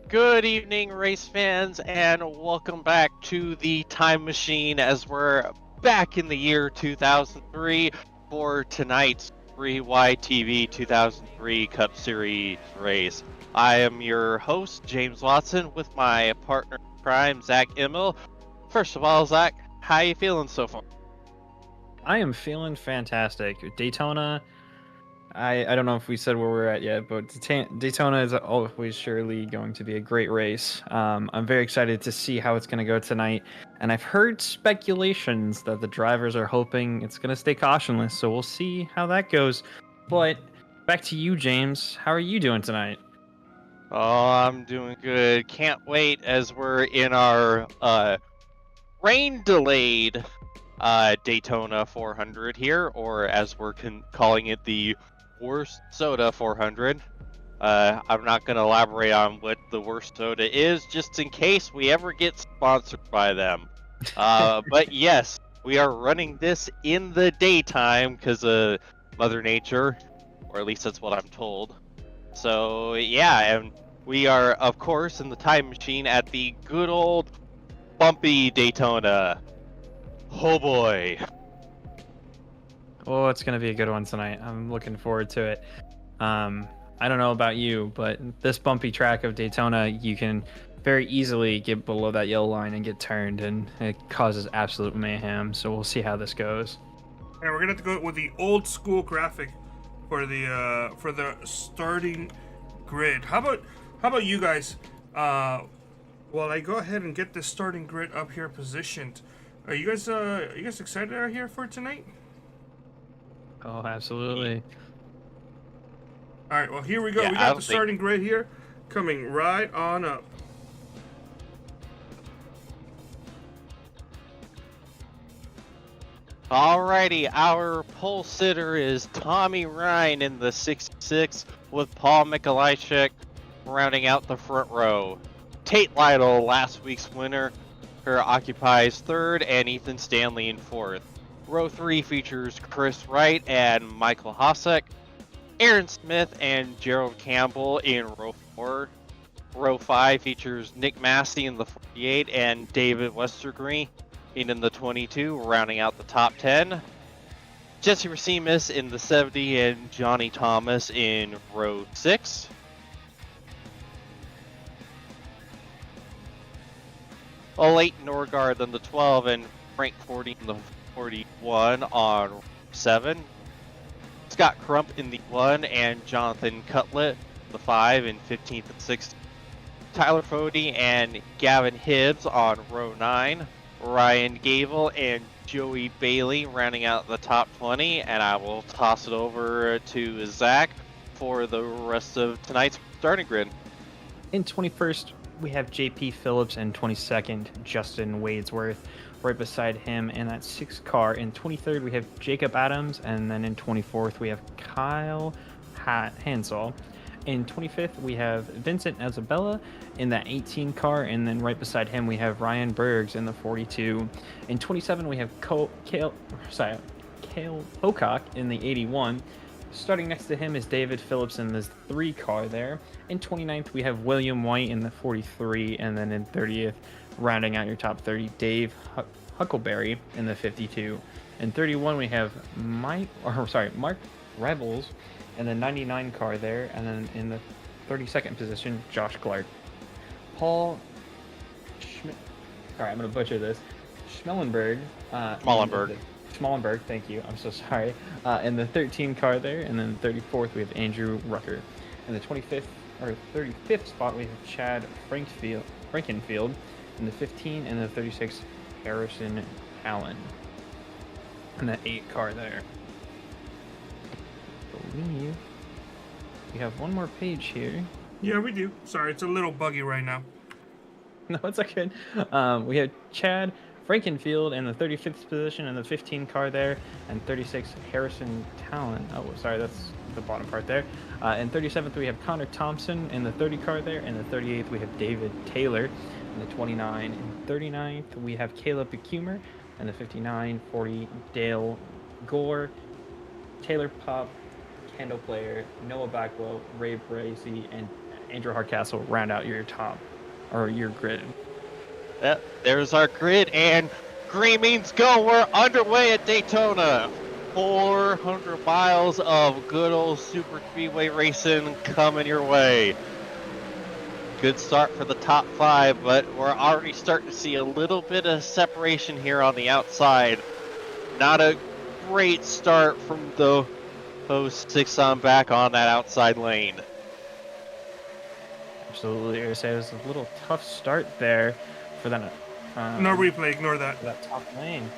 Good evening, race fans, and welcome back to the Time Machine as we're back in the year 2003 for tonight's Free YTV 2003 Cup Series race. I am your host, James Watson, with my partner in crime, Zach Imel. First of all, Zach, how you feeling so far? I am feeling fantastic. Daytona, I don't know if we said where we're at yet, but Daytona is always surely going to be a great race. I'm very excited to see how it's going to go tonight. And I've heard speculations that the drivers are hoping it's going to stay cautionless, so we'll see how that goes. But back to you, James. How are you doing tonight? Oh, I'm doing good. Can't wait as we're in our rain-delayed Daytona 400 here, or as we're calling it, the Worst Soda 400. I'm not going to elaborate on what the Worst Soda is, just in case we ever get sponsored by them. But yes, we are running this in the daytime because of Mother Nature, or at least that's what I'm told. So yeah, and we are, of course, in the time machine at the good old bumpy Daytona. Oh boy. Oh, it's going to be a good one tonight. I'm looking forward to it. I don't know about you, but this bumpy track of Daytona, you can very easily get below that yellow line and get turned, and it causes absolute mayhem. So we'll see how this goes. And we're gonna have to go with the old school graphic for the starting grid. How about you guys? While I go ahead and get this starting grid up here positioned, are you guys excited out here for tonight? Oh, absolutely. All right, well, here we go. Yeah, We got the starting grid here coming right on up. Alrighty, our pole sitter is Tommy Ryan in the 66 with Paul Mikolajczyk rounding out the front row. Tate Lytle, last week's winner, occupies third, and Ethan Stanley in fourth. Row 3 features Chris Wright and Michael Hosek. Aaron Smith and Gerald Campbell in row 4. Row 5 features Nick Massey in the 48 and David Westergreen in the 22, rounding out the top 10. Jesse Racimus in the 70 and Johnny Thomas in row 6. Leighton Norgard in the 12 and Frank Forty in the 41 on 7. Scott Crump in the 1 and Jonathan Cutlett the 5 in 15th and 16th. Tyler Fody and Gavin Higgins on row 9. Ryan Gable and Joey Bailey rounding out the top 20, and I will toss it over to Zach for the rest of tonight's starting grid. In 21st, we have JP Phillips, and 22nd, Justin Wadesworth. Right beside him in that 6th car. In 23rd, we have Jacob Adams, and then in 24th, we have Kyle Hansel. In 25th, we have Vincent Isabella in that 18 car, and then right beside him, we have Ryan Bergs in the 42. In 27, we have Cale Pocock in the 81. Starting next to him is David Phillips in this 3 car there. In 29th, we have William White in the 43, and then in 30th, rounding out your top 30, Dave Huckleberry in the 52. In 31, we have Mark Rebels in the 99 car there, and then in the 32nd position, Josh Clark. Paul I'm going to butcher this. Schmellenberg. Schmallenberg, thank you. I'm so sorry. In the 13 car there, and then 34th, we have Andrew Rucker. In the 35th spot, we have Chad Frankenfield. In the 15 and the 36, Harrison Allen. And that 8 car there. I believe we have one more page here. Yeah, we do. Sorry, it's a little buggy right now. No, it's okay. We have Chad Frankenfield in the 35th position in the 15 car there, and 36 Harrison Talon. Oh, sorry, that's the bottom part there. In 37th, we have Connor Thompson in the 30 car there, and the 38th, we have David Taylor in the 29. In 39th, we have Caleb Becumer in the 59, 40 Dale Gore, Taylor Pop Kendall Player, Noah Backwell, Ray Bracy, and Andrew Hardcastle round out your top, or your grid. Yep, there's our grid, and green means go. We're underway at Daytona. 400 miles of good old super speedway racing coming your way. Good start for the top 5, but we're already starting to see a little bit of separation here on the outside. Not a great start from the post 6 on back on that outside lane. Absolutely, it was a little tough start there for that. No replay, ignore that. That top lane.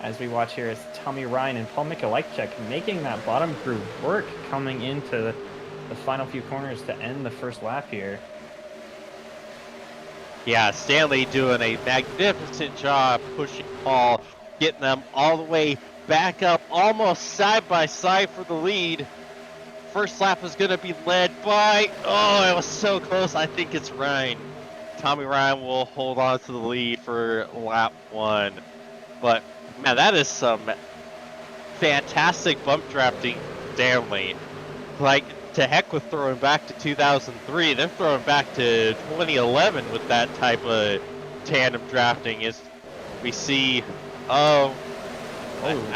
As we watch here, it's Tommy Ryan and Paul Mikolajczyk making that bottom group work, coming into the final few corners to end the first lap here. Yeah, Stanley doing a magnificent job pushing Paul, getting them all the way back up, almost side by side for the lead. First lap is going to be led by, oh, it was so close. I think it's Ryan. Tommy Ryan will hold on to the lead for lap 1. But, man, that is some fantastic bump drafting, Stanley. Like, to heck with throwing back to 2003, they're throwing back to 2011 with that type of tandem drafting. As we see, I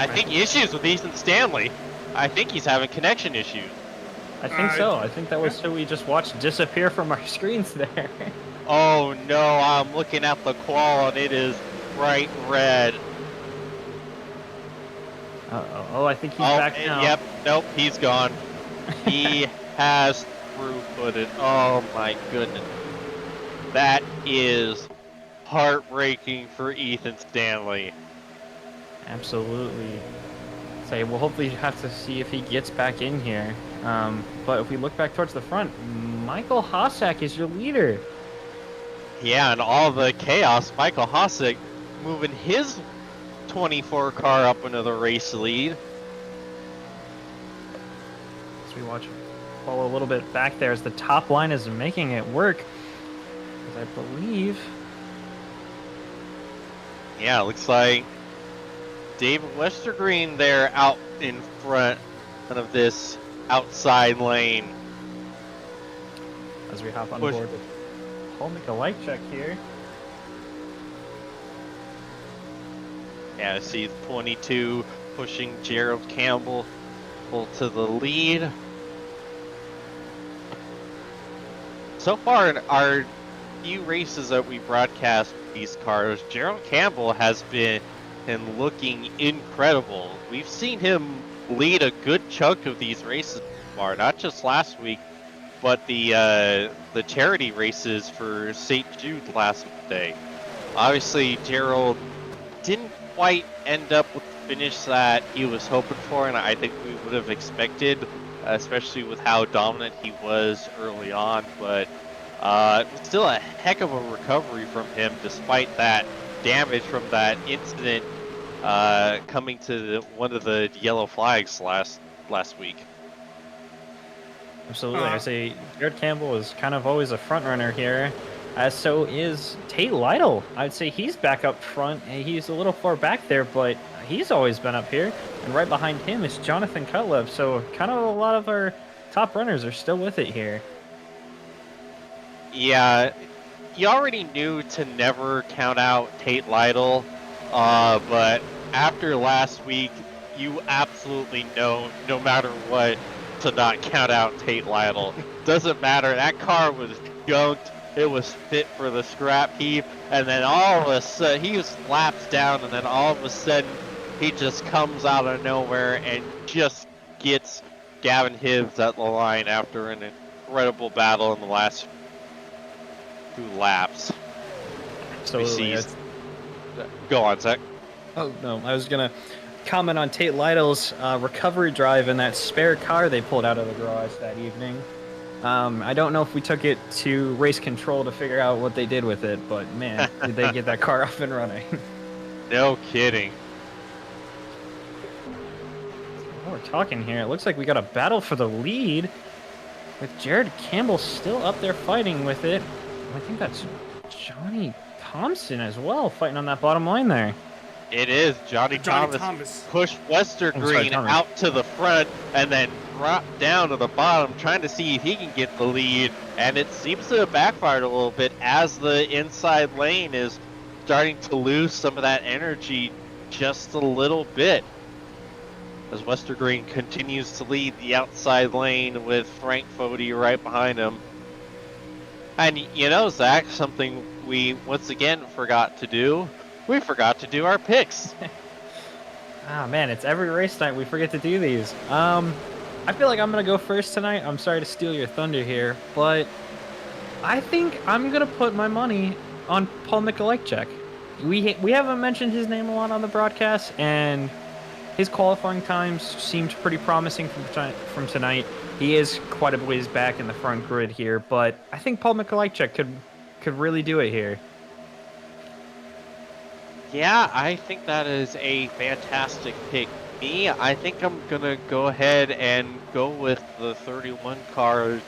think issues with Ethan Stanley. I think he's having connection issues. I think so. I think that was who we just watched disappear from our screens there. Oh no, I'm looking at the qual and it is bright red. Uh-oh. Oh, I think he's back now. Yep, nope, he's gone. He has throughputed. Oh my goodness. That is heartbreaking for Ethan Stanley. Absolutely. So we'll hopefully have to see if he gets back in here. But if we look back towards the front, Michael Hossack is your leader. Yeah, and all the chaos, Michael Hossack moving his 24 car up into the race lead. As we watch fall a little bit back there as the top line is making it work. As I believe. Yeah, looks like David Westergreen there out in front of this outside lane. As we hop on board with Paul Mikolajczyk here. Yeah, I see 22 pushing Gerald Campbell to the lead. So far in our few races that we broadcast these cars, Gerald Campbell has been looking incredible. We've seen him lead a good chunk of these races so far, not just last week, but the charity races for St. Jude last day. Obviously, Gerald didn't quite end up with the finish that he was hoping for, and I think we would have expected, especially with how dominant he was early on. But still a heck of a recovery from him, despite that damage from that incident coming to one of the yellow flags last week. Absolutely. I say Jared Campbell is kind of always a front runner here, as so is Tate Lytle. I'd say he's back up front. He's a little far back there, but he's always been up here. And right behind him is Jonathan Cutlev. So kind of a lot of our top runners are still with it here. Yeah, you already knew to never count out Tate Lytle, but after last week, you absolutely know, no matter what, to not count out Tate Lytle. Doesn't matter. That car was junked. It was fit for the scrap heap, and then all of a sudden, he was laps down, and then all of a sudden, he just comes out of nowhere and just gets Gavin Higgins at the line after an incredible battle in the last 2 laps. Absolutely. Go on, Zach. Oh, no, I was going to comment on Tate Lytle's recovery drive in that spare car they pulled out of the garage that evening. I don't know if we took it to race control to figure out what they did with it, but man, did they get that car up and running. No kidding. While we're talking here, it looks like we got a battle for the lead with Jared Campbell still up there fighting with it. I think that's Johnny Thompson as well fighting on that bottom line there. It is. Johnny Thomas pushed Westergreen Thomas. out to the front and then dropped down to the bottom, trying to see if he can get the lead. And it seems to have backfired a little bit as the inside lane is starting to lose some of that energy just a little bit. As Westergreen continues to lead the outside lane with Frank Fody right behind him. And you know, Zach, something we once again forgot to do. We forgot to do our picks. Ah, man, it's every race night we forget to do these. I feel like I'm going to go first tonight. I'm sorry to steal your thunder here, but I think I'm going to put my money on Paul Mikolajczyk. We haven't mentioned his name a lot on the broadcast, and his qualifying times seemed pretty promising from tonight. He is quite a ways back in the front grid here, but I think Paul Mikolajczyk could really do it here. Yeah, I think that is a fantastic pick. Me, I think I'm going to go ahead and go with the 31 car,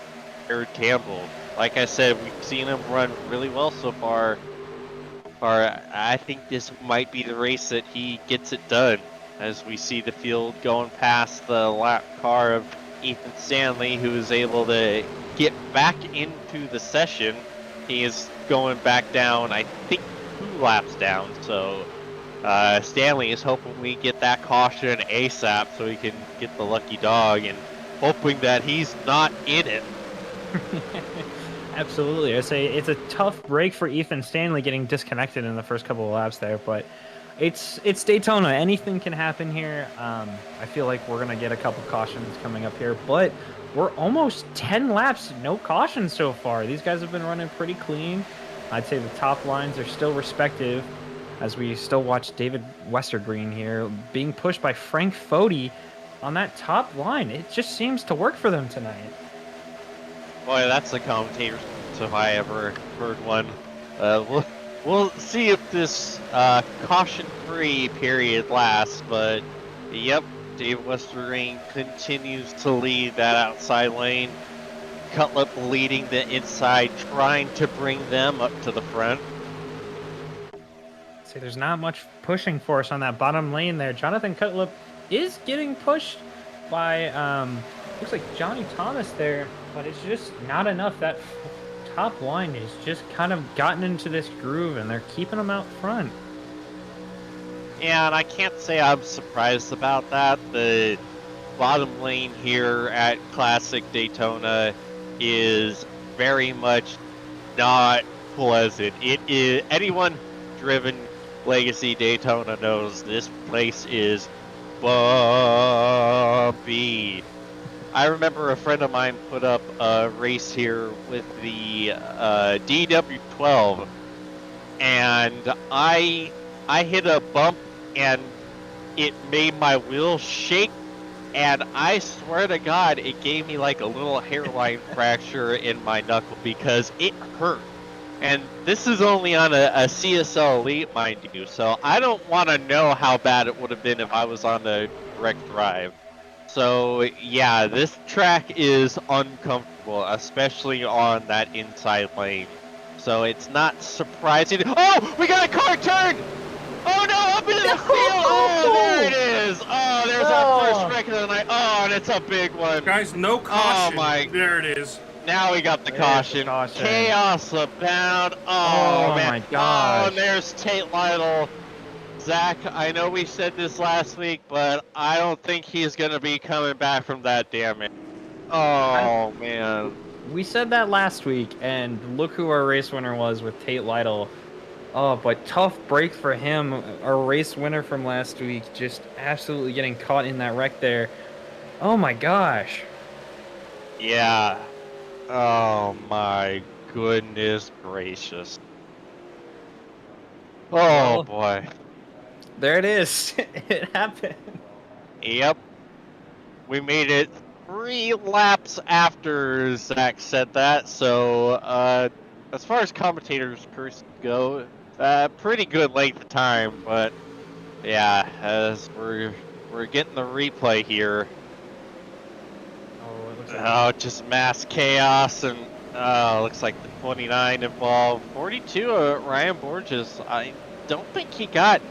Jared Campbell. Like I said, we've seen him run really well so far. I think this might be the race that he gets it done, as we see the field going past the lap car of Ethan Stanley, who is able to get back into the session. He is going back down, I think, 2 laps down, so Stanley is hoping we get that caution ASAP so he can get the lucky dog, and hoping that he's not in it. Absolutely. I say it's a tough break for Ethan Stanley getting disconnected in the first couple of laps there, but it's Daytona. Anything can happen here. I feel like we're going to get a couple cautions coming up here, but we're almost 10 laps, no cautions so far. These guys have been running pretty clean. I'd say the top lines are still respective, as we still watch David Westergreen here being pushed by Frank Fody on that top line. It just seems to work for them tonight. Boy, that's the commentator's if I ever heard one. We'll see if this caution-free period lasts, but yep, Dave Westergreen continues to lead that outside lane. Cutlip leading the inside, trying to bring them up to the front. See, there's not much pushing force on that bottom lane there. Jonathan Cutlip is getting pushed by, looks like Johnny Thomas there, but it's just not enough. That top line is just kind of gotten into this groove, and they're keeping them out front. Yeah, and I can't say I'm surprised about that. The bottom lane here at Classic Daytona is very much not pleasant. It is, anyone driven Legacy Daytona knows this place is bumpy. I remember a friend of mine put up a race here with the DW12, and I hit a bump and it made my wheels shake, and I swear to God, it gave me like a little hairline fracture in my knuckle because it hurt. And this is only on a CSL Elite, mind you, so I don't want to know how bad it would have been if I was on a direct drive. So yeah, this track is uncomfortable, especially on that inside lane. So it's not surprising. Oh, we got a car turn! Oh no, up into the field! Oh, there it is! Oh, there's our first wreck of the night. Oh, and it's a big one. Guys, no caution. Oh my. There it is. Now we got the caution. Chaos abound. Oh man. My gosh. Oh, and there's Tate Lytle. Zach, I know we said this last week, but I don't think he's going to be coming back from that damage. Oh, man. We said that last week, and look who our race winner was with Tate Lytle. Oh, but tough break for him. Our race winner from last week just absolutely getting caught in that wreck there. Oh, my gosh. Yeah. Oh, my goodness gracious. Oh, boy. There it is. It happened. Yep. We made it 3 laps after Zach said that, so as far as commentators' curses go, pretty good length of time, but yeah, as we're getting the replay here. Oh, it looks like just mass chaos, and looks like the 29 involved. 42, Ryan Borges, I don't think he got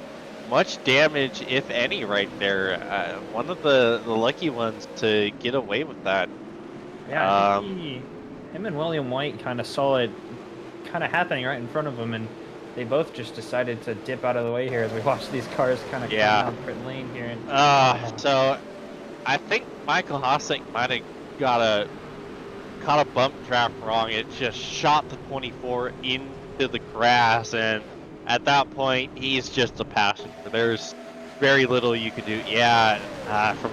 much damage, if any, right there. One of the lucky ones to get away with that. Yeah, I think him and William White kind of saw it kind of happening right in front of them, and they both just decided to dip out of the way here as we watch these cars kind of come down pit lane here. And, So I think Michael Hossack might have caught a bump trap wrong. It just shot the 24 into the grass, and at that point, he's just a passenger. There's very little you could do. Yeah, from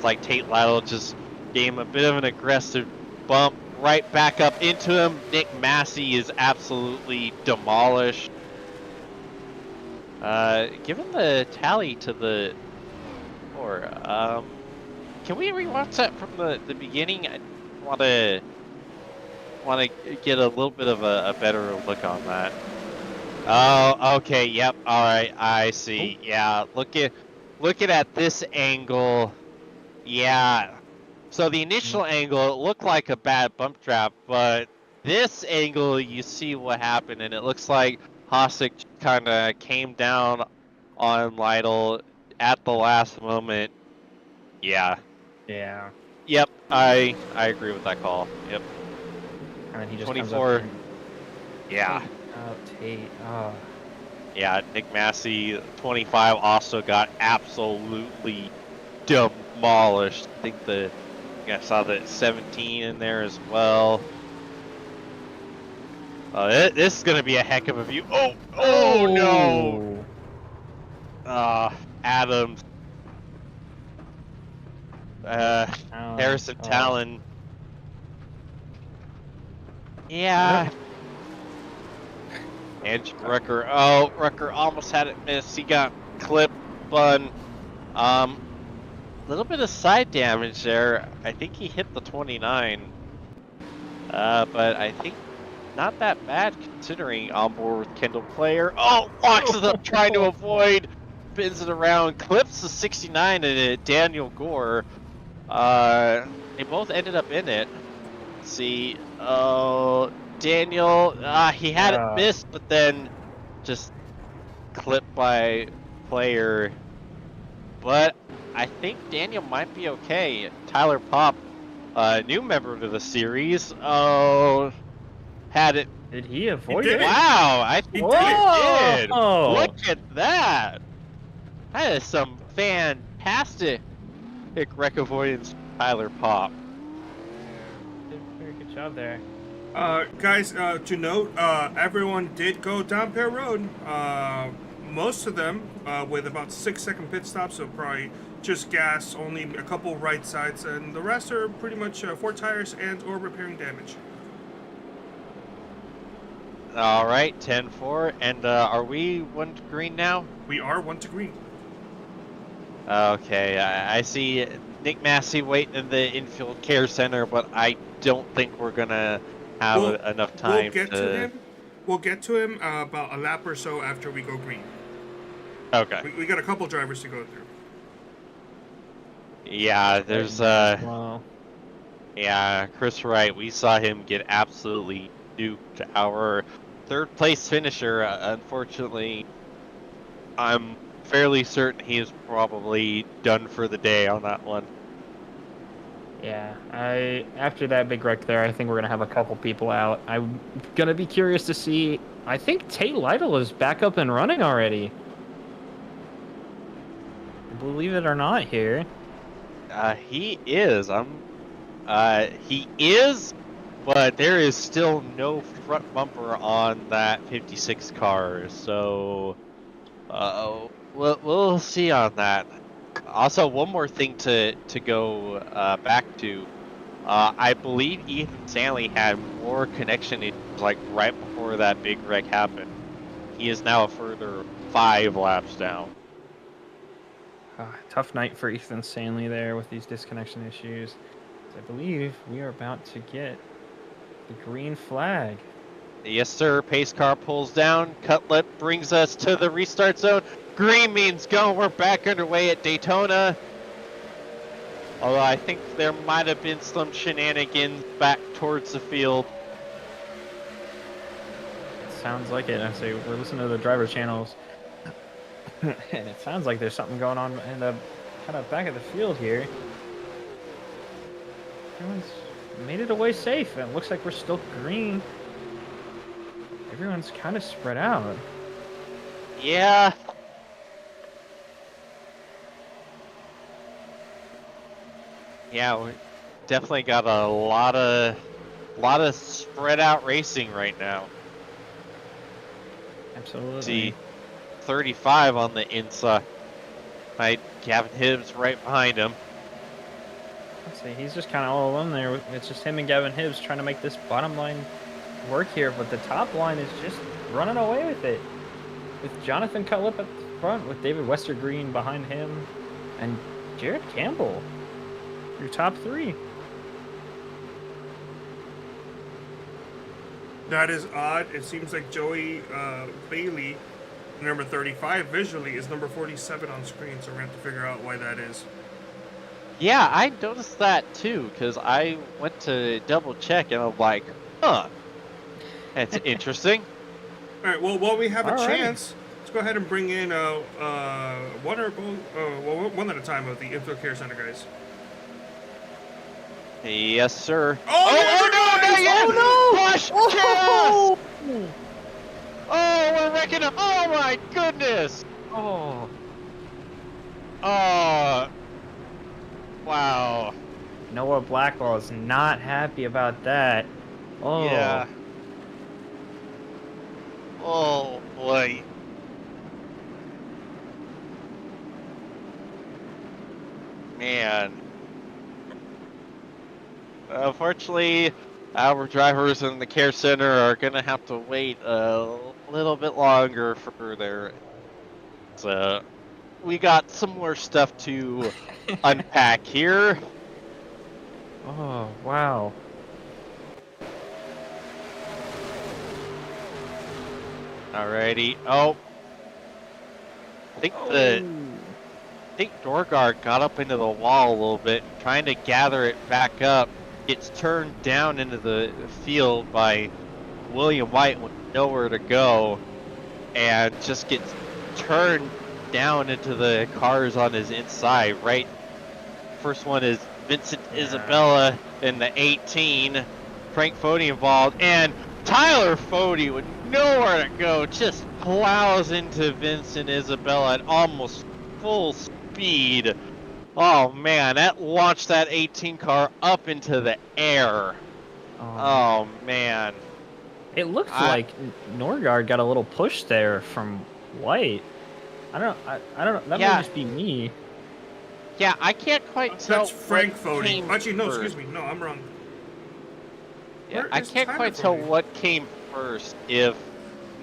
like Tate Lytle just gave him a bit of an aggressive bump right back up into him. Nick Massey is absolutely demolished. Given the tally to the floor, can we rewatch that from the beginning? I want to get a little bit of a better look on that. Oh, okay, yep, all right, I see. Yeah, looking at this angle. Yeah. So the initial angle, it looked like a bad bump trap, but this angle, you see what happened, and it looks like Hossack kind of came down on Lytle at the last moment. Yeah. Yeah. Yep, I agree with that call. Yep. And then he just 24. Comes up Yeah. Tate. Oh. Yeah, Nick Massey, 25, also got absolutely demolished. I think I saw the 17 in there as well. This is going to be a heck of a view. Oh no! Adams. Harrison Talon. Yeah. And Rucker. Oh, Rucker almost had it miss. He got clipped, spun. Little bit of side damage there. I think he hit the 29. But I think not that bad considering on board with Kendall Player. Oh, walks it up, trying to avoid, spins it around, clips the 69 and Daniel Gore. They both ended up in it. Let's see. Oh, Daniel, he had it missed, but then just clipped by Player. But I think Daniel might be okay. Tyler Pop, new member to the series. Oh, had it. Did he avoid it? Wow, I think he did. Oh. Look at that. That is some fantastic wreck avoidance, Tyler Pop. Very good job there. Guys, to note, everyone did go down Pear Road. Most of them with about 6-second pit stops, so probably just gas, only a couple right sides, and the rest are pretty much 4 tires and or repairing damage. All right, 10-4, and are we 1 to green now? We are 1 to green. Okay, I see Nick Massey waiting in the infield care center, but I don't think we're gonna have enough time. We'll get to him about a lap or so after we go green. Okay. We got a couple drivers to go through. Yeah, there's Wow. Yeah, Chris Wright. We saw him get absolutely nuked. Our 3rd place finisher. Unfortunately, I'm fairly certain he is probably done for the day on that one. Yeah, after that big wreck there, I think we're gonna have a couple people out. I'm gonna be curious to see. I think Tate Lytle is back up and running already. Believe it or not, here. He is. He is, but there is still no front bumper on that 56 car. So, we'll see on that. Also, one more thing to go back to. I believe Ethan Stanley had more connection issues, like right before that big wreck happened. He is now a further 5 laps down. Tough night for Ethan Stanley there with these disconnection issues. I believe we are about to get the green flag. Yes, sir. Pace car pulls down. Cutlet brings us to the restart zone. Green means go. We're back underway at Daytona. Although I think there might have been some shenanigans back towards the field. It sounds like it. I say we're listening to the driver channels. And it sounds like there's something going on in the kind of back of the field here. Everyone's made it away safe, and it looks like we're still green. Everyone's kind of spread out. Yeah. Yeah, we definitely got a lot of spread out racing right now. Absolutely. See, 35 on the inside. Gavin Hibbs right behind him. Let's see, he's just kind of all alone there. It's just him and Gavin Hibbs trying to make this bottom line work here, but the top line is just running away with it. With Jonathan Cutlip at the front, with David Westergreen behind him, and Jared Campbell, your top three. That is odd. It seems like Joey Bailey, number 35, visually is number 47 on screen, so we're going to have to figure out why that is. Yeah, I noticed that too, because I went to double check and I'm like, huh, that's interesting. All right, well, while we have a All right. chance, let's go ahead and bring in one or both, one at a time of the Infield Care Center guys. Yes, sir. Oh, no, not yet! Oh, no! Push! Oh! Yes! Oh, we're wrecking him! Oh my goodness! Oh. Wow. Noah Blackwell is not happy about that. Oh. Yeah. Oh boy. Man. Unfortunately, our drivers in the care center are gonna have to wait a little bit longer for their. So, we got some more stuff to unpack here. Oh, wow. Alrighty. Oh. I think Norgard got up into the wall a little bit, trying to gather it back up. Gets turned down into the field by William White with nowhere to go, and just gets turned down into the cars on his inside. Right. First one is Vincent Isabella in the 18. Frank Fody involved, and Tyler Fody with nowhere to go just plows into Vincent Isabella at almost full speed. Oh man, that launched that 18 car up into the air. Oh man. It looked like Norgard got a little push there from White. I don't know. That might just be me. Yeah, I can't quite tell. That's Frank Fody. Actually, no, excuse me. No, I'm wrong. Yeah, I can't quite tell what came first. If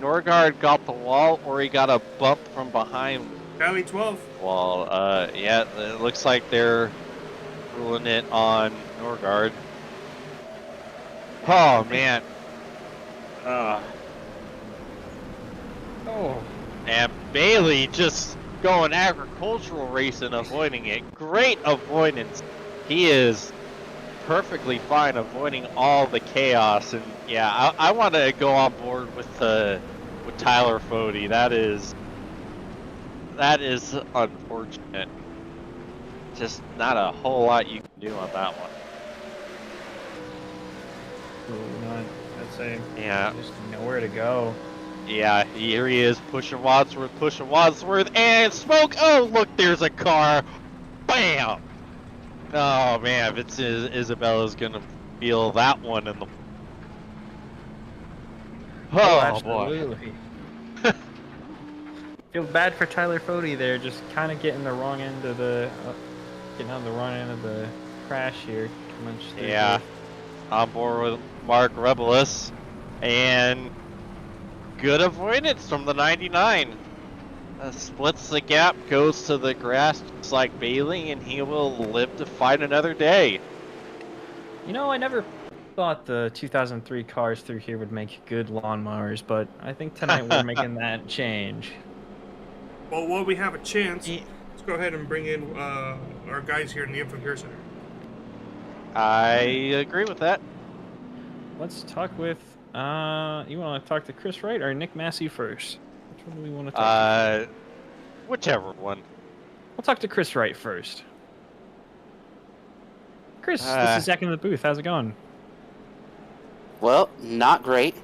Norgard got the wall or he got a bump from behind. Alley 12. Well, yeah, it looks like they're ruling it on Norgard. Oh man. Oh. And Bailey just going agricultural racing, avoiding it. Great avoidance. He is perfectly fine avoiding all the chaos. And yeah, I want to go on board with Tyler Fody. That is unfortunate. Just not a whole lot you can do on that one. I'd say Yeah. just nowhere to go. Yeah, here he is, pushing Wadsworth, and smoke! Oh, look, there's a car! Bam! Oh, man, Isabella's gonna feel that one in the... Oh, absolutely. boy. Feel bad for Tyler Fody there, just kind of getting the wrong end of the... getting on the wrong end of the crash here. Yeah, on board with Mark Rebelis, and... good avoidance from the 99. Splits the gap, goes to the grass just like Bailey, and he will live to fight another day. You know, I never thought the 2003 cars through here would make good lawnmowers, but I think tonight we're making that change. Well, while we have a chance, let's go ahead and bring in our guys here in the Infield Care Center. I agree with that. Let's talk with... you want to talk to Chris Wright or Nick Massey first? Which one do we want to talk to? Whichever one. We'll talk to Chris Wright first. Chris, this Uh, is Zach in the booth. How's it going? Well, not great.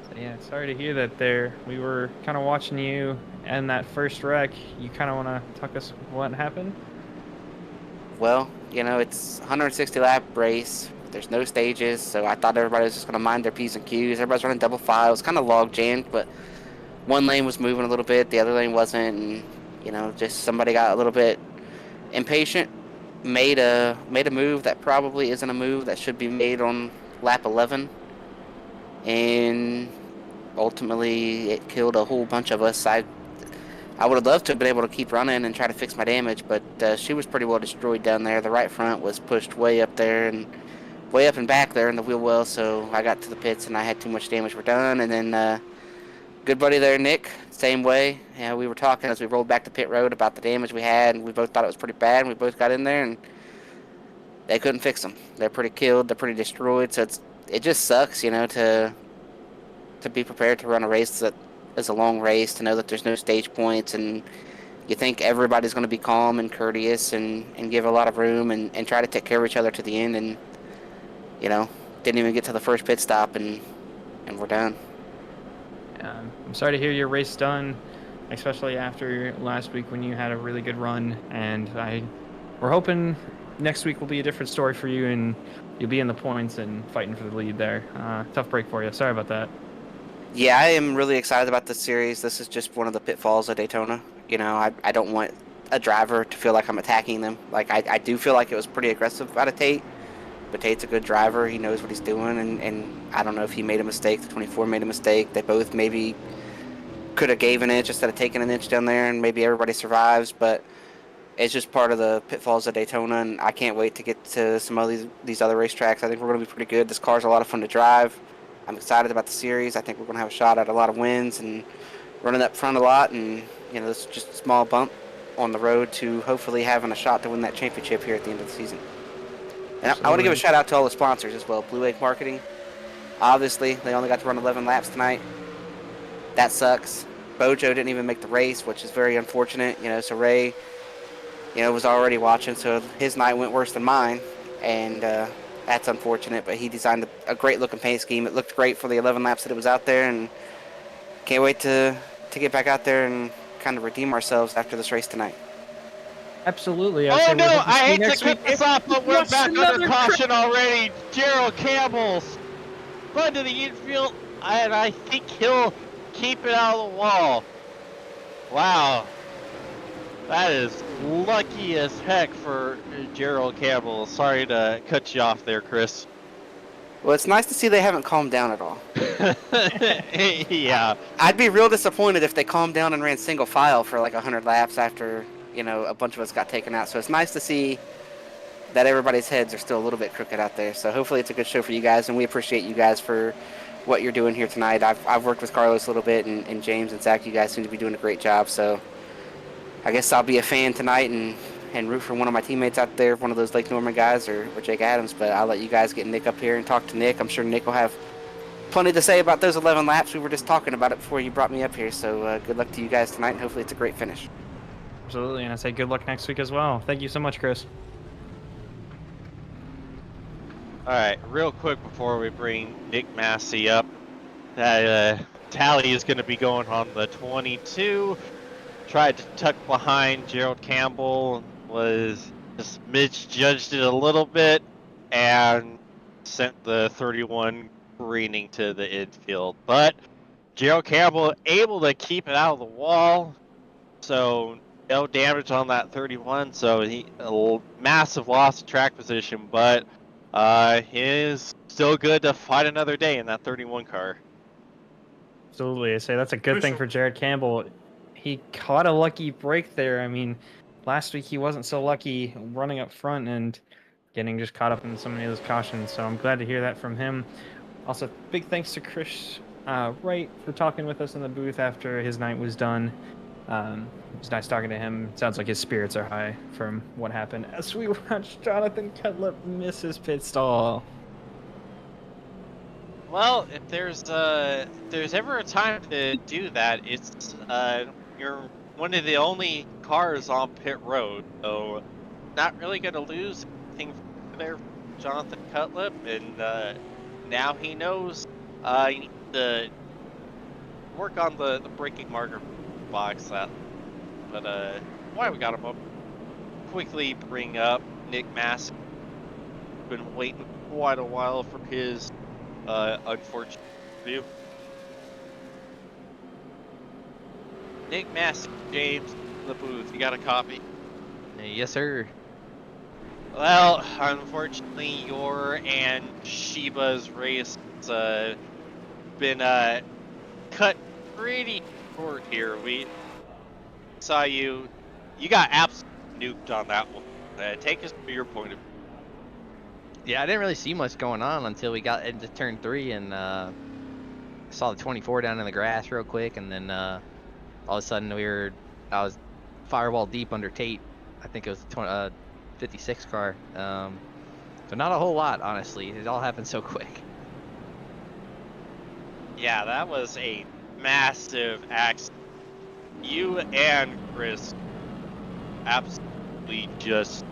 So, yeah, sorry to hear that there. We were kind of watching you and that first wreck. You kind of want to talk us what happened? Well, you know, it's 160 lap race. There's no stages, so I thought everybody was just going to mind their P's and Q's. Everybody's running double file. It's kind of log jammed, but one lane was moving a little bit, the other lane wasn't, and, you know, just somebody got a little bit impatient, made a move that probably isn't a move that should be made on lap 11, and ultimately it killed a whole bunch of us. I would have loved to have been able to keep running and try to fix my damage, but she was pretty well destroyed down there. The right front was pushed way up there and way up and back there in the wheel well, so I got to the pits and I had too much damage. We're done, and then good buddy there, Nick, same way. Yeah, we were talking as we rolled back to pit road about the damage we had, and we both thought it was pretty bad, and we both got in there, and they couldn't fix them. They're pretty killed, they're pretty destroyed, so it just sucks, you know, to be prepared to run a race that is a long race, to know that there's no stage points, and you think everybody's going to be calm and courteous and give a lot of room and try to take care of each other to the end, and, you know, didn't even get to the first pit stop, and we're done. I'm sorry to hear your race done, especially after last week when you had a really good run, and we're hoping next week will be a different story for you and you'll be in the points and fighting for the lead there. Tough break for you. Sorry about that. Yeah, I am really excited about this series. This is just one of the pitfalls of Daytona. You know, I don't want a driver to feel like I'm attacking them. Like, I do feel like it was pretty aggressive out of Tate, but Tate's a good driver. He knows what he's doing, and I don't know if he made a mistake. The 24 made a mistake. They both maybe could have gave an inch instead of taking an inch down there, and maybe everybody survives, but it's just part of the pitfalls of Daytona, and I can't wait to get to some of these other racetracks. I think we're going to be pretty good. This car's a lot of fun to drive. I'm excited about the series. I think we're going to have a shot at a lot of wins and running up front a lot, and, you know, this is just a small bump on the road to hopefully having a shot to win that championship here at the end of the season. And I want to give a shout out to all the sponsors as well. Blue Egg Marketing. Obviously, they only got to run 11 laps tonight. That sucks. Bojo didn't even make the race, which is very unfortunate. You know, so Ray, you know, was already watching, so his night went worse than mine, and that's unfortunate. But he designed a great looking paint scheme. It looked great for the 11 laps that it was out there, and can't wait to get back out there and kind of redeem ourselves after this race tonight. Absolutely. Oh no, I hate to cut this off, but we're back under caution already. Gerald Campbell spun to the infield, and I think he'll keep it out of the wall. Wow. That is lucky as heck for Gerald Campbell. Sorry to cut you off there, Chris. Well, it's nice to see they haven't calmed down at all. Yeah. I'd be real disappointed if they calmed down and ran single file for like 100 laps after, you know, a bunch of us got taken out. So it's nice to see that everybody's heads are still a little bit crooked out there. So hopefully it's a good show for you guys, and we appreciate you guys for what you're doing here tonight. I've worked with Carlos a little bit, and James and Zach. You guys seem to be doing a great job. So I guess I'll be a fan tonight and root for one of my teammates out there, one of those Lake Norman guys or Jake Adams. But I'll let you guys get Nick up here and talk to Nick. I'm sure Nick will have plenty to say about those 11 laps. We were just talking about it before you brought me up here. So good luck to you guys tonight, and hopefully it's a great finish. Absolutely, and I say good luck next week as well. Thank you so much, Chris. Alright, real quick before we bring Nick Massey up, that Tally is going to be going on the 22. Tried to tuck behind Gerald Campbell, was just misjudged it a little bit, and sent the 31 careening to the infield. But Gerald Campbell able to keep it out of the wall, so no damage on that 31. So he a massive loss of track position, but he is still good to fight another day in that 31 car. Absolutely, I say that's a good thing for Jared Campbell. He caught a lucky break there. I mean, last week he wasn't so lucky running up front and getting just caught up in so many of those cautions. So I'm glad to hear that from him. Also, big thanks to Chris Wright for talking with us in the booth after his night was done. It was nice talking to him. Sounds like his spirits are high from what happened as we watched Jonathan Cudlip miss his pit stall. Well, if there's ever a time to do that, it's you're one of the only cars on pit road, so not really gonna lose anything there, from Jonathan Cutlip, and now he knows you need to work on the braking marker box. But why we got him up? Quickly bring up Nick Mass. Been waiting quite a while for his unfortunate view. Nick Massey, James, in the booth. You got a copy? Yes, sir. Well, unfortunately, your and Sheba's race has been cut pretty short here. We saw you. You got absolutely nuked on that one. Take us to your point of view. Yeah, I didn't really see much going on until we got into turn 3 and saw the 24 down in the grass real quick, and then all of a sudden I was firewall deep under Tate. I think it was the 56 car. So not a whole lot, honestly. It all happened so quick. Yeah, that was a massive accident. You and Chris absolutely just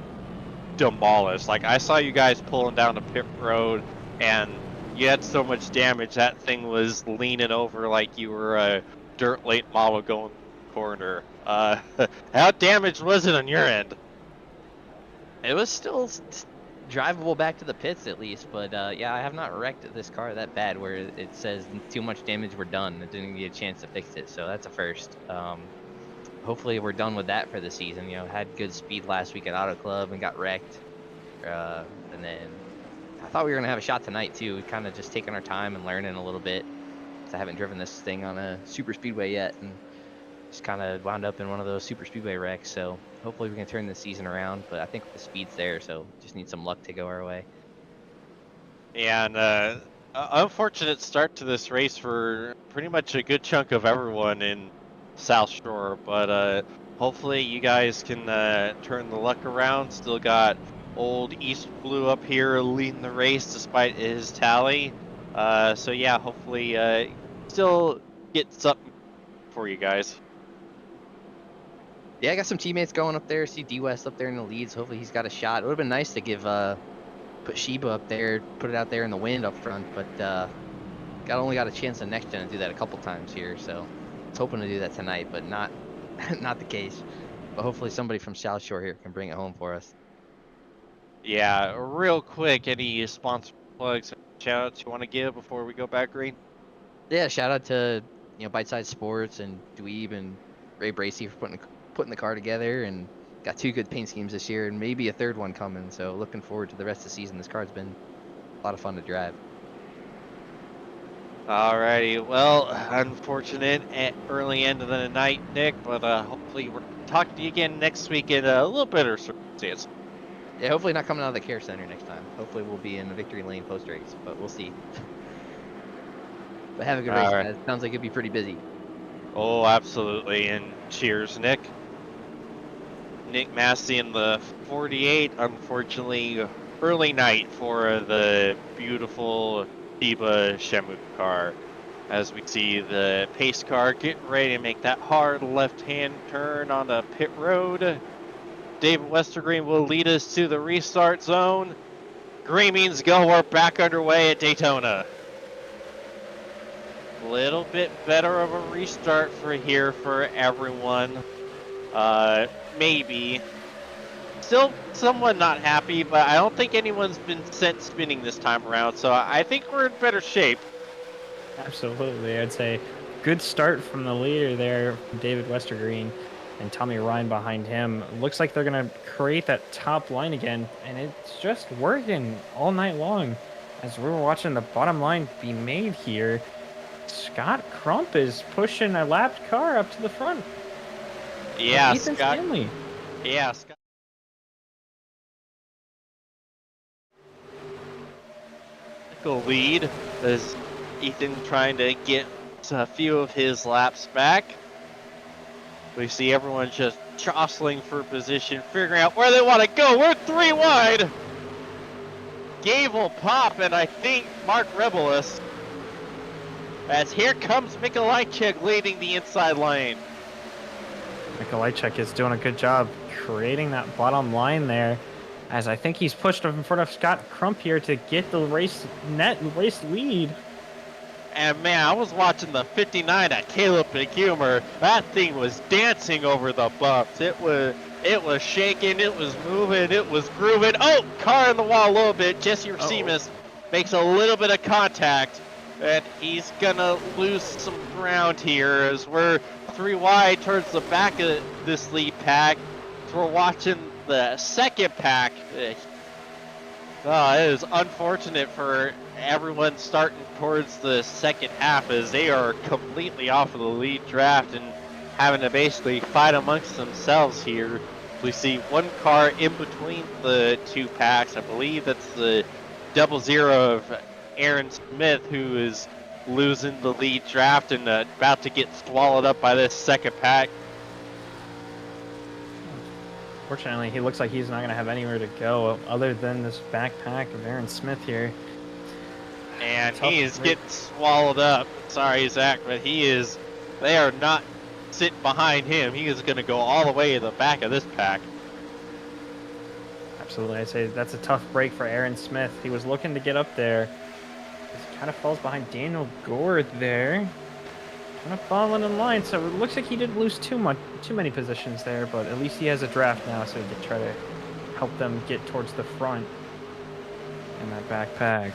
demolished. Like, I saw you guys pulling down the pit road, and you had so much damage that thing was leaning over like you were a dirt late model going corner. How damaged was it on your end? It was still drivable back to the pits at least, but yeah, I have not wrecked this car that bad where it says too much damage, we're done. It didn't get a chance to fix it, so that's a first. Hopefully we're done with that for the season. You know, had good speed last week at Auto Club and got wrecked, and then I thought we were gonna have a shot tonight too. Kind of just taking our time and learning a little bit. I haven't driven this thing on a super speedway yet, and just kind of wound up in one of those super speedway wrecks. So hopefully we can turn the season around, but I think the speed's there, so just need some luck to go our way. Yeah, and unfortunate start to this race for pretty much a good chunk of everyone in South Shore, but hopefully you guys can turn the luck around. Still got old East Blue up here leading the race despite his tally. So yeah, hopefully still get something for you guys. Yeah, I got some teammates going up there. See D West up there in the leads. Hopefully he's got a shot. It would have been nice to give put Sheba up there, put it out there in the wind up front, but only got a chance in next gen to do that a couple times here. So I was hoping to do that tonight, but not not the case. But hopefully somebody from South Shore here can bring it home for us. Yeah, real quick, any sponsor plugs, shout outs you want to give before we go back green? Yeah, shout out to Bite Size Sports and Dweeb and Ray Bracey for putting the car together, and got 2 good paint schemes this year and maybe a third one coming. So looking forward to the rest of the season. This car's been a lot of fun to drive. Alrighty, well, unfortunate at early end of the night, Nick, but hopefully we're talking to you again next week in a little better circumstance. Yeah, hopefully not coming out of the care center next time. Hopefully we'll be in the victory lane post race, but we'll see. But have a good race, guys. Sounds like it'd be pretty busy. Oh, absolutely, and cheers, Nick. Nick Massey in the 48, unfortunately, early night for the beautiful Tiba Shemu car. As we see the pace car getting ready to make that hard left-hand turn on the pit road. David Westergreen will lead us to the restart zone. Green means go, we're back underway at Daytona. A little bit better of a restart for everyone. Maybe. Still somewhat not happy, but I don't think anyone's been sent spinning this time around, so I think we're in better shape. Absolutely. I'd say good start from the leader there, David Westergreen, and Tommy Ryan behind him. Looks like they're going to create that top line again, and it's just working all night long. As we're watching the bottom line be made here, Scott Crump is pushing a lapped car up to the front. Yeah, Ethan Scott. Stanley. Yeah, Scott. Lead as Ethan trying to get a few of his laps back. We see everyone just jostling for position, figuring out where they want to go. We're 3 wide. Gabe will pop, and I think Mark Rebelis as here comes Mikolajczyk leading the inside lane. Mikolajczyk is doing a good job creating that bottom line there, as I think he's pushed in front of Scott Crump here to get the race lead. And man, I was watching the 59 at Caleb McHumor. That thing was dancing over the bumps. It was shaking, it was moving, it was grooving. Oh, car in the wall a little bit. Jesse Racimus makes a little bit of contact, and he's gonna lose some ground here as we're 3 wide towards the back of this lead pack. So we're watching the second pack. Oh, it is unfortunate for everyone starting towards the second half, as they are completely off of the lead draft and having to basically fight amongst themselves here. We see one car in between the 2 packs. I believe that's the 00 of Aaron Smith, who is losing the lead draft and about to get swallowed up by this second pack. Fortunately, he looks like he's not going to have anywhere to go other than this backpack of Aaron Smith here. And he is getting swallowed up. Sorry, Zach, but they are not sitting behind him. He is going to go all the way to the back of this pack. Absolutely. I'd say that's a tough break for Aaron Smith. He was looking to get up there. He kind of falls behind Daniel Gord there. Kind of falling in line, so it looks like he didn't lose too many positions there, but at least he has a draft now, so he can try to help them get towards the front in that backpack.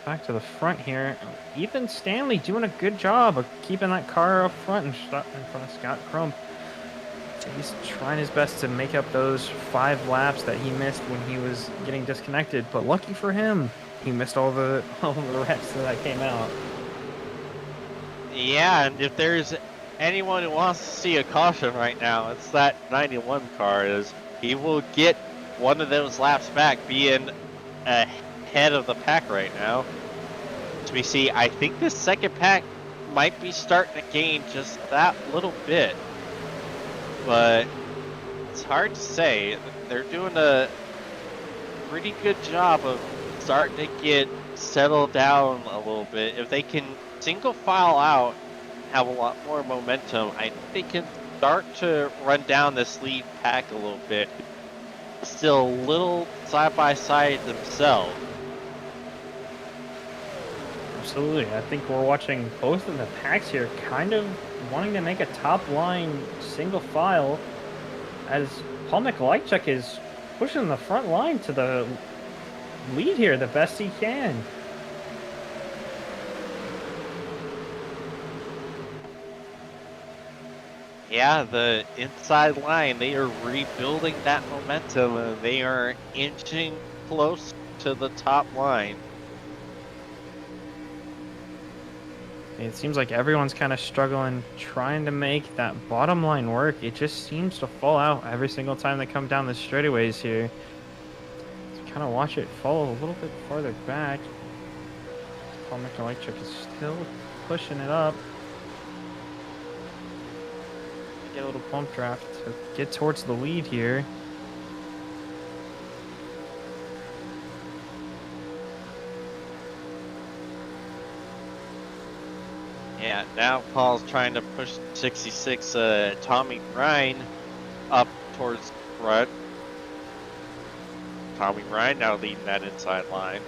Back to the front here. Ethan Stanley doing a good job of keeping that car up front in front of Scott Crump. He's trying his best to make up those 5 laps that he missed when he was getting disconnected, but lucky for him, he missed all the reps that came out. Yeah, and if there's anyone who wants to see a caution right now, it's that 91 car. Is he will get one of those laps back, being ahead of the pack right now. As we see, I think this second pack might be starting to gain just that little bit, but it's hard to say. They're doing a pretty good job of starting to get settled down a little bit. If they can single file out, have a lot more momentum, I think they can start to run down this lead pack a little bit. Still a little side by side themselves. Absolutely. I think we're watching both of the packs here kind of wanting to make a top line single file, as Paul Mikolajczyk is pushing the front line to the lead here the best he can. Yeah, the inside line, they are rebuilding that momentum, and they are inching close to the top line. It seems like everyone's kind of struggling trying to make that bottom line work. It just seems to fall out every single time they come down the straightaways here. So kind of watch it fall a little bit farther back. Paul Mikolajczyk is still pushing it up. Get a little bump draft to get towards the lead here. Yeah, now Paul's trying to push 66 Tommy Ryan up towards front. Tommy Ryan now leading that inside line.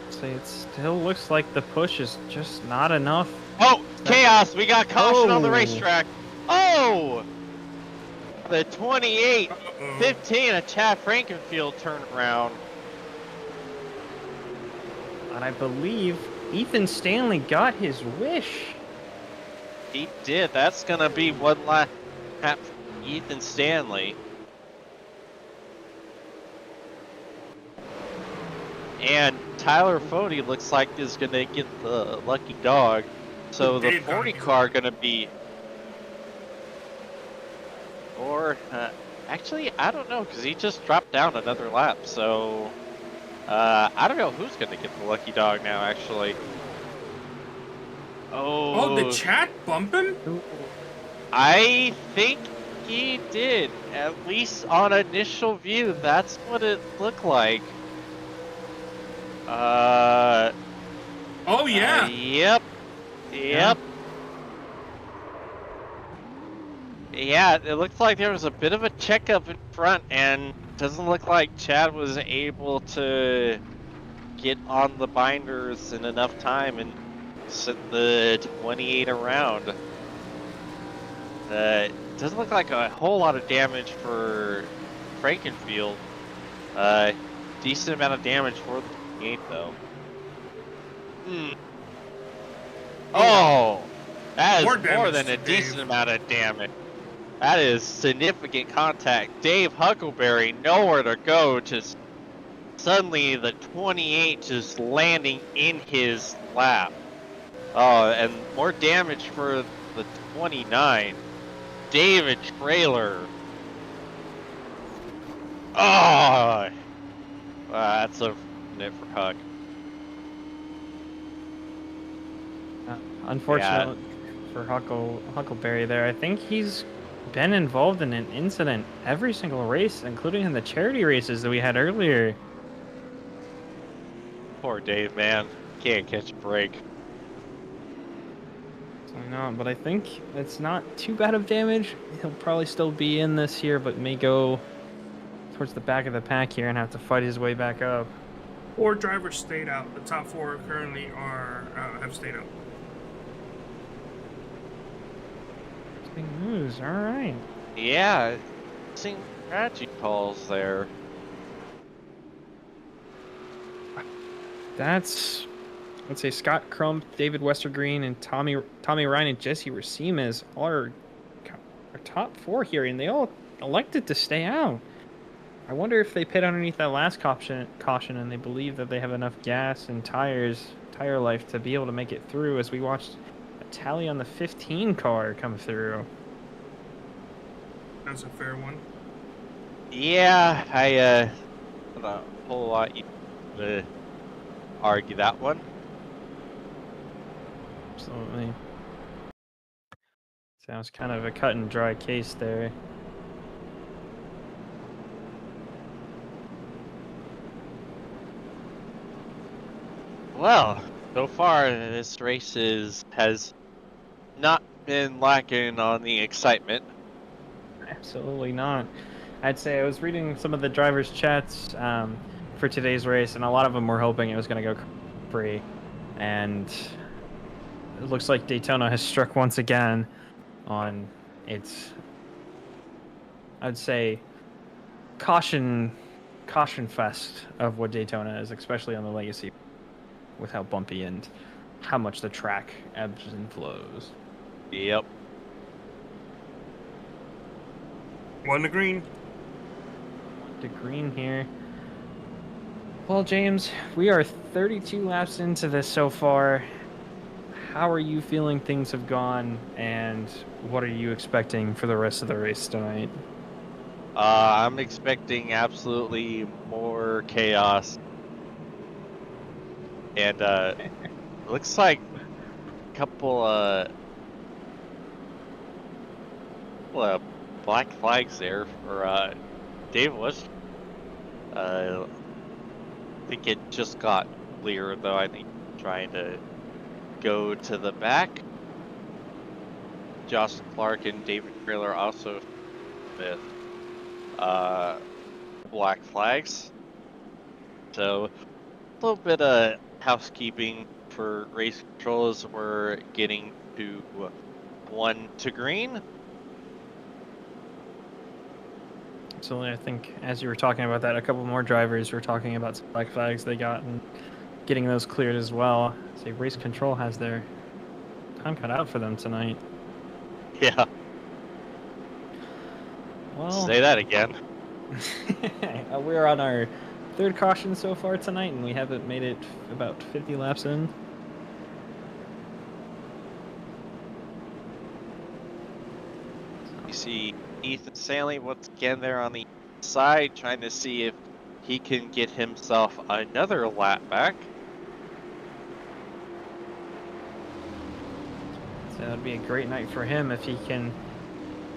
So it still looks like the push is just not enough. Oh, chaos! We got caution on the Oh. racetrack. Oh! The 28-15 of Chad Frankenfield turned around. And I believe Ethan Stanley got his wish. He did. That's going to be one lap for Ethan Stanley. And Tyler Fody looks like is going to get the lucky dog. So the 40 car going to be... Or, actually, I don't know, because he just dropped down another lap. So, I don't know who's going to get the lucky dog now, actually. Oh, did chat bump him? I think he did. At least on initial view, that's what it looked like. Oh yeah. Yep. Yeah. Yeah, it looks like there was a bit of a checkup in front, and doesn't look like Chad was able to get on the binders in enough time and set the 28 around. Doesn't look like a whole lot of damage for Frankenfield. Decent amount of damage for the 28 though. Oh, that More is more damage than to a decent Dave. amount of damage. That is significant contact. Dave Huckleberry nowhere to go. Just suddenly the 28 just landing in his lap. Oh, and more damage for the 29. David Trailer. Oh, that's a net for Huck. Unfortunate for Huckleberry there. I think he's been involved in an incident every single race, including in the charity races that we had earlier. Poor Dave, man. Can't catch a break. So not, but I think it's not too bad of damage. He'll probably still be in this here, but may go towards the back of the pack here and have to fight his way back up. 4 drivers stayed out. The top 4 currently have stayed out. Big news. All right. Yeah, seeing strategy calls there. That's, let's say, Scott Crump, David Westergreen, and Tommy Ryan and Jesse Racimes are our top 4 here, and they all elected to stay out. I wonder if they pit underneath that last caution and they believe that they have enough gas and tire life to be able to make it through, as we watched a tally on the 15 car come through. That's a fair one. Yeah, not a whole lot to argue that one. Absolutely. Sounds kind of a cut and dry case there. Well, so far this race has not been lacking on the excitement. Absolutely not. I'd say I was reading some of the drivers' chats for today's race, and a lot of them were hoping it was going to go free. And it looks like Daytona has struck once again on its, I'd say, caution fest of what Daytona is, especially on the Legacy, with how bumpy and how much the track ebbs and flows. Yep. 1 to green. To green here. Well, James, we are 32 laps into this so far. How are you feeling things have gone, and what are you expecting for the rest of the race tonight? I'm expecting absolutely more chaos. And looks like a couple black flags there for Dave West. I think it just got clear though. I think trying to go to the back. Josh Clark and David Trailer also with black flags. So a little bit of housekeeping for race control as we're getting to 1 to green. Absolutely. I think as you were talking about that, a couple more drivers were talking about some black flags they got and getting those cleared as well. See, race control has their time cut out for them tonight. Yeah. Well, Say that again. we're on our 3rd caution so far tonight, and we haven't made it about 50 laps in. You see Ethan Stanley once again there on the side, trying to see if he can get himself another lap back. So that'd be a great night for him if he can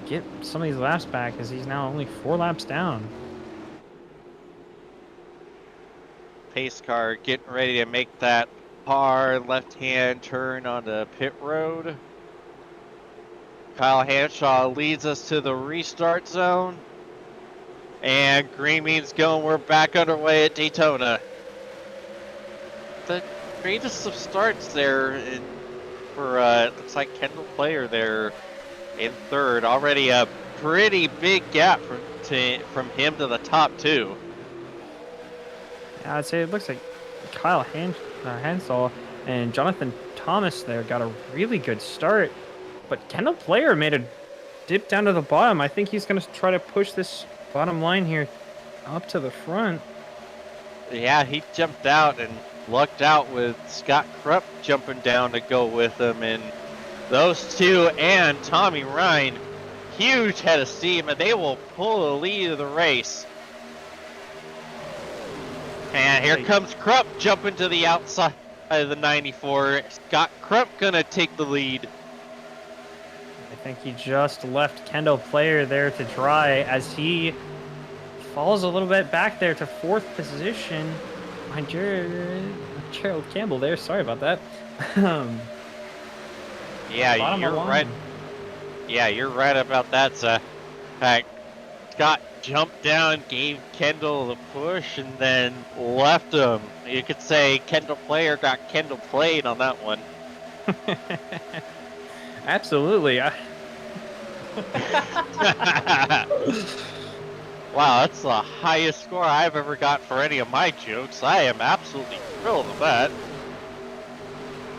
get some of these laps back as he's now only 4 laps down. Pace car getting ready to make that hard left-hand turn on the pit road. Kyle Hanshaw leads us to the restart zone. And green means going. We're back underway at Daytona. The greatest of starts there for, looks like Kendall Player there in third. Already a pretty big gap from him to the top two. Yeah, I'd say it looks like Kyle Hansel and Jonathan Thomas there got a really good start. But Kendall Player made a dip down to the bottom. I think he's going to try to push this bottom line here up to the front. Yeah, he jumped out and lucked out with Scott Krupp jumping down to go with him. And those two and Tommy Ryan, huge head of steam, and they will pull the lead of the race. And here comes Krupp jumping to the outside of the 94. Scott Krupp gonna take the lead. I think he just left Kendall Player there to dry as he falls a little bit back there to 4th position. Behind Gerald Campbell there. Sorry about that. Yeah, you're right. Yeah, you're right about that. Scott jumped down, gave Kendall the push, and then left him. You could say Kendall Player got Kendall played on that one. Absolutely. Wow, that's the highest score I've ever got for any of my jokes. I am absolutely thrilled with that.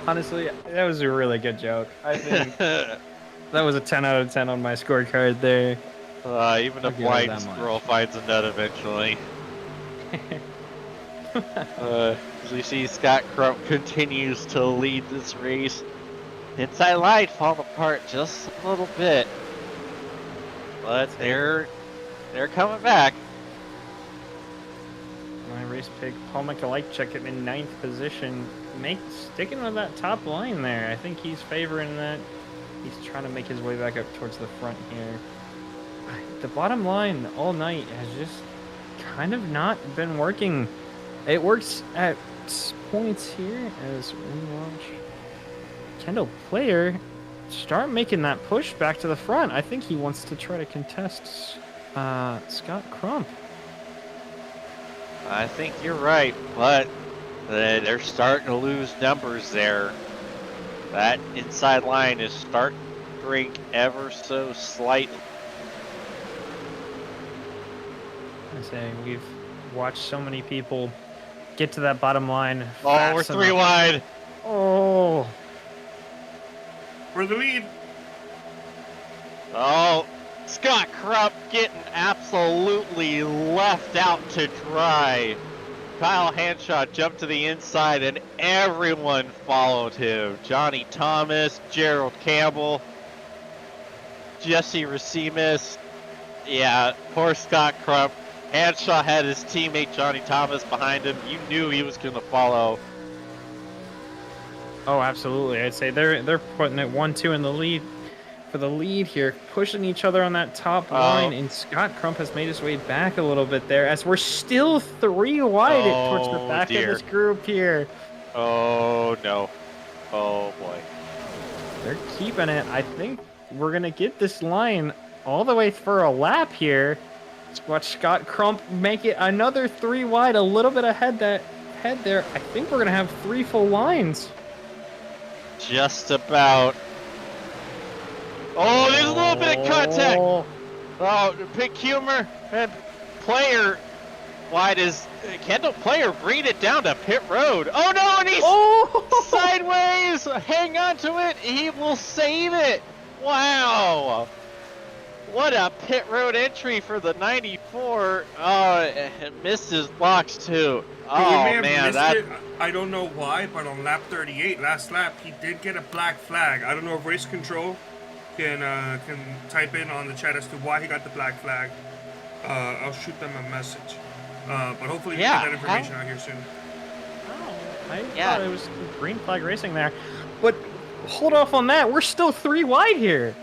Honestly, that was a really good joke. I think that was a 10 out of 10 on my scorecard there. Even a blind squirrel finds a nut eventually. As we see, Scott Krupp continues to lead this race. Inside line falling apart just a little bit. But they're coming back. My race pick, Paul Mikolajczyk in 9th position. Sticking with that top line there. I think he's favoring that. He's trying to make his way back up towards the front here. The bottom line all night has just kind of not been working. It works at points here as we watch Kendall Player start making that push back to the front. I think he wants to try to contest Scott Crump. I think you're right, but they're starting to lose numbers there. That inside line is starting to shrink ever so slightly. I say we've watched so many people get to that bottom line. Oh, we're 3 wide. Oh. For the lead. Oh, Scott Krupp getting absolutely left out to dry. Kyle Hanshaw jumped to the inside and everyone followed him. Johnny Thomas, Gerald Campbell, Jesse Racimus. Yeah, poor Scott Krupp. Hanshaw had his teammate Johnny Thomas behind him. You knew he was going to follow. Oh, absolutely. I'd say they're putting it 1-2 in the lead for the lead here, pushing each other on that top line. And Scott Crump has made his way back a little bit there as we're still 3 wide towards the back of this group here. Oh, no. Oh, boy. They're keeping it. I think we're going to get this line all the way for a lap here. Let's watch Scott Crump make it another 3 wide, a little bit ahead there. I think we're going to have 3 full lines. Just about. Oh, there's a little bit of contact. Oh, Pick Humor and Player wide is Kendall Player bring it down to pit road. Oh no, and he's sideways. Hang on to it. He will save it. Wow. What a pit road entry for the 94. Oh, it missed his blocks too. Oh man, that. I don't know why, but on lap 38, last lap, he did get a black flag. I don't know if race control can type in on the chat as to why he got the black flag. I'll shoot them a message. But hopefully we get that information out here soon. Oh, I thought it was green flag racing there. But hold off on that. We're still 3 wide here.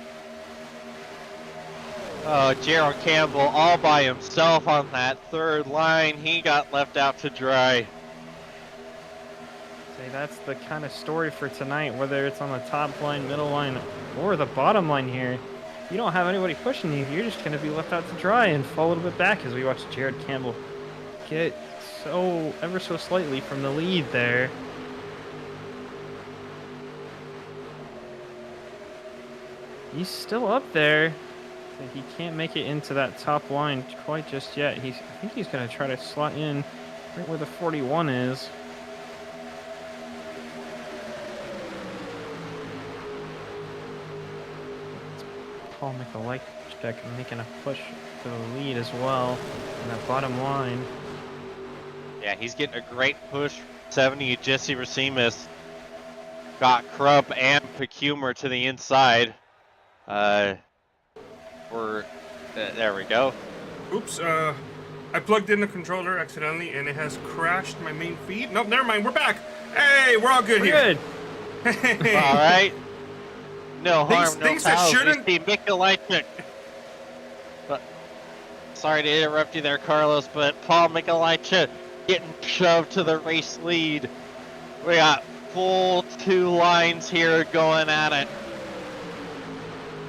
Oh, Gerald Campbell all by himself on that third line. He got left out to dry. Say that's the kind of story for tonight, whether it's on the top line, middle line, or the bottom line here. You don't have anybody pushing you. You're just going to be left out to dry and fall a little bit back as we watch Jared Campbell get ever so slightly from the lead there. He's still up there. He can't make it into that top line quite just yet. I think he's going to try to slot in right where the 41 is. Paul Mikulajczyk making a push to the lead as well in that bottom line. Yeah, he's getting a great push. 70, Jesse Racimus got Krupp and Pecumer to the inside. There we go. Oops, I plugged in the controller accidentally and it has crashed my main feed. Nope, never mind, we're back. Hey, we're all good here. Good. Hey. All right. No harm, Things no that foul. shouldn't- We see Mikulajczyk. But sorry to interrupt you there, Carlos, but Paul Mikulajczyk getting shoved to the race lead. We got full two lines here going at it.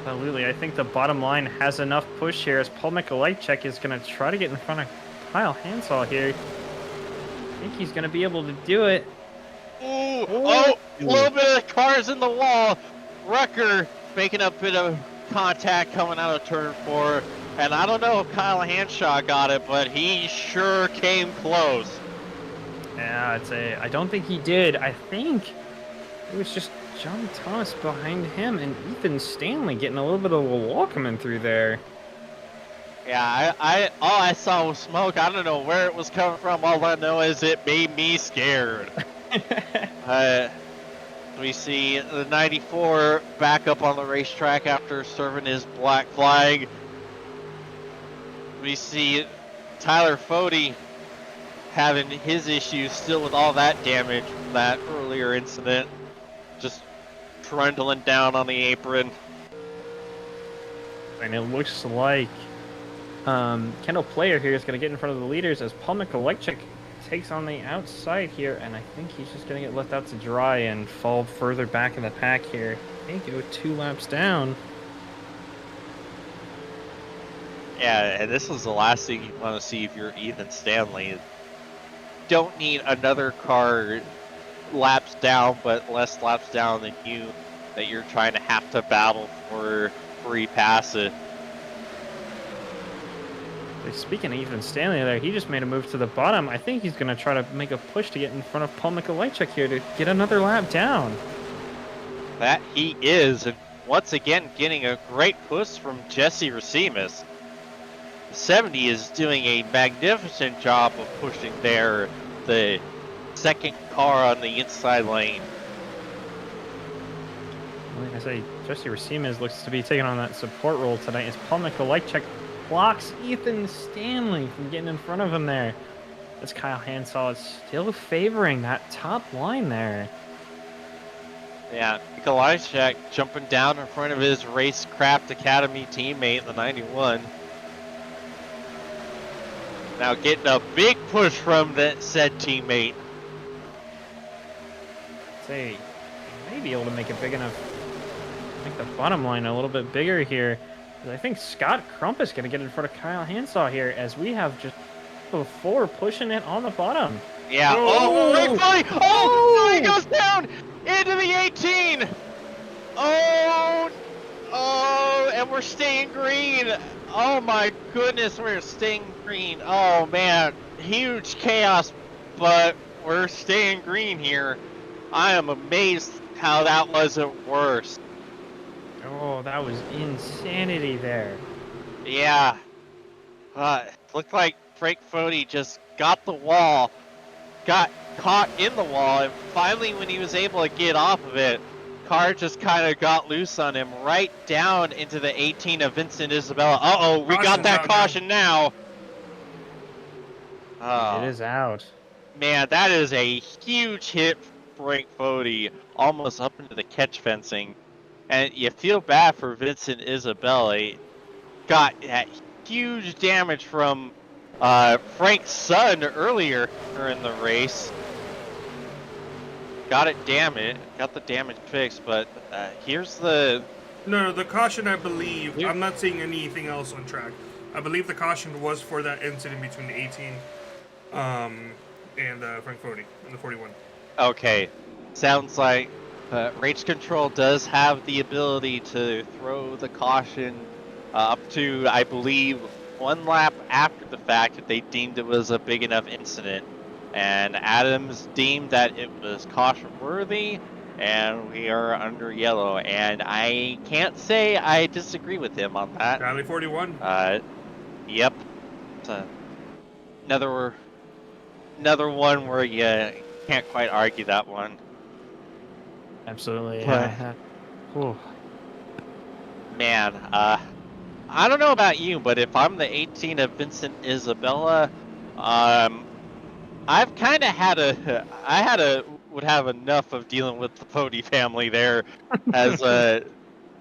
Absolutely. I think the bottom line has enough push here as Paul Mikulajczyk is going to try to get in front of Kyle Hansall here. I think he's going to be able to do it. Ooh, oh, a little bit of the cars in the wall. Rucker making a bit of contact coming out of turn 4. And I don't know if Kyle Hanshaw got it, but he sure came close. Yeah, I don't think he did. I think it was just John Thomas behind him and Ethan Stanley getting a little bit of a wall coming through there. Yeah, I all I saw was smoke. I don't know where it was coming from. All I know is it made me scared. We see the 94 back up on the racetrack after serving his black flag. We see Tyler Fody having his issues still with all that damage from that earlier incident. Just trundling down on the apron. And it looks like Kendall Player here is going to get in front of the leaders as Paul Mikulajczyk takes on the outside here, and I think he's just going to get left out to dry and fall further back in the pack here. I think go 2 laps down. Yeah, and this is the last thing you want to see if you're Ethan Stanley. Don't need another car laps down, but less laps down than you, that you're trying to have to battle for free pass it. Speaking of Ethan Stanley there, he just made a move to the bottom. I think he's going to try to make a push to get in front of Paul Mikulajczyk here to get another lap down. That he is, and once again getting a great push from Jesse Racimus. 70 is doing a magnificent job of pushing there, the second car on the inside lane. Like I say, Jesse Racimus looks to be taking on that support role tonight as Paul Mikulajczyk blocks Ethan Stanley from getting in front of him there. As Kyle Hansall is still favoring that top line there. Yeah, Mikulajczyk jumping down in front of his Racecraft Academy teammate, the 91. Now getting a big push from that said teammate. Say, he may be able to make it big enough. Make the bottom line a little bit bigger here. I think Scott Crump is going to get in front of Kyle Hansall here as we have just before pushing it on the bottom. Yeah. Oh, right footy. Oh, he goes down into the 18. Oh, and we're staying green. Oh my goodness, we're staying green. Oh man, huge chaos, but we're staying green here. I am amazed how that wasn't worse. Oh, that was insanity there. Yeah. Looked like Frank Fody just got the wall, got caught in the wall, and finally when he was able to get off of it, car just kind of got loose on him right down into the 18 of Vincent Isabella. Uh-oh, we got that caution now. It is out. Man, that is a huge hit for Frank Fody, almost up into the catch fencing. And you feel bad for Vincent Isabella. got that huge damage from Frank's son earlier in the race. Got the damage fixed, but here's the... No, the caution, I believe, Here- I'm not seeing anything else on track. I believe the caution was for that incident between the 18 and Frank Fodi in the 41. Okay, sounds like Race Control does have the ability to throw the caution up to, I believe, 1 lap after the fact if they deemed it was a big enough incident. And Adams deemed that it was caution worthy, and we are under yellow. And I can't say I disagree with him on that. Cali 41. Yep. It's another one where you can't quite argue that one. Absolutely. But- Yeah. Whew. Man, I don't know about you, but if I'm the 18 of Vincent Isabella, I've kind of would have enough of dealing with the Fodi family there, as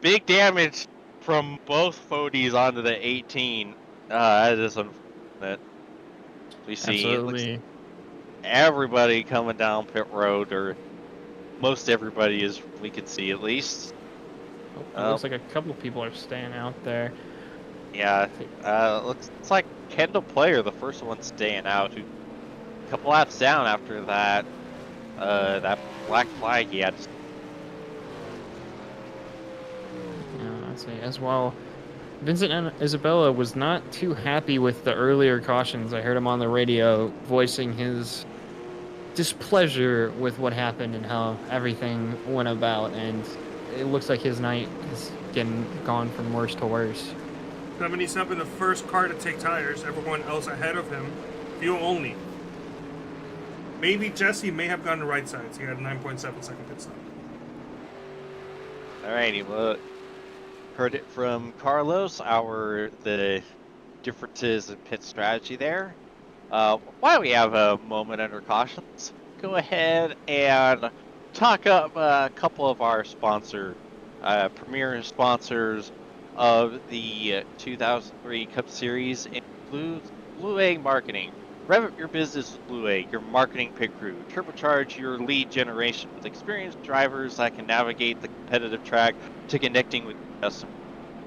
big damage from both Fodis onto the 18. That is unfortunate. We see it looks Absolutely. everybody coming down pit road, or most everybody, as we can see at least. It looks like a couple people are staying out there. Yeah, looks like Kendall Player, the first one staying out, who a couple laps down after that black flag he had. Yeah, I'd say as well. Vincent and Isabella was not too happy with the earlier cautions. I heard him on the radio voicing his displeasure with what happened and how everything went about, and it looks like his night is gone from worse to worse. 77, the first car to take tires. Everyone else ahead of him, fuel only. Maybe Jesse may have gone to right sides. He had a 9.7 second pit stop. Alrighty, well, heard it from Carlos, the differences in pit strategy there. While we have a moment under caution, let's go ahead and talk up a couple of our premier sponsors of the 2003 Cup Series includes Blue Egg Marketing. Rev up your business with Blue Egg, your marketing pit crew. Turbocharge your lead generation with experienced drivers that can navigate the competitive track to connecting with customers.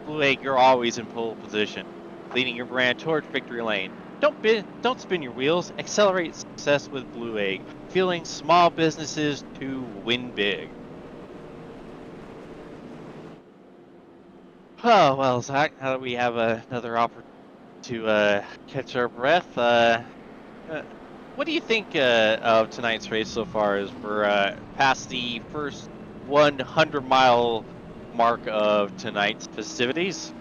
Blue Egg, you're always in pole position, leading your brand towards victory lane. Don't spin your wheels. Accelerate success with Blue Egg, fueling small businesses to win big. Oh, well, Zach, now that we have another opportunity to catch our breath, what do you think of tonight's race so far, as we're past the first 100-mile mark of tonight's festivities?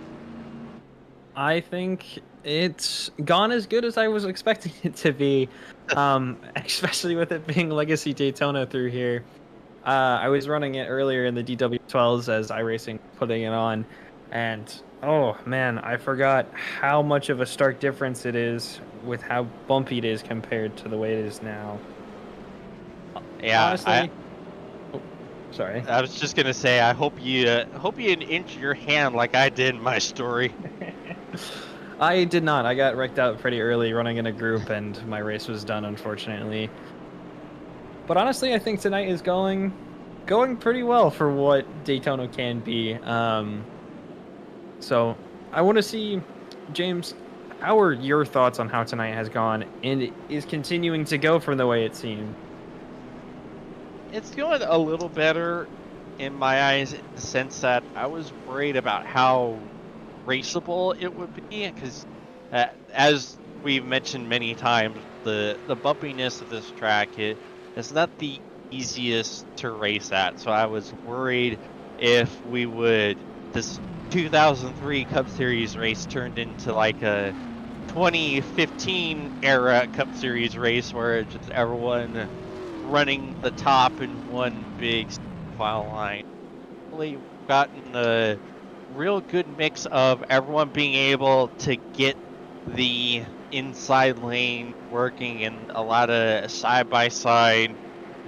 I think it's gone as good as I was expecting it to be, especially with it being Legacy Daytona through here. I was running it earlier in the DW12s as iRacing putting it on, and oh man, I forgot how much of a stark difference it is with how bumpy it is compared to the way it is now. Yeah, Honestly, sorry. I was just gonna say, I hope you didn't injure your hand like I did in my story. I did not. I got wrecked out pretty early running in a group, and my race was done, unfortunately. But honestly, I think tonight is going pretty well for what Daytona can be. So I want to see, James, how are your thoughts on how tonight has gone and is continuing to go from the way it seemed? It's going a little better in my eyes, in the sense that I was worried about how raceable it would be, because as we've mentioned many times, the bumpiness of this track, it's not the easiest to race at. So I was worried if this 2003 Cup Series race turned into like a 2015 era Cup Series race where it's just everyone running the top in one big file line. Really gotten a real good mix of everyone being able to get the inside lane working, and a lot of side-by-side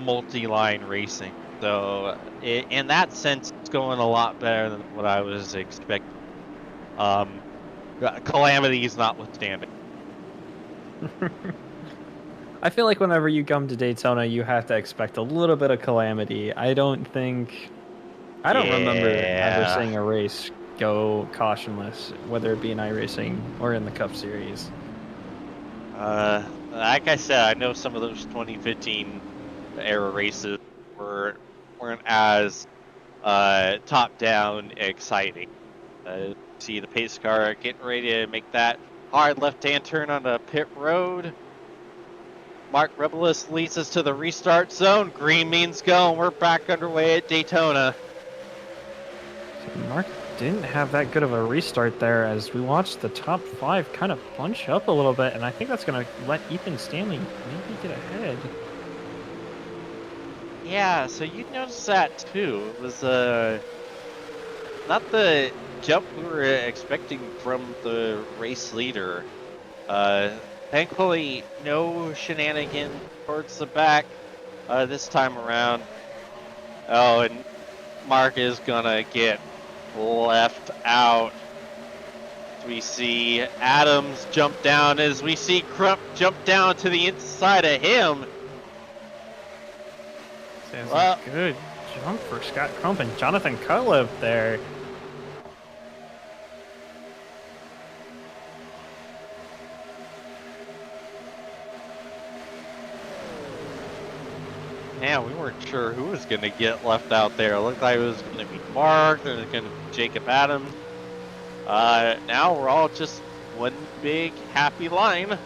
multi-line racing. So in that sense, it's going a lot better than what I was expecting. Calamities notwithstanding. I feel like whenever you come to Daytona, you have to expect a little bit of calamity. I don't remember ever Yeah. seeing a race go cautionless, whether it be in iRacing or in the Cup Series. Like I said, I know some of those 2015 era races weren't as top down exciting. See the pace car getting ready to make that hard left-hand turn on the pit road. Mark Rebelis leads us to the restart zone. Green means go, and we're back underway at Daytona. Mark didn't have that good of a restart there as we watched the top 5 kind of bunch up a little bit, and I think that's going to let Ethan Stanley maybe get ahead. Yeah, so you noticed that too. It was not the jump we were expecting from the race leader. Thankfully, no shenanigans towards the back this time around. Oh, and Mark is gonna get left out. We see Adams jump down as we see Crump jump down to the inside of him. Sounds like a good jump for Scott Crump and Jonathan Cutliff there. Yeah, we weren't sure who was going to get left out there. It looked like it was going to be Mark, or it was going to be Jacob Adams. Now we're all just one big happy line.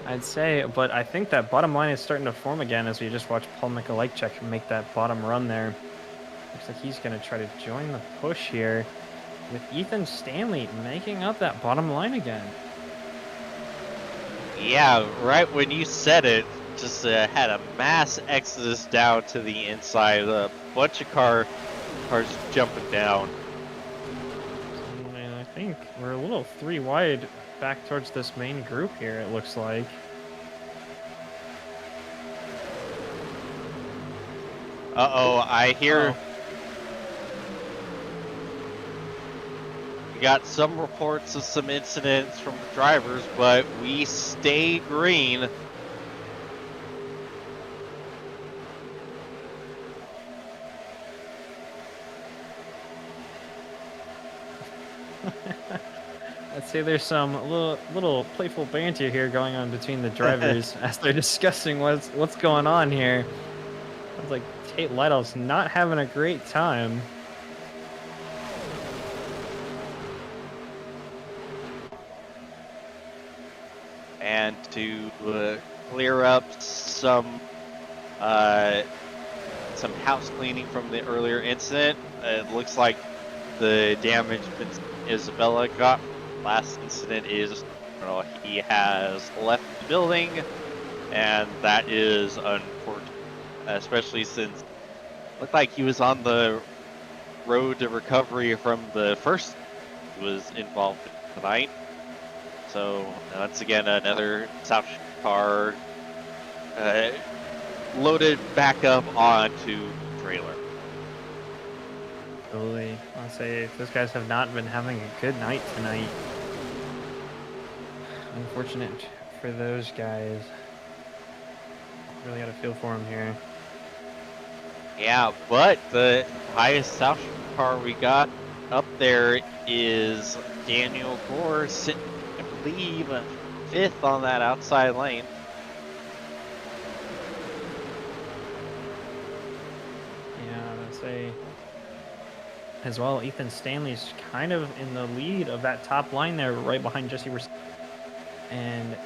I'd say, but I think that bottom line is starting to form again as we just watch Paul Mikolajczyk make that bottom run there. Looks like he's going to try to join the push here with Ethan Stanley making up that bottom line again. Yeah, right when you said it, just had a mass exodus down to the inside. A bunch of cars jumping down. And I think we're a little 3 wide back towards this main group here, it looks like. Uh-oh, I hear... We got some reports of some incidents from the drivers, but we stay green. I'd say there's some little playful banter here going on between the drivers as they're discussing what's going on here. Sounds like Tate Lytle's not having a great time. And to clear up some house cleaning from the earlier incident, it looks like the damage Isabella got last incident is he has left the building, and that is unfortunate, especially since it looked like he was on the road to recovery from the first he was involved in tonight. So once again, another South car loaded back up onto the trailer. Totally. I'll say those guys have not been having a good night tonight. Unfortunate for those guys. Really got to feel for them here. Yeah, but the highest South car we got up there is Daniel Gore sitting, I believe, 5th on that outside lane. Yeah, I'd say as well, Ethan Stanley's kind of in the lead of that top line there, right behind Jesse. And it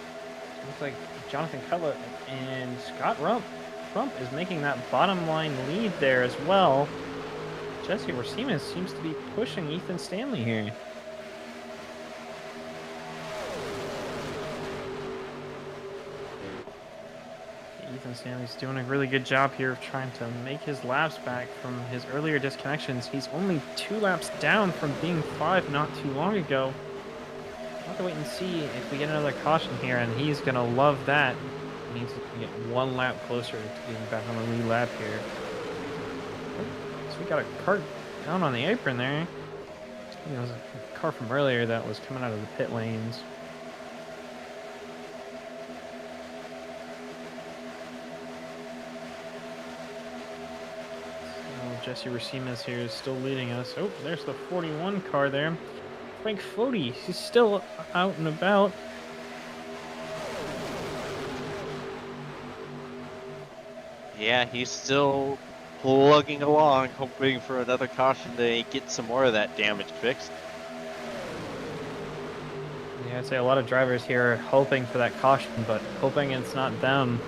looks like Jonathan Cutler and Scott Crump is making that bottom line lead there as well. Jesse Racines seems to be pushing Ethan Stanley here. Ethan Stanley's doing a really good job here of trying to make his laps back from his earlier disconnections. He's only 2 laps down from being 5 not too long ago. We'll have to wait and see if we get another caution here, and he's going to love that. He needs to get 1 lap closer to being back on the lead lap here. So we got a cart down on the apron there. You know, it was a car from earlier that was coming out of the pit lanes. So Jesse Racimas here is still leading us. Oh, there's the 41 car there. Frank Foti, he's still out and about. Yeah, he's still plugging along, hoping for another caution to get some more of that damage fixed. Yeah, I'd say a lot of drivers here are hoping for that caution, but hoping it's not them.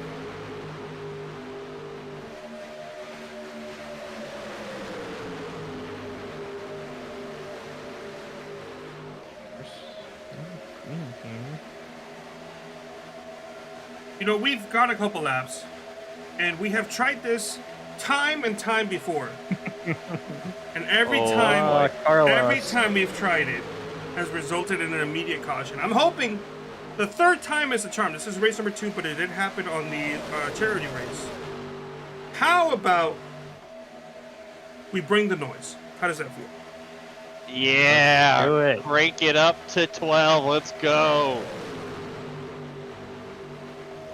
You know, we've got a couple laps, and we have tried this time and time before. And every time we've tried it has resulted in an immediate caution. I'm hoping the third time is the charm. This is race number 2, but it did happen on the charity race. How about we bring the noise? How does that feel? Yeah, do it. Crank it up to 12. Let's go.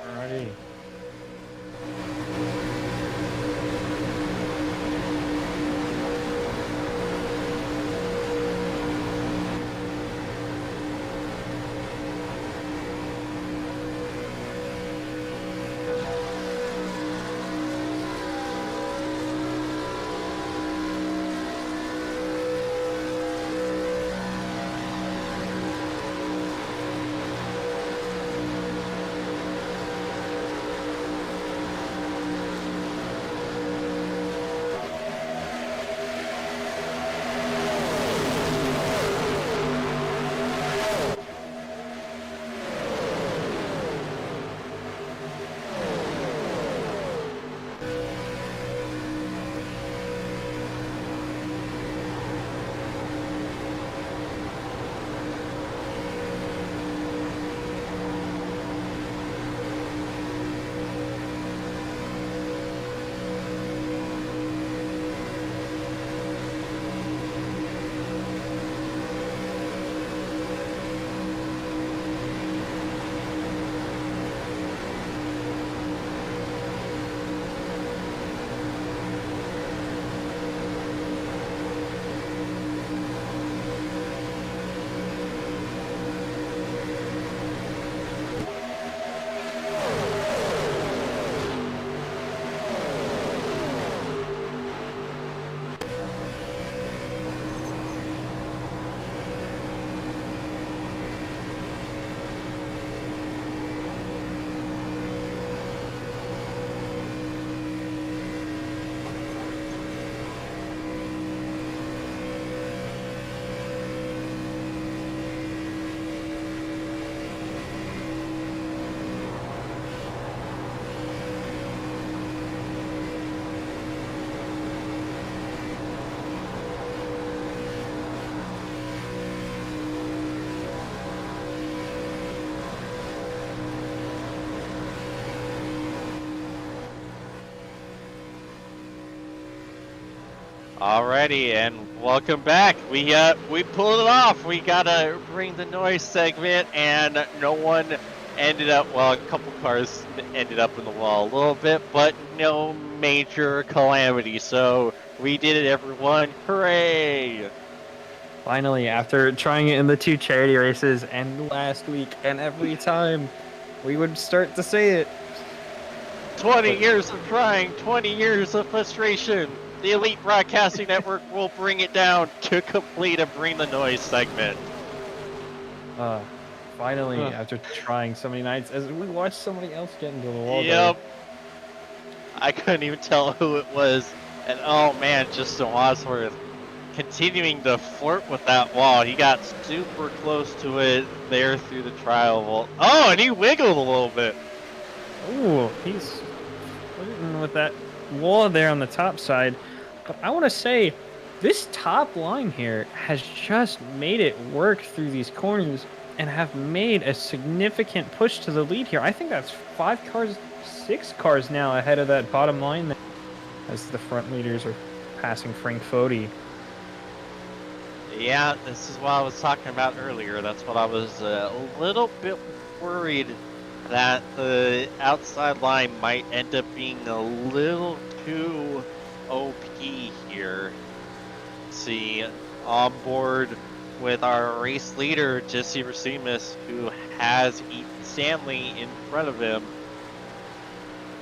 Alrighty. Alrighty, and welcome back. We pulled it off. We gotta bring the noise segment, and no one ended up. Well, a couple cars ended up in the wall a little bit, but no major calamity. So we did it, everyone! Hooray! Finally, after trying it in the 2 charity races and last week, and every time we would start to say it. 20 years of trying, 20 years of frustration. The Elite Broadcasting Network will bring it down to complete a Bring the Noise segment. Finally, after trying so many nights, as we watched somebody else get into the wall. Yep. I couldn't even tell who it was. And oh man, Justin Wadsworth continuing to flirt with that wall. He got super close to it there through the trial wall. Oh, and he wiggled a little bit. Ooh, he's flirting with that wall there on the top side. But I want to say, this top line here has just made it work through these corners and have made a significant push to the lead here. I think that's 5 cars, 6 cars now ahead of that bottom line there, as the front leaders are passing Frank Foti. Yeah, this is what I was talking about earlier. That's what I was a little bit worried that the outside line might end up being a little too OP here. See, on board with our race leader, Jesse Racines, who has Ethan Stanley in front of him.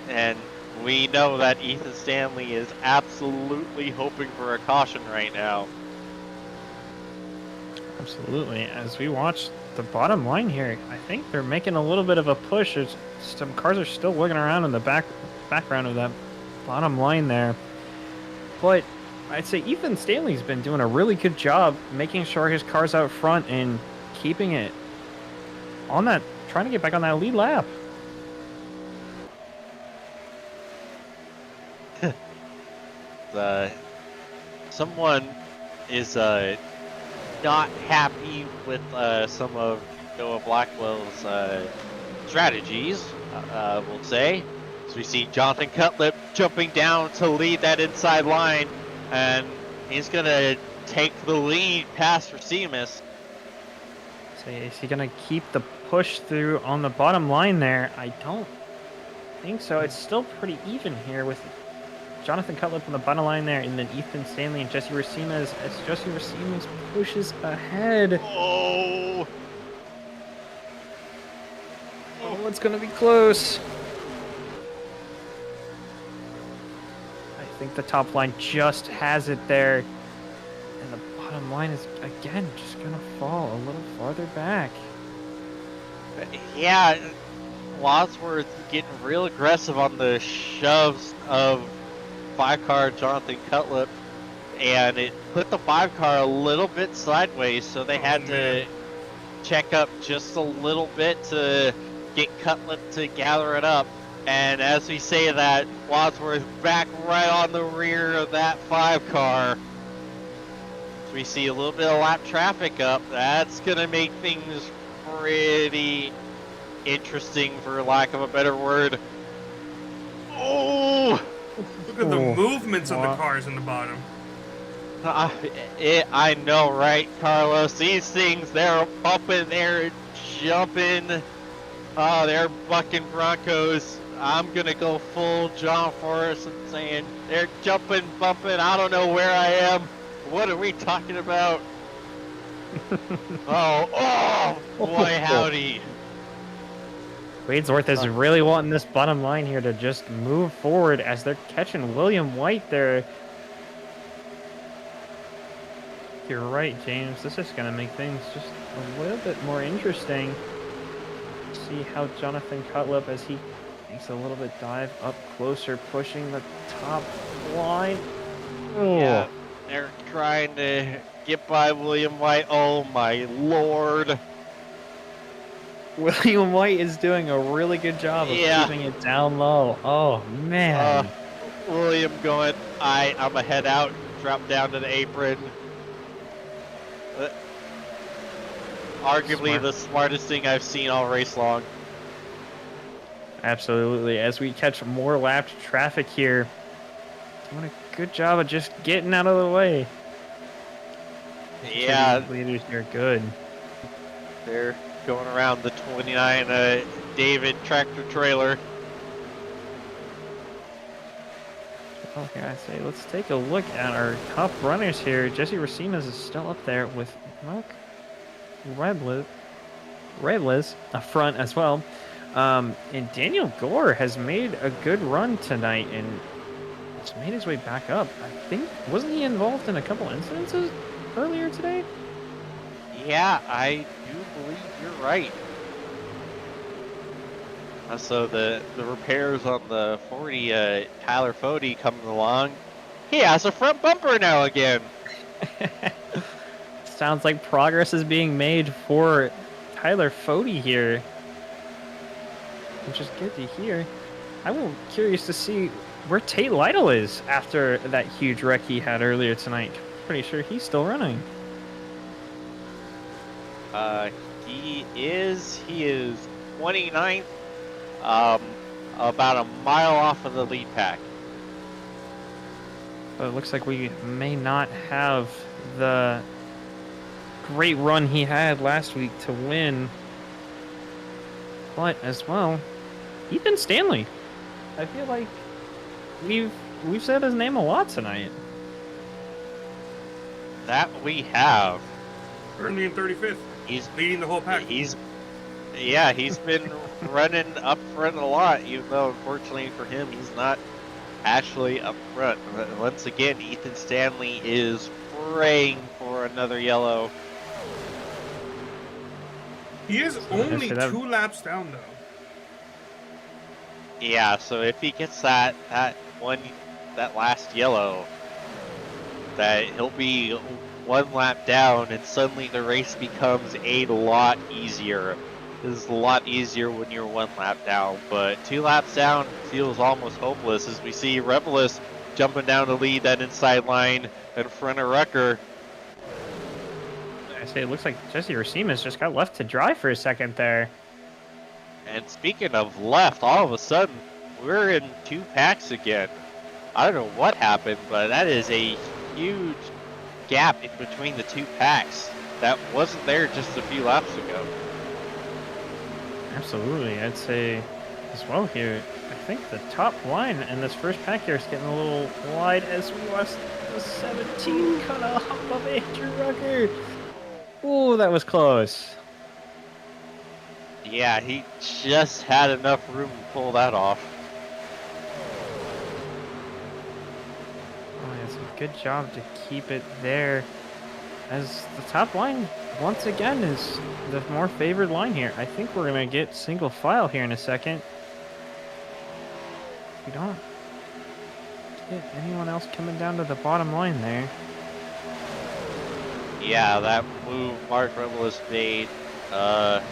And we know that Ethan Stanley is absolutely hoping for a caution right now. Absolutely. As we watch the bottom line here, I think they're making a little bit of a push. Some cars are still looking around in the background of that bottom line there. But I'd say Ethan Stanley's been doing a really good job making sure his car's out front and keeping it on that, trying to get back on that lead lap. Someone is not happy with some of Noah Blackwell's strategies, we'll say. So we see Jonathan Cutlip jumping down to lead that inside line, and he's going to take the lead past Racines. So is he going to keep the push through on the bottom line there? I don't think so. It's still pretty even here with Jonathan Cutlip on the bottom line there, and then Ethan Stanley and Jesse Racines as Jesse Racines pushes ahead. Oh, It's going to be close. I think the top line just has it there, and the bottom line is again just going to fall a little farther back. yeah, Wadsworth getting real aggressive on the shoves of 5-car Jonathan Cutlip, and it put the 5-car a little bit sideways, so they had to check up just a little bit to get Cutlip to gather it up. And as we say that, Wadsworth back right on the rear of that 5-car. So we see a little bit of lap traffic up. That's going to make things pretty interesting, for lack of a better word. Oh! Look at the movements of the cars in the bottom. I know, right, Carlos? These things, they're bumping, they're jumping. Oh, they're bucking Broncos. I'm going to go full John Forrest and saying they're jumping, bumping. I don't know where I am. What are we talking about? Oh, boy, howdy. Wadsworth is really wanting this bottom line here to just move forward as they're catching William White there. You're right, James. This is going to make things just a little bit more interesting. See how Jonathan Cutlip, as he makes a little bit dive up closer, pushing the top line. Oh. Yeah, they're trying to get by William White. Oh, my Lord. William White is doing a really good job of keeping it down low. Oh, man. William going, I'm going to head out, drop down to the apron. Arguably the smartest thing I've seen all race long. Absolutely. As we catch more lapped traffic here, doing a good job of just getting out of the way. Yeah. Leaders here, good. They're going around the 29 David tractor trailer. Okay, I say let's take a look at our top runners here. Jesse Racines is still up there with Mark Redlis up front as well. And Daniel Gore has made a good run tonight and has made his way back up. I think, wasn't he involved in a couple incidences earlier today? Yeah, I do believe you're right. So the repairs on the 40 Tyler Fody coming along. He has a front bumper now again. Sounds like progress is being made for Tyler Fody here, which is good to hear. I'm curious to see where Tate Lytle is after that huge wreck he had earlier tonight. Pretty sure he's still running. He is 29th, about a mile off of the lead pack. But it looks like we may not have the great run he had last week to win. But as well, Ethan Stanley. I feel like we've said his name a lot tonight. That we have. Currently in 35th. He's leading the whole pack. He's been running up front a lot, even though unfortunately for him, he's not actually up front. Once again, Ethan Stanley is praying for another yellow. He is only 2 laps down, though. Yeah, so if he gets that last yellow, that he'll be 1 lap down, and suddenly the race becomes a lot easier. It's a lot easier when you're 1 lap down, but 2 laps down feels almost hopeless as we see Revelis jumping down to lead that inside line in front of Rucker. I say it looks like Jesse Racimas just got left to dry for a second there. And speaking of left, all of a sudden, we're in 2 packs again. I don't know what happened, but that is a huge gap in between the 2 packs. That wasn't there just a few laps ago. Absolutely, I'd say as well here. I think the top line in this first pack here is getting a little wide as we watch the 17 cut off of Andrew Rucker. Ooh, that was close. Yeah, he just had enough room to pull that off. Oh, it's a good job to keep it there. As the top line, once again, is the more favored line here. I think we're going to get single file here in a second. We don't get anyone else coming down to the bottom line there. Yeah, that move Mark Revelis made, not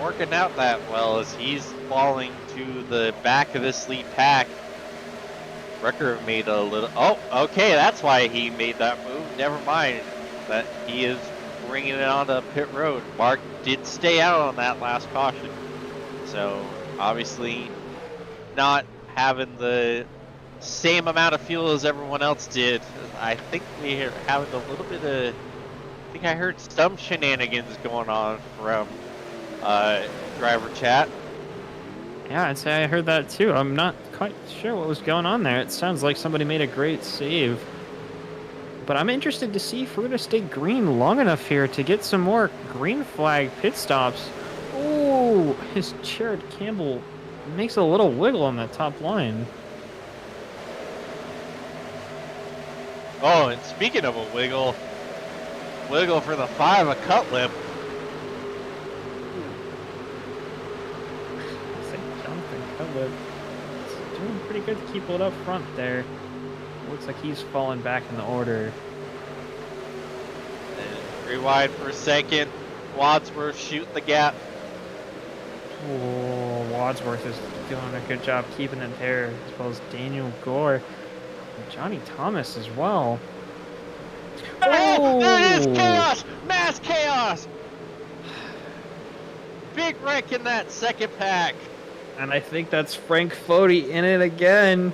working out that well as he's falling to the back of this lead pack. Rucker made a little... Oh, okay, that's why he made that move. Never mind that he is bringing it onto pit road. Mark did stay out on that last caution. So, obviously, not having the same amount of fuel as everyone else did. I think we are having a little bit of... I think I heard some shenanigans going on from driver chat. Yeah, I'd say I heard that too. I'm not quite sure what was going on there. It sounds like somebody made a great save. But I'm interested to see if we're going to stay green long enough here to get some more green flag pit stops. Ooh, his Jared Campbell makes a little wiggle on that top line. Oh, and speaking of a wiggle for the 5, a cut lip. Cutlet is doing pretty good to keep it up front there. Looks like he's fallen back in the order. And rewind for a second. Wadsworth shooting the gap. Oh, Wadsworth is doing a good job keeping it there, as well as Daniel Gore and Johnny Thomas as well. Oh, there it is! Chaos! Mass chaos! Big wreck in that second pack. And I think that's Frank Foti in it again.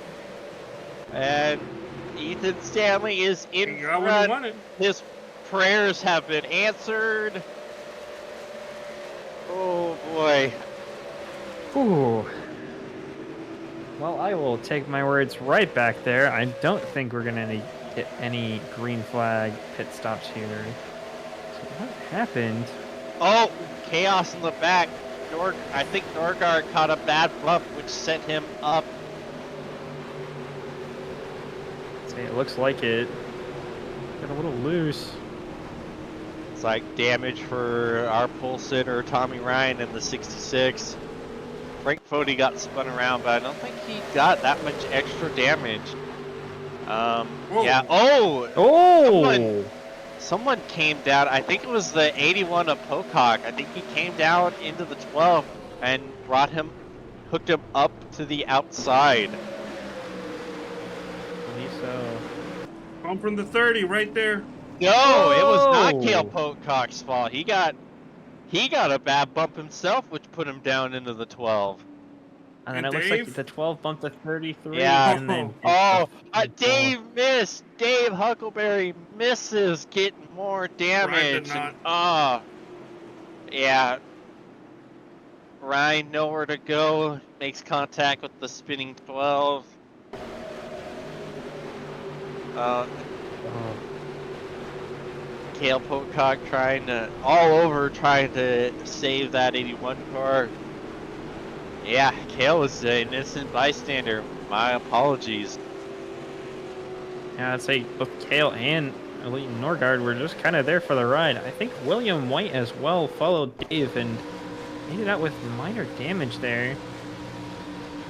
And Ethan Stanley is in front. His prayers have been answered. Oh boy. Ooh. Well, I will take my words right back there. I don't think we're gonna get any green flag pit stops here. So what happened? Oh, chaos in the back. I think Norgard caught a bad bump, which set him up. See, it looks like it got a little loose. It's like damage for our pole sitter, Tommy Ryan, in the 66. Frank Foti got spun around, but I don't think he got that much extra damage. Yeah. Oh! Someone came down. I think it was the 81 of Pocock. I think he came down into the 12 and hooked him up to the outside. I believe so. Come from the 30 right there. No, it was not Cale Pocock's fault. He got a bad bump himself, which put him down into the 12. And then it looks like the 12 bumped to 33. Yeah. And then Dave missed. Dave Huckleberry misses, getting more damage. not. Yeah. Ryan nowhere to go. Makes contact with the spinning 12. Cale Pocock trying to save that 81 car. Yeah, Cale was an innocent bystander. My apologies. Yeah, I'd say both Cale and Elite Norgard were just kind of there for the ride. I think William White as well followed Dave and ended out with minor damage there.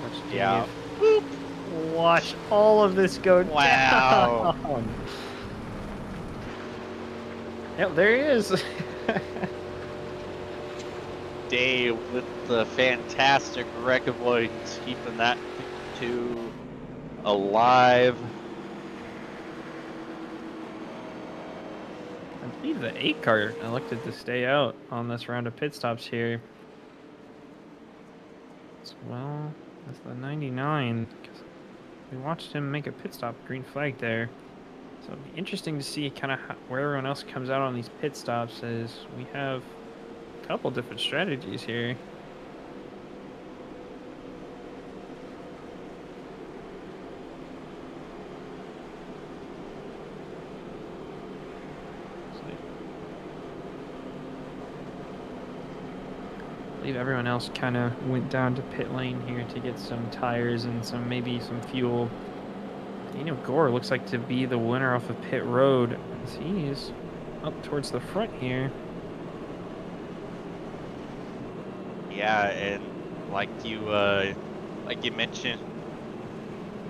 Watch Dave. Yeah. Watch all of this go Wow. down. Yep, there he is. Dave with the fantastic wreck avoidance, keeping that 2 alive. I believe the 8 car elected to stay out on this round of pit stops here. As well as the 99. We watched him make a pit stop, green flag there. So it'll be interesting to see kind of where everyone else comes out on these pit stops, as we have a couple different strategies here. I believe everyone else kind of went down to pit lane here to get some tires and maybe some fuel. Daniel Gore looks like to be the winner off of pit road, as he's up towards the front here. Yeah, and like you mentioned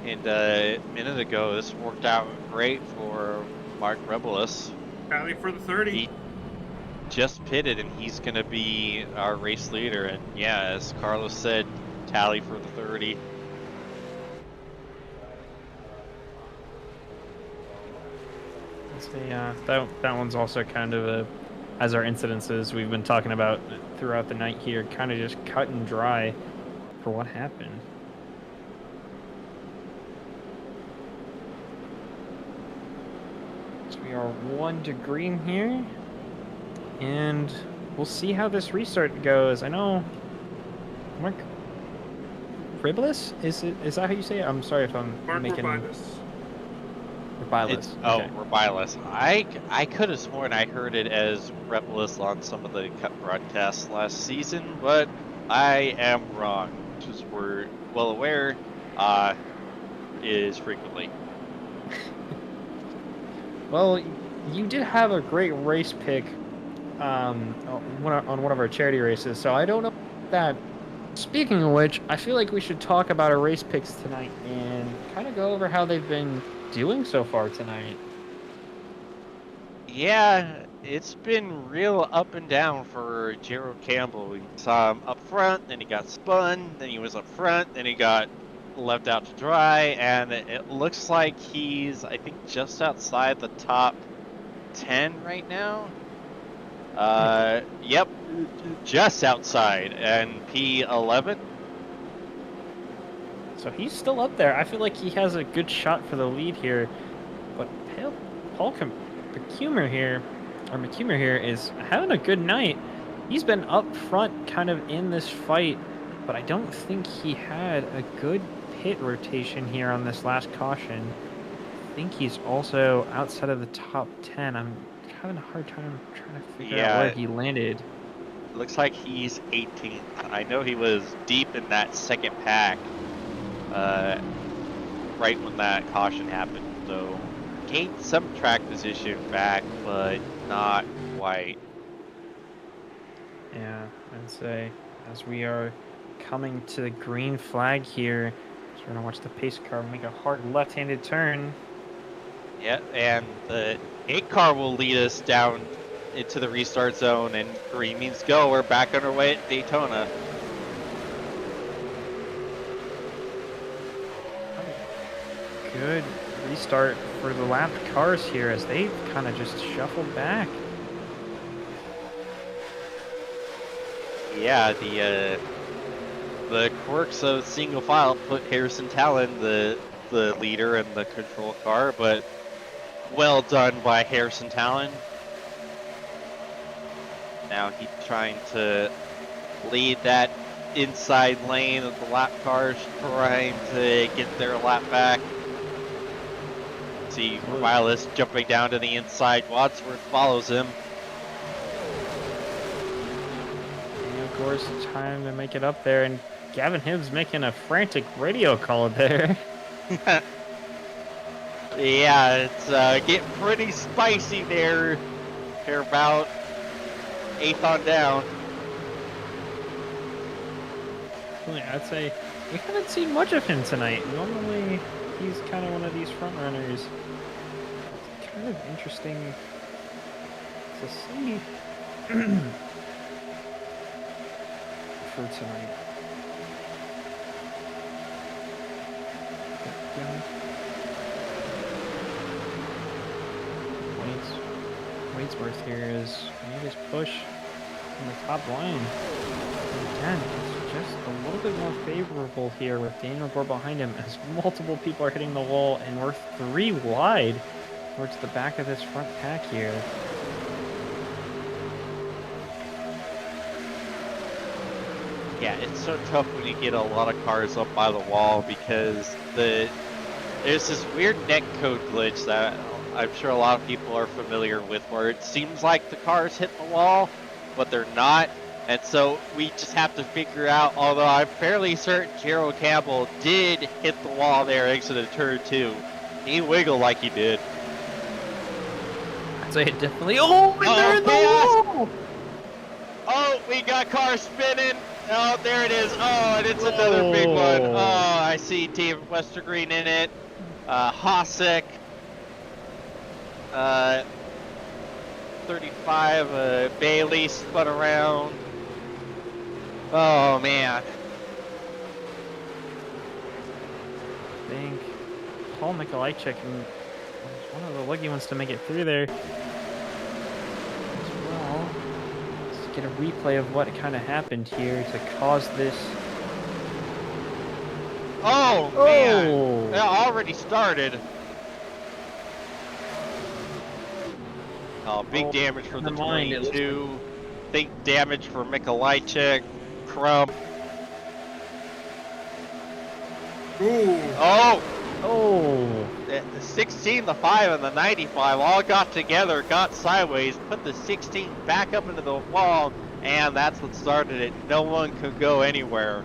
a minute ago, this worked out great for Mark Rebelis. Tally for the 30. He just pitted, and he's going to be our race leader. And yeah, as Carlos said, tally for the 30. So that one's also kind of as our incidences we've been talking about throughout the night here, kind of just cut and dry for what happened. So we are 1 to green here, and we'll see how this restart goes. I know Mark Riblis, is that how you say it? I'm sorry if I'm Mark making Rebilis. Okay. Rebilis. I could have sworn I heard it as Rebelis on some of the broadcasts last season, but I am wrong, which is we're well aware is frequently. Well, you did have a great race pick on one of our charity races, so I don't know that. Speaking of which, I feel like we should talk about our race picks tonight and kind of go over how they've been doing so far tonight. Yeah, it's been real up and down for Gerald Campbell. We saw him up front, then he got spun, then he was up front, then he got left out to dry, and it looks like he's, I think, just outside the top 10 right now. Yep, just outside, and P11. So he's still up there. I feel like he has a good shot for the lead here, but Paul McCumer here is having a good night. He's been up front kind of in this fight, but I don't think he had a good pit rotation here on this last caution. I think he's also outside of the top 10. I'm having a hard time trying to figure out where he landed. Looks like he's 18th. I know he was deep in that second pack right when that caution happened, so gained some track position back, but not quite. Yeah, I'd say as we are coming to the green flag here, so we're gonna watch the pace car make a hard left-handed turn. Yeah, and the 8 car will lead us down into the restart zone, and green means go. We're back on our way at Daytona. Good restart for the lapped cars here as they kind of just shuffled back. Yeah, the quirks of single file put Harrison Talon the leader in the control car, but well done by Harrison Talon. Now he's trying to lead that inside lane of the lap cars, trying to get their lap back. See Wireless jumping down to the inside. Wadsworth follows him. And of course, time to make it up there, and Gavin Higgins making a frantic radio call there. Yeah, it's getting pretty spicy there. They're about 8th on down. I'd say we haven't seen much of him tonight. Normally, he's kind of one of these front runners. It's kind of interesting to see for tonight. Waitsworth here is made his push in the top line. And again, it's just a little bit more favorable here with Daniel Gore behind him as multiple people are hitting the wall, and we're 3 wide towards the back of this front pack here. Yeah, it's so tough when you get a lot of cars up by the wall because there's this weird netcode glitch that I'm sure a lot of people are familiar with, where it seems like the cars hit the wall, but they're not. And so we just have to figure out, although I'm fairly certain Gerald Campbell did hit the wall there, exited turn 2. He wiggled like he did. I'd say it definitely. Oh, and they're in the wall! Oh, we got cars spinning. Oh, there it is. Oh, and it's another big one. Oh, I see Team Westergreen in it. Hosek. 35, Bailey spun around. Oh, man. I think Paul Mikolajczyk was one of the lucky ones to make it through there. As well, let's get a replay of what kind of happened here to cause this. Oh, man. It already started. Oh, big damage for the 22. Big damage for Mikolajczyk. Crump. Ooh. Oh! Oh! The 16, the 5, and the 95 all got together, got sideways, put the 16 back up into the wall, and that's what started it. No one could go anywhere.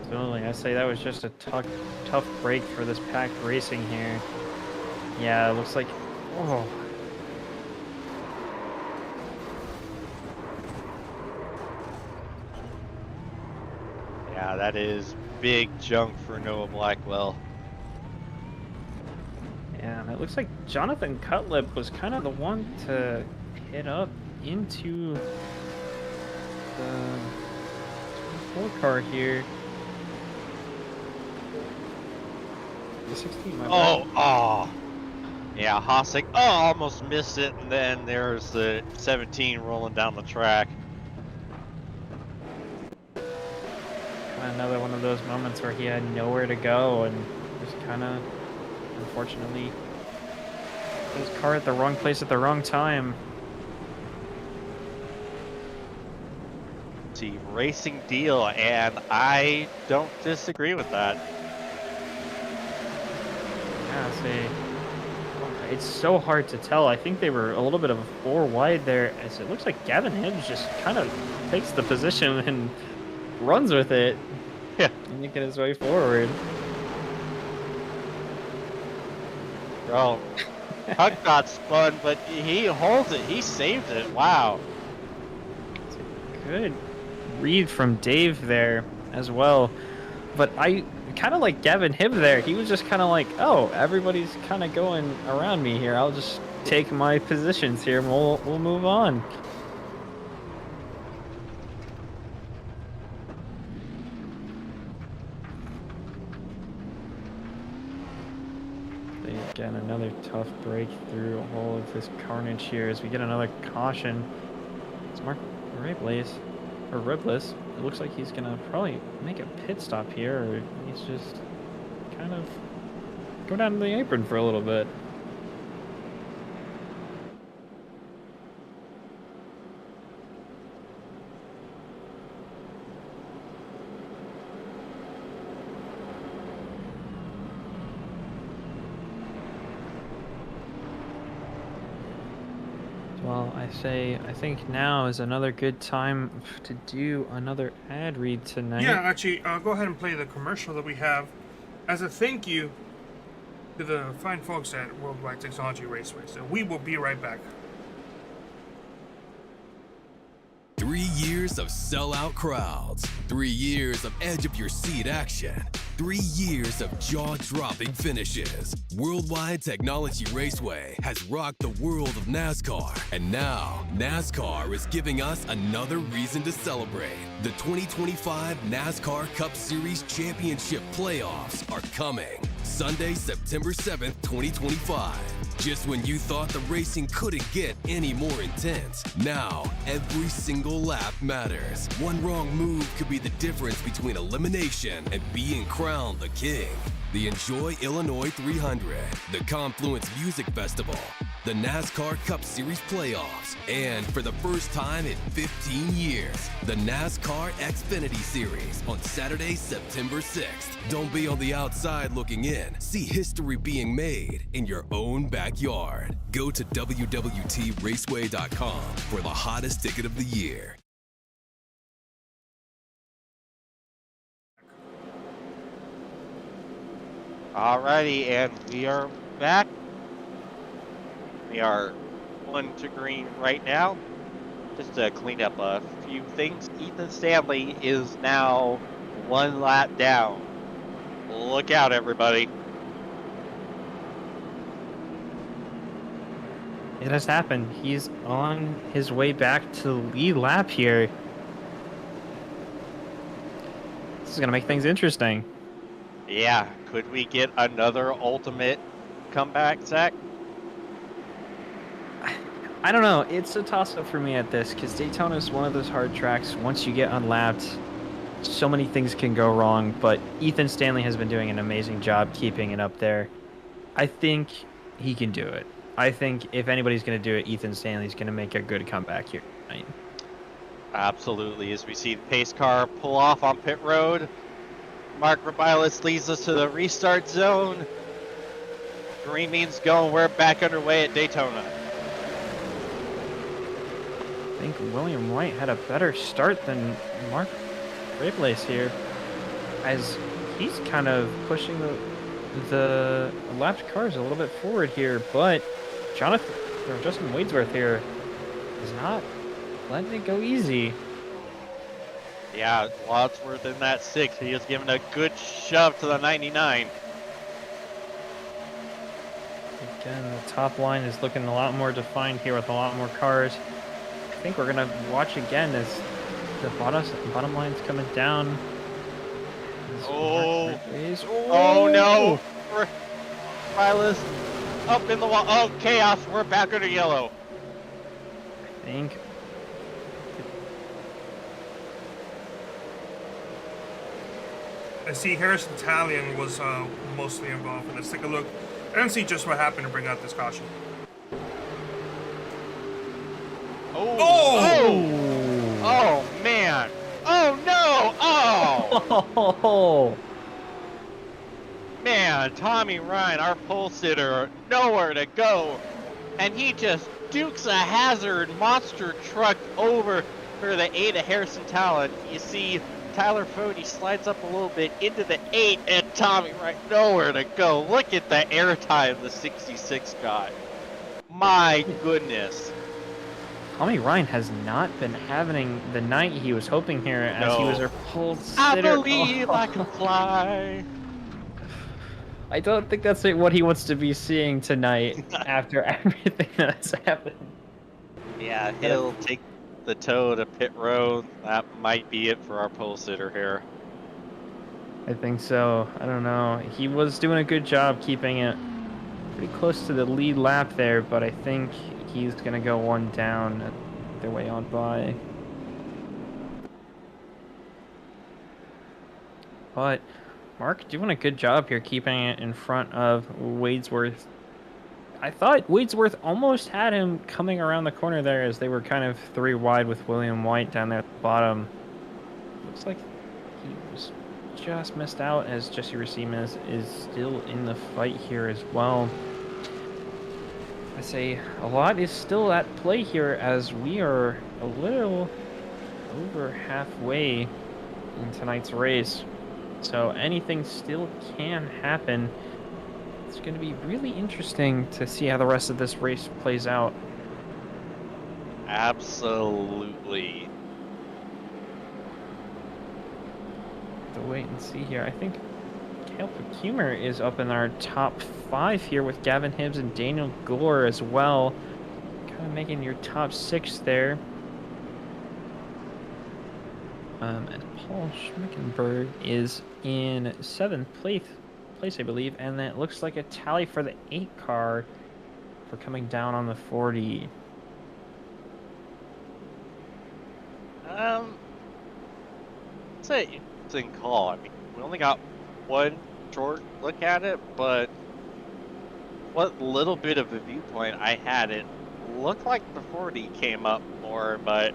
Absolutely. I say that was just a tough break for this packed racing here. Yeah, it looks like. Oh. Yeah, that is big junk for Noah Blackwell. Yeah, and it looks like Jonathan Cutlip was kind of the one to hit up into the 24 car here. The 16, my bad. Oh. Yeah, Hosek, almost missed it, and then there's the 17 rolling down the track. Another one of those moments where he had nowhere to go and just kind of, unfortunately, his car at the wrong place at the wrong time. See, racing deal, and I don't disagree with that. Yeah, see, it's so hard to tell. I think they were a little bit of a 4 wide there, as it looks like Gavin Higgins just kind of takes the position and runs with it. Yeah. Making his way forward. Oh, Huck got spun, but he holds it. He saved it. Wow. Good read from Dave there as well. But I kind of like Gavin Hibb there. He was just kind of like, oh, everybody's kind of going around me here. I'll just take my positions here and we'll move on. Again, another tough break through all of this carnage here as we get another caution. It's Mark, right, Blaze? or ribless. It looks like he's gonna probably make a pit stop here, or he's just kind of go down to the apron for a little bit. Well, I think now is another good time to do another ad read tonight. Yeah, actually, go ahead and play the commercial that we have as a thank you to the fine folks at Worldwide Technology Raceway. So we will be right back. 3 years of sellout crowds, 3 years of edge of your seat action, 3 years of jaw-dropping finishes. Worldwide Technology Raceway has rocked the world of NASCAR, and now NASCAR is giving us another reason to celebrate. The 2025 NASCAR Cup Series Championship playoffs are coming Sunday, September 7th, 2025. Just when you thought the racing couldn't get any more intense, now every single lap matters. One wrong move could be the difference between elimination and being crowned the king. The Enjoy Illinois 300, the Confluence Music Festival, the NASCAR Cup Series playoffs, and for the first time in 15 years, the NASCAR Xfinity Series on Saturday, September 6th. Don't be on the outside looking in. See history being made in your own backyard. Go to www.raceway.com for the hottest ticket of the year. Alrighty, and we are back. We are 1 to green right now. Just to clean up a few things, Ethan Stanley is now 1 lap down. Look out, everybody. It has happened. He's on his way back to the lead lap here. This is going to make things interesting. Yeah, could we get another ultimate comeback, Zach? I don't know. It's a toss-up for me at this because Daytona is one of those hard tracks. Once you get unlapped, so many things can go wrong, but Ethan Stanley has been doing an amazing job keeping it up there. I think he can do it. I think if anybody's going to do it, Ethan Stanley's going to make a good comeback here tonight. Absolutely. As we see the pace car pull off on pit road, Mark Rabilis leads us to the restart zone. Green means going. We're back underway at Daytona. I think William White had a better start than Mark Rabilis here, as he's kind of pushing the lapped cars a little bit forward here, but Justin Wadesworth here is not letting it go easy. Yeah, Wadsworth in that 6. He is giving a good shove to the 99. Again, the top line is looking a lot more defined here with a lot more cars. I think we're going to watch again as the bottom line's coming down. Oh no! Rabilis up in the wall. Oh, chaos. We're back under yellow. I think I see Harrison Talion was mostly involved. Let's take a look and see just what happened to bring out this caution. Oh man! Oh no! Oh man! Tommy Ryan, our pole sitter, nowhere to go, and he just dukes a hazard monster truck over for the 8 of Harrison Talion. You see Tyler Fody slides up a little bit into the 8, and Tommy Ryan nowhere to go. Look at the airtime the 66 got. My goodness. Tommy Ryan has not been having the night he was hoping here, as he was our pole sitter. I believe I can fly. I don't think that's what he wants to be seeing tonight after everything that's happened. Yeah, he'll take the toe to pit road. That might be it for our pole sitter here. I think so. I don't know. He was doing a good job keeping it pretty close to the lead lap there, but I think he's going to go one down their way on by. but Mark doing a good job here keeping it in front of Wadesworth. I thought Wadesworth almost had him coming around the corner there as they were kind of 3 wide with William White down there at the bottom. Looks like he was just missed out as Jesse Racimas is still in the fight here as well. I say a lot is still at play here as we are a little over halfway in tonight's race. So anything still can happen. It's going to be really interesting to see how the rest of this race plays out. Absolutely. To wait and see here. I think Kale Pecumer is up in our top 5 here with Gavin Hibbs and Daniel Gore as well. Kind of making your top 6 there. And Paul Schmickenberg is in 7th place, I believe, and that looks like a tally for the 8 car for coming down on the 40. It's an interesting call. I mean, we only got one short look at it, but what little bit of a viewpoint I had, it looked like the 40 came up more, but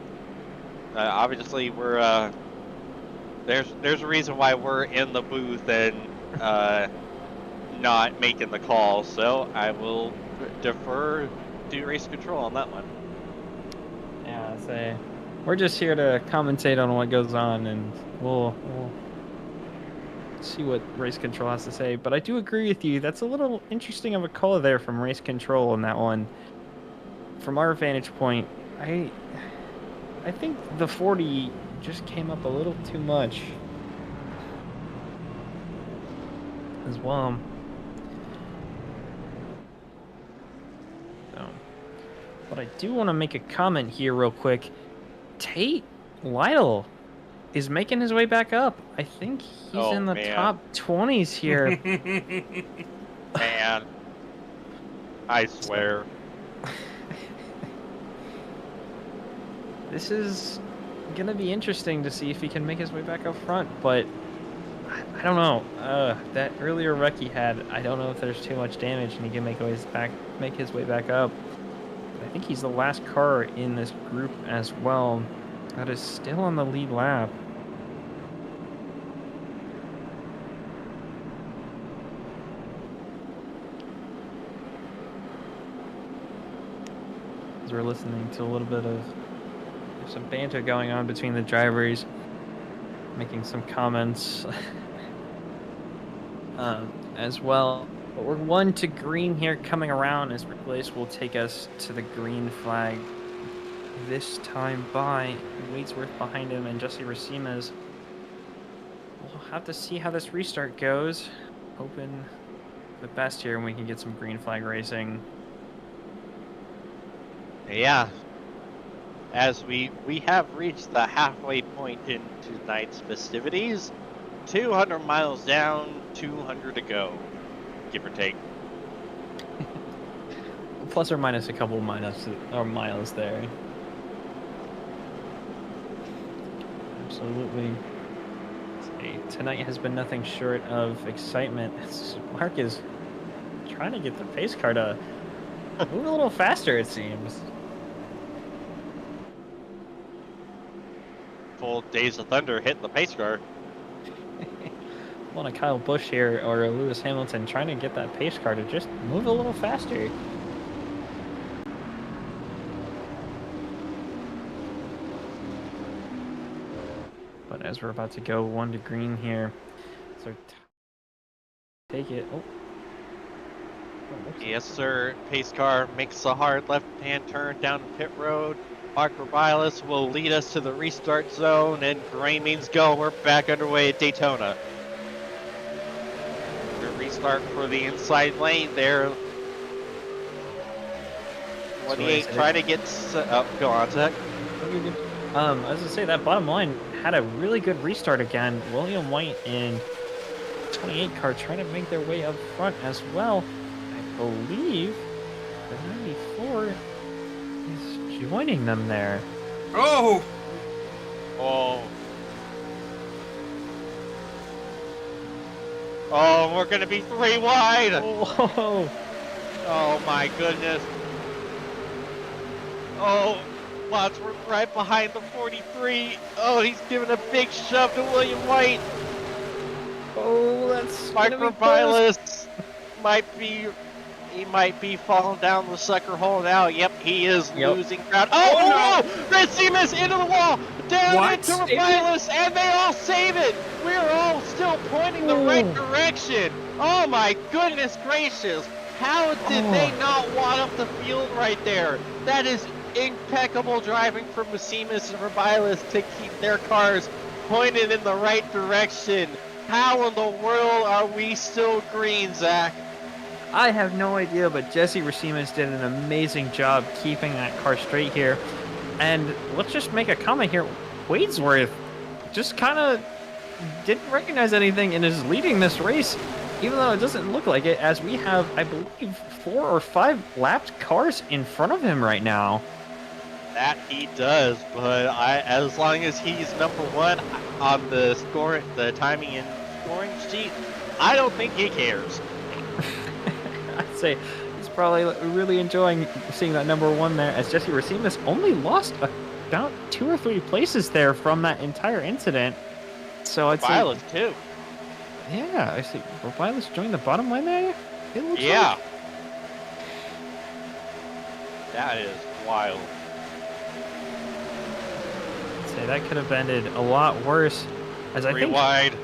obviously we're there's a reason why we're in the booth and not making the call, so I will defer to race control on that one. Yeah, say we're just here to commentate on what goes on, and we'll see what race control has to say. But I do agree with you. That's a little interesting of a call there from race control on that one. From our vantage point, I think the 40 just came up a little too much as well. So, but I do want to make a comment here real quick. Tate Lytle is making his way back up. I think he's in the top 20s here. Man, I swear. This is gonna be interesting to see if he can make his way back up front, but I don't know. That earlier wreck he had, I don't know if there's too much damage and he can make his way back up. I think he's the last car in this group as well that is still on the lead lap. As we're listening to a little bit of some banter going on between the drivers, making some comments as well. But we're 1 to green here coming around as Place will take us to the green flag. This time by Wadesworth behind him and Jesse Racimas. We'll have to see how this restart goes. Hoping the best here and we can get some green flag racing. Yeah. As we have reached the halfway point in tonight's festivities. 200 miles down, 200 to go, give or take. Plus or minus a couple miles there. Absolutely. Tonight has been nothing short of excitement. Mark is trying to get the pace car to move a little faster, it seems. Full Days of Thunder hitting the pace car. On a Kyle Busch here or a Lewis Hamilton trying to get that pace car to just move a little faster. But as we're about to go 1 to green here, so take it. Oh. Yes, sir. Pace car makes a hard left-hand turn down pit road. Mark Robiles will lead us to the restart zone, and green means go. We're back underway at Daytona. The restart for the inside lane there. 28 trying to get. Go on, Zach. I was gonna say that bottom line had a really good restart again. William White and 28 car trying to make their way up front as well. I believe the 94 is joining them there. Oh! Oh, we're gonna be 3 wide. Oh, Oh my goodness. Oh, Watts, we're right behind the 43. Oh, he's giving a big shove to William White. oh, that's gonna be close. Microbilus he might be falling down the sucker hole now. Yep, he is Yep. losing ground. Oh, no! Racines into the wall! Down What? into Rebilus, and they all save it! We're all still pointing the right direction! Oh my goodness gracious! How did they not wad up the field right there? That is impeccable driving from Maximus and Rebilus to keep their cars pointed in the right direction. How in the world are we still green, Zach? I have no idea, but Jesse Racines did an amazing job keeping that car straight here. And let's just make a comment here. Wadesworth just kind of didn't recognize anything and is leading this race, even though it doesn't look like it, as we have, I believe, 4 or 5 lapped cars in front of him right now. That he does, but as long as he's number 1 on the timing and scoring sheet, I don't think he cares. I'd say he's probably really enjoying seeing that number 1 there, as Jesse Racines only lost about 2 or 3 places there from that entire incident. So I'd say, Violet too. yeah, I see. Violet's joined the bottom line there. It looks Yeah. like. That is wild. I'd say that could have ended a lot worse, as I 3 think. wide.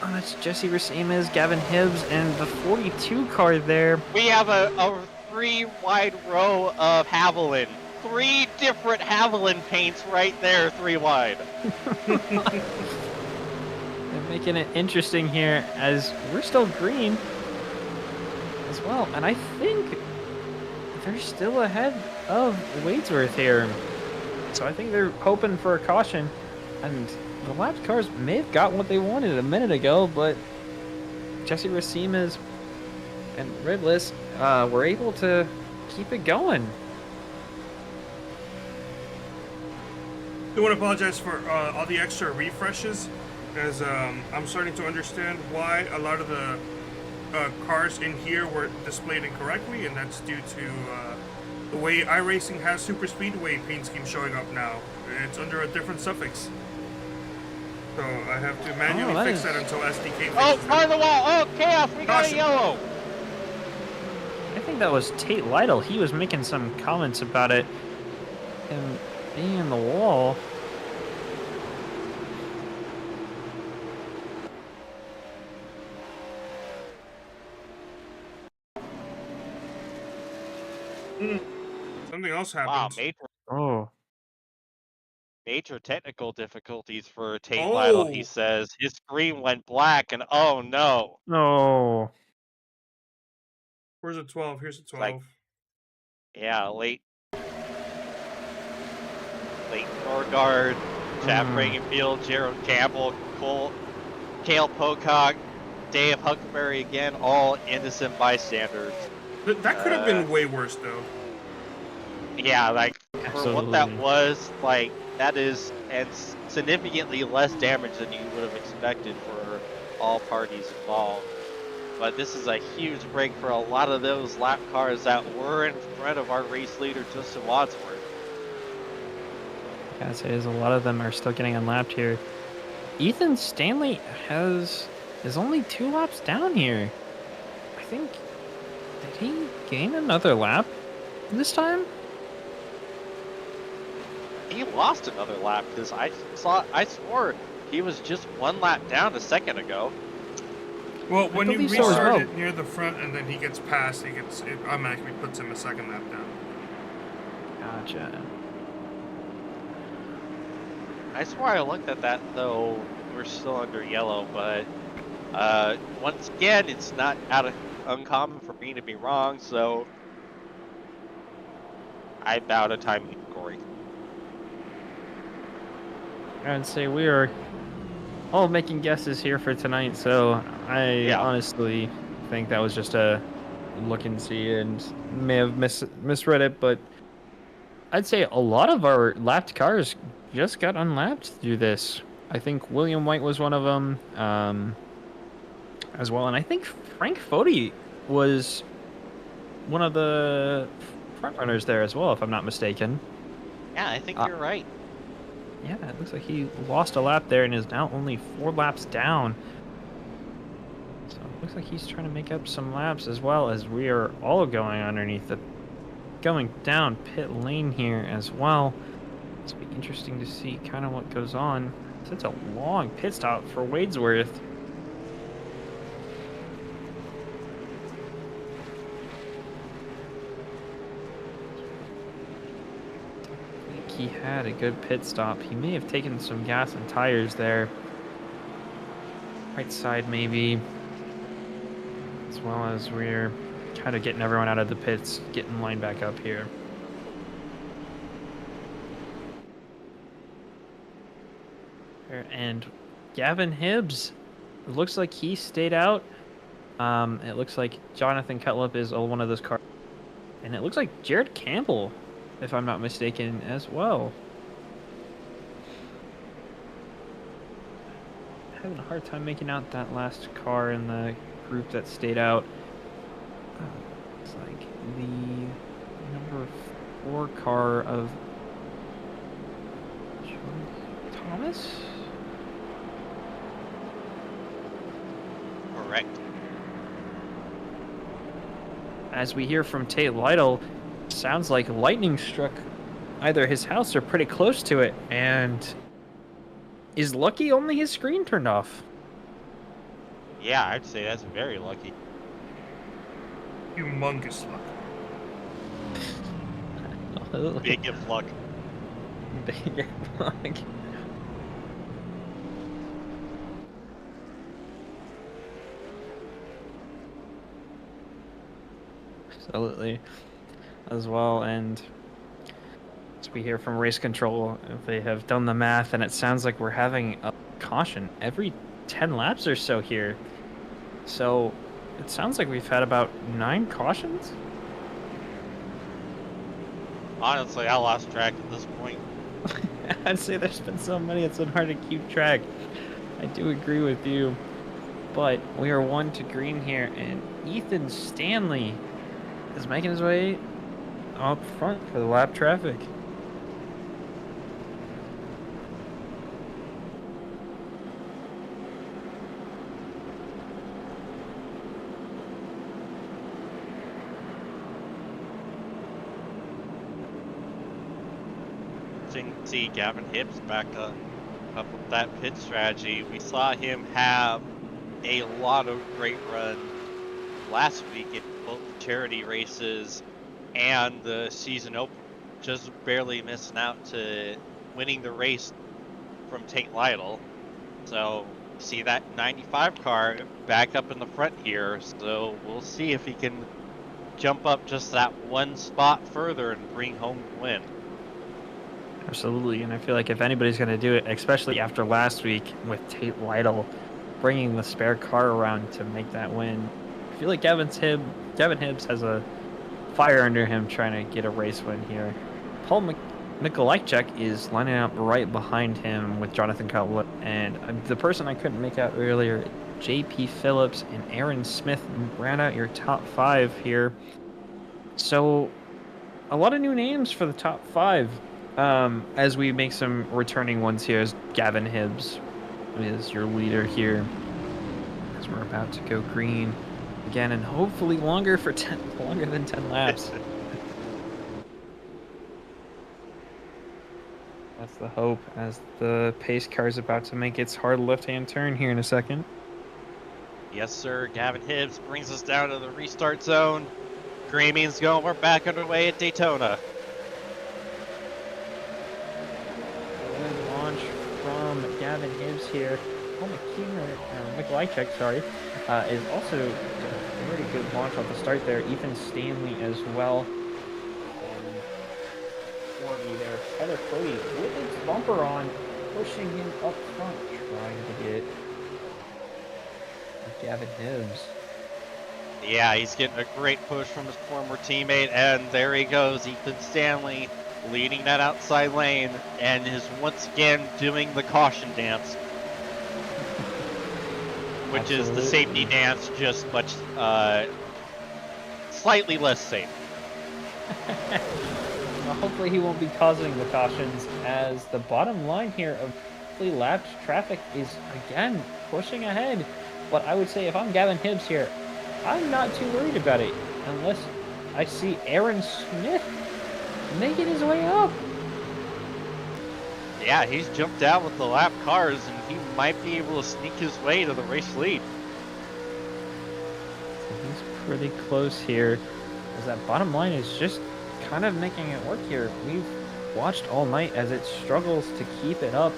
Oh, that's Jesse Racines, Gavin Higgins, and the 42 car there. We have a 3 wide row of Haviland. 3 different Haviland paints right there, 3 wide. They're making it interesting here, as we're still green as well. And I think they're still ahead of Wadesworth here. So I think they're hoping for a caution. And the lapped cars may have got what they wanted a minute ago, but Jesse Racines and Redless were able to keep it going. I want to apologize for all the extra refreshes, as I'm starting to understand why a lot of the cars in here were displayed incorrectly, and that's due to the way iRacing has Super Speedway paint scheme showing up now. It's under a different suffix. So I have to manually fix that until SDK fixes Oh, it. part of the wall! Oh, chaos! We got a Caution. yellow! I think that was Tate Lytle. He was making some comments about it and being in the wall. Something else Wow, happened. major technical difficulties for Tate Oh. Lytle, he says. His screen went black, and oh no. No. Where's the 12? Here's the 12. Like- Yeah, late Norgard, Chad Reaganfield, Gerald Campbell, Cale Pocock, Dave Huckleberry again, all innocent bystanders. That could have been way worse, though. Yeah, like, for what that Absolutely. was, like, that is and significantly less damage than you would have expected for all parties involved. But this is a huge break for a lot of those lap cars that were in front of our race leader, Justin Wadsworth. I gotta say, there's a lot of them are still getting unlapped here. Ethan Stanley is only 2 laps down here. I think, did he gain another lap this time? He lost another lap because I swore he was just 1 lap down a second ago. Well, when you believe so as restart well. it near the front and then he gets passed, it automatically puts him a 2nd lap down. Gotcha. I swore I looked at that though. We're still under yellow, but once again, it's not uncommon for me to be wrong. So I bow to timing Corey. I'd say we are all making guesses here for tonight, so I honestly think that was just a look and see and may have misread it, but I'd say a lot of our lapped cars just got unlapped through this. I think William White was one of them. as well. And I think Frank Foti was one of the front runners there as well, if I'm not mistaken. Yeah, I think you're right. Yeah, it looks like he lost a lap there and is now only 4 laps down. So it looks like he's trying to make up some laps as well, as we are all going down pit lane here as well. It's be interesting to see kind of what goes on. So it's a long pit stop for Wadesworth. He had a good pit stop. He may have taken some gas and tires there. Right side maybe. As well as we're kind of getting everyone out of the pits, getting lined back up here. And Gavin Hibbs, it looks like he stayed out. It looks like Jonathan Cutlip is one of those cars. And it looks like Jared Campbell, if I'm not mistaken, as well. Having a hard time making out that last car in the group that stayed out. It's like the number 4 car of Thomas? Correct. As we hear from Tate Lytle, sounds like lightning struck either his house or pretty close to it, and is lucky only his screen turned off. Yeah, I'd say that's very lucky. Humongous luck. Big if luck. Big luck. Absolutely. As well, and as we hear from race control, if they have done the math, and it sounds like we're having a caution every 10 laps or so here. So it sounds like we've had about 9 cautions. Honestly, I lost track at this point. I'd say there's been so many, it's been hard to keep track. I do agree with you. But we are 1 to green here, and Ethan Stanley is making his way up front for the lap traffic. See Gavin Hibbs back up with that pit strategy. We saw him have a lot of great runs last week in both the charity races and the season open, just barely missing out to winning the race from Tate Lytle. So see that 95 car back up in the front here, so we'll see if he can jump up just that 1 spot further and bring home the win. Absolutely, and I feel like if anybody's going to do it, especially after last week with Tate Lytle bringing the spare car around to make that win, I feel like Gavin Hibbs has a fire under him trying to get a race win here. Paul Mikolajczyk is lining up right behind him with Jonathan Cutlip, and the person I couldn't make out earlier, JP Phillips and Aaron Smith, ran out your top 5 here. So a lot of new names for the top 5. As we make some returning ones here, as Gavin Hibbs is your leader here, as we're about to go green again, and hopefully longer than 10 laps. That's the hope, as the pace car is about to make its hard left-hand turn here in a second. Yes, sir. Gavin Hibbs brings us down to the restart zone. Green means go. We're back underway at Daytona. Gavin Hibbs here. Paul Mikolajczyk, is also a very good launch off the start there. Ethan Stanley as well. For me there, Tyler Cody with his bumper on, pushing him up front, trying to get Gavin Hibbs. Yeah, he's getting a great push from his former teammate, and there he goes, Ethan Stanley, leading that outside lane, and is once again doing the caution dance. which is the Absolutely. safety dance, just much slightly less safe. Well, hopefully he won't be causing the cautions, as the bottom line here of fully lapped traffic is again pushing ahead. But I would say if I'm Gavin Hibbs here, I'm not too worried about it unless I see Aaron Smith making his way up. Yeah, he's jumped out with the lap cars, and he might be able to sneak his way to the race lead. He's pretty close here, as that bottom line is just kind of making it work here. We've watched all night as it struggles to keep it up,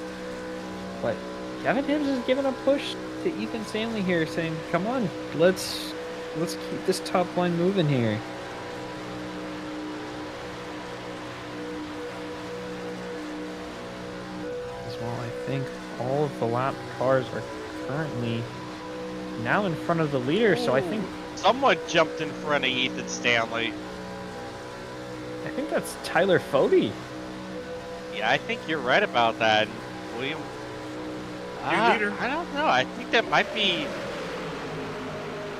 but Gavin Hibbs is giving a push to Ethan Stanley here, saying, "Come on, let's keep this top line moving here." As well, I think all of the lap cars are currently now in front of the leader, so I think Someone jumped in front of Ethan Stanley. that's Tyler Fody. Yeah, I think you're right about that. William, leader. I don't know. I think that might be.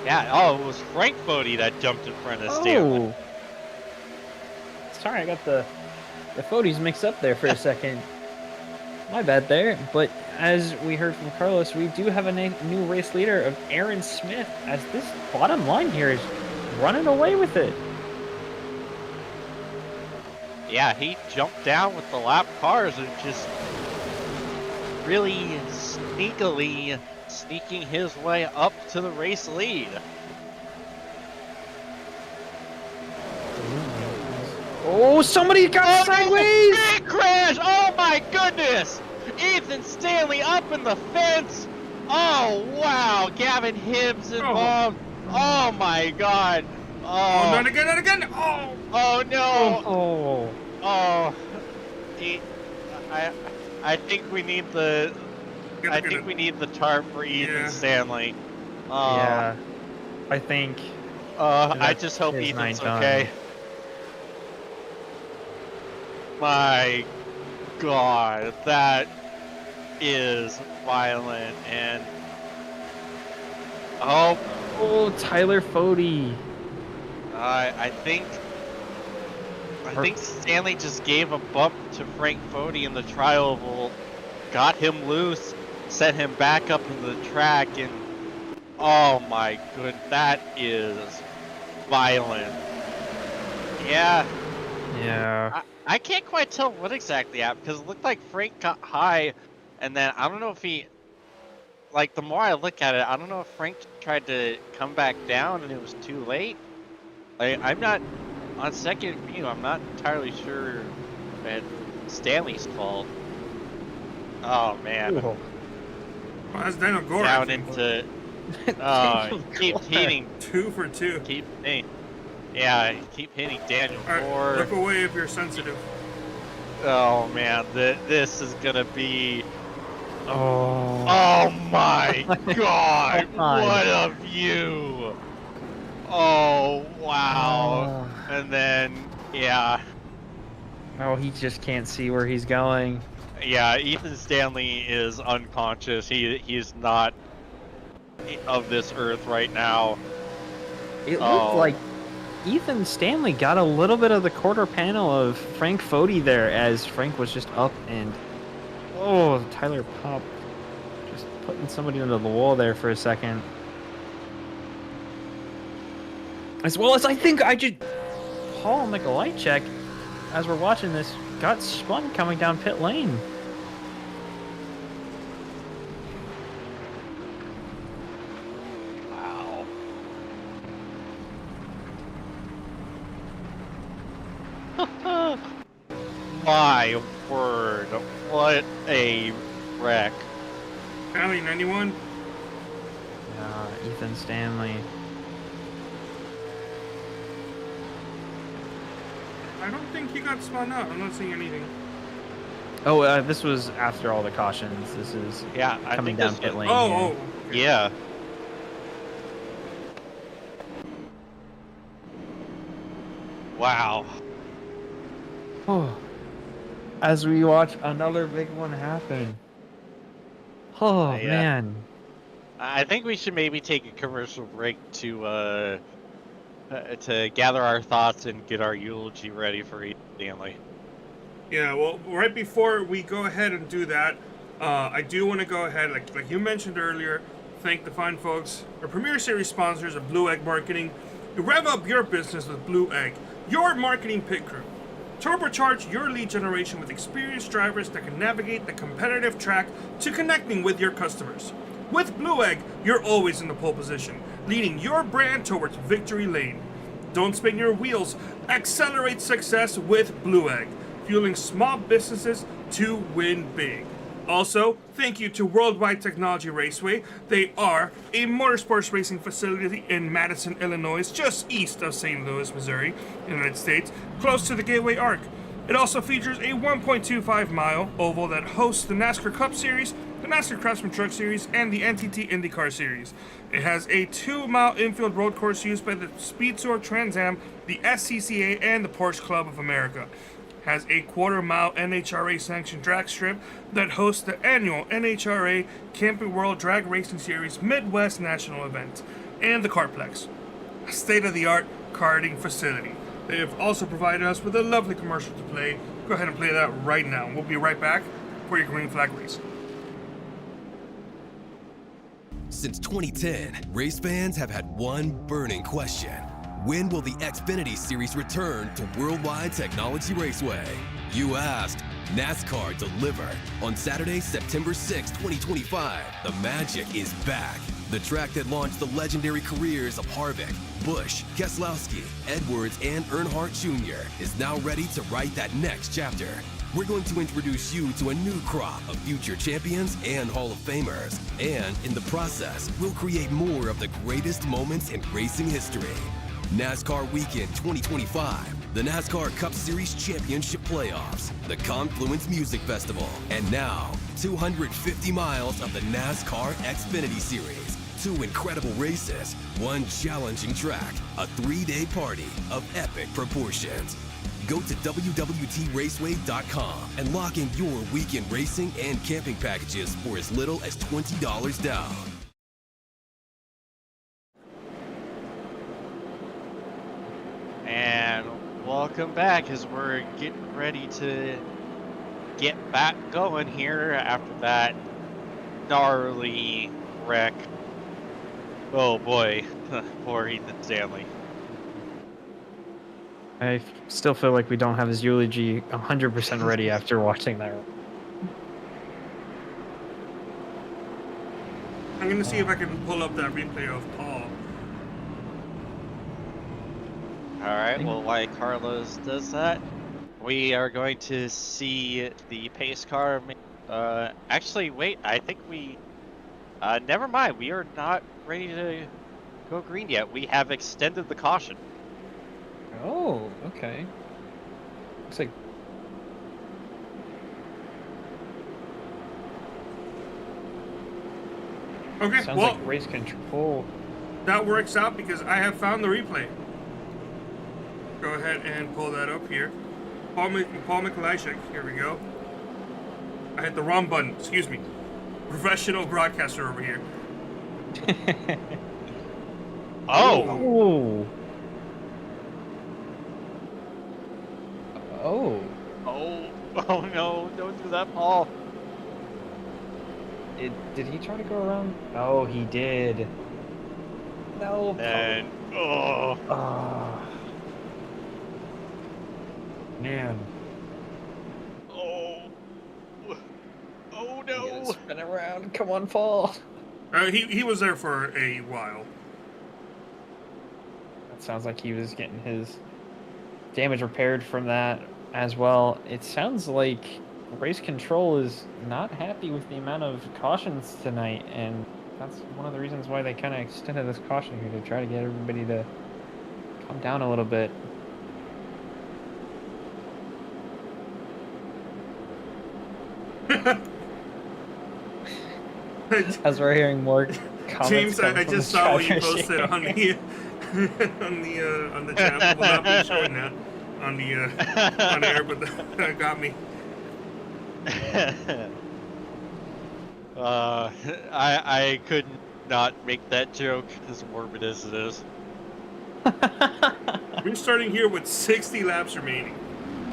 Yeah. Oh, it was Frank Fody that jumped in front of Stanley. Oh. Sorry, I got the Fodies mixed up there for a second. My bad there. But as we heard from Carlos, we do have a new race leader of Aaron Smith, as this bottom line here is running away with it. Yeah, he jumped down with the lap cars and just really sneakily sneaking his way up to the race lead. Oh, somebody got sideways! Big crash! Oh my goodness! Ethan Stanley up in the fence! Oh wow! Gavin Hibbs involved. Oh my god! Oh, not again, not again! Oh! Oh no! Oh. Oh, I think we need the. I think we need the tarp for Ethan Stanley. Yeah. I think. I just hope his Ethan's night okay. done. My God, that is violent, and Oh, Tyler Fody. I think Stanley just gave a bump to Frank Fody in the tri-oval, got him loose, set him back up in the track, and oh my good, that is violent. Yeah. Yeah. I can't quite tell what exactly happened, because it looked like Frank got high, and then I don't know if he, like, the more I look at it, I don't know if Frank tried to come back down and it was too late. Like, I'm not, on second view, I'm not entirely sure that Stanley's fault. Oh man. Well, that's Daniel Gore. Down into, keep hitting. 2 for 2. Keep hitting. Yeah, keep hitting Daniel All right, Gore. look away if you're sensitive. Oh man, this is gonna be. Oh. Oh my God! What a view! Oh wow! And then yeah, Oh, he just can't see where he's going. yeah. Ethan Stanley is unconscious. He's not of this earth right now. It looked like Ethan Stanley got a little bit of the quarter panel of Frank Fody there, as Frank was just up and Tyler Pop just putting somebody into the wall there for a second. As well as I think Paul Mikolajczyk, as we're watching this, got spun coming down pit lane. My word! What a wreck! Alley 91. Ethan Stanley. I don't think he got spun out. I'm not seeing anything. Oh, this was after all the cautions. This is I coming think down this pit was- lane. Oh, Yeah. Wow. Oh. As we watch another big one happen. Oh Yeah. man. I think we should maybe take a commercial break to gather our thoughts and get our eulogy ready for Ethan Stanley. Yeah, well, right before we go ahead and do that, I do want to go ahead, like you mentioned earlier, thank the fine folks, our Premier Series sponsors of Blue Egg Marketing. You rev up your business with Blue Egg, your marketing pit crew. Turbocharge your lead generation with experienced drivers that can navigate the competitive track to connecting with your customers. With Blue Egg, you're always in the pole position, leading your brand towards victory lane. Don't spin your wheels, accelerate success with Blue Egg, fueling small businesses to win big. Also, thank you to Worldwide Technology Raceway. They are a motorsports racing facility in Madison, Illinois, just east of St. Louis, Missouri, United States, close to the Gateway Arc. It also features a 1.25-mile oval that hosts the NASCAR Cup Series, the NASCAR Craftsman Truck Series, and the NTT IndyCar Series. It has a 2-mile infield road course used by the Speed Tour Trans Am, the SCCA, and the Porsche Club of America. Has a 1/4-mile NHRA sanctioned drag strip that hosts the annual NHRA Camping World Drag Racing Series Midwest National event, and the Kartplex, a state-of-the-art karting facility. They have also provided us with a lovely commercial to play. Go ahead and play that right now. We'll be right back for your green flag race. Since 2010, race fans have had one burning question. When will the Xfinity Series return to Worldwide Technology Raceway? You asked, NASCAR delivered. On Saturday, September 6, 2025, the magic is back. The track that launched the legendary careers of Harvick, Busch, Keselowski, Edwards, and Earnhardt Jr. is now ready to write that next chapter. We're going to introduce you to a new crop of future champions and Hall of Famers. And in the process, we'll create more of the greatest moments in racing history. NASCAR Weekend 2025, the NASCAR Cup Series Championship Playoffs, the Confluence Music Festival, and now 250 miles of the NASCAR Xfinity Series. 2 incredible races, 1 challenging track, a 3-day party of epic proportions. Go to www.raceway.com and lock in your weekend racing and camping packages for as little as $20 down. And welcome back as we're getting ready to get back going here after that gnarly wreck. Oh boy, poor Ethan Stanley. I still feel like we don't have his eulogy 100% ready after watching that. I'm going to see if I can pull up that replay of Paul. Alright, well, while Carlos does that, we are going to see the pace car. Actually, wait, I think we... never mind, we are not ready to go green yet. We have extended the caution. Oh, okay. Looks like Okay, sounds well, like race control. that works out because I have found the replay. Go ahead and pull that up here. Paul Mikolajczyk, here we go. I hit the wrong button, excuse me. Professional broadcaster over here. Oh! Oh. Oh no, don't do that, Paul. Did he try to go around? Oh, he did. No. And, oh. Oh. Man. Oh. Oh no. Spin around. Come on, Paul. He was there for a while. That sounds like he was getting his damage repaired from that as well. It sounds like race control is not happy with the amount of cautions tonight, and that's one of the reasons why they kind of extended this caution here, to try to get everybody to calm down a little bit. As we're hearing more comments. James, come I from just the saw what you driver's posted seat. on the on the channel. Will not be showing that on the on air, but that got me. I couldn't not make that joke, as morbid as it is. We're starting here with 60 laps remaining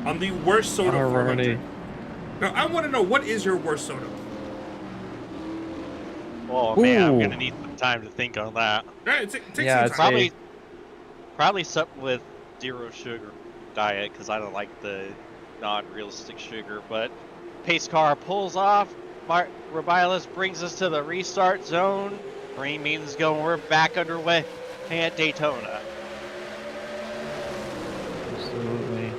on the worst soda 400. Now, I want to know, what is your worst soda? Oh man, I'm Ooh. gonna need some time to think on that. Right, take Yeah, some time. Probably something with 0 sugar diet, because I don't like the non-realistic sugar. But pace car pulls off. Robiles brings us to the restart zone. Green means going. We're back underway at Daytona. Absolutely.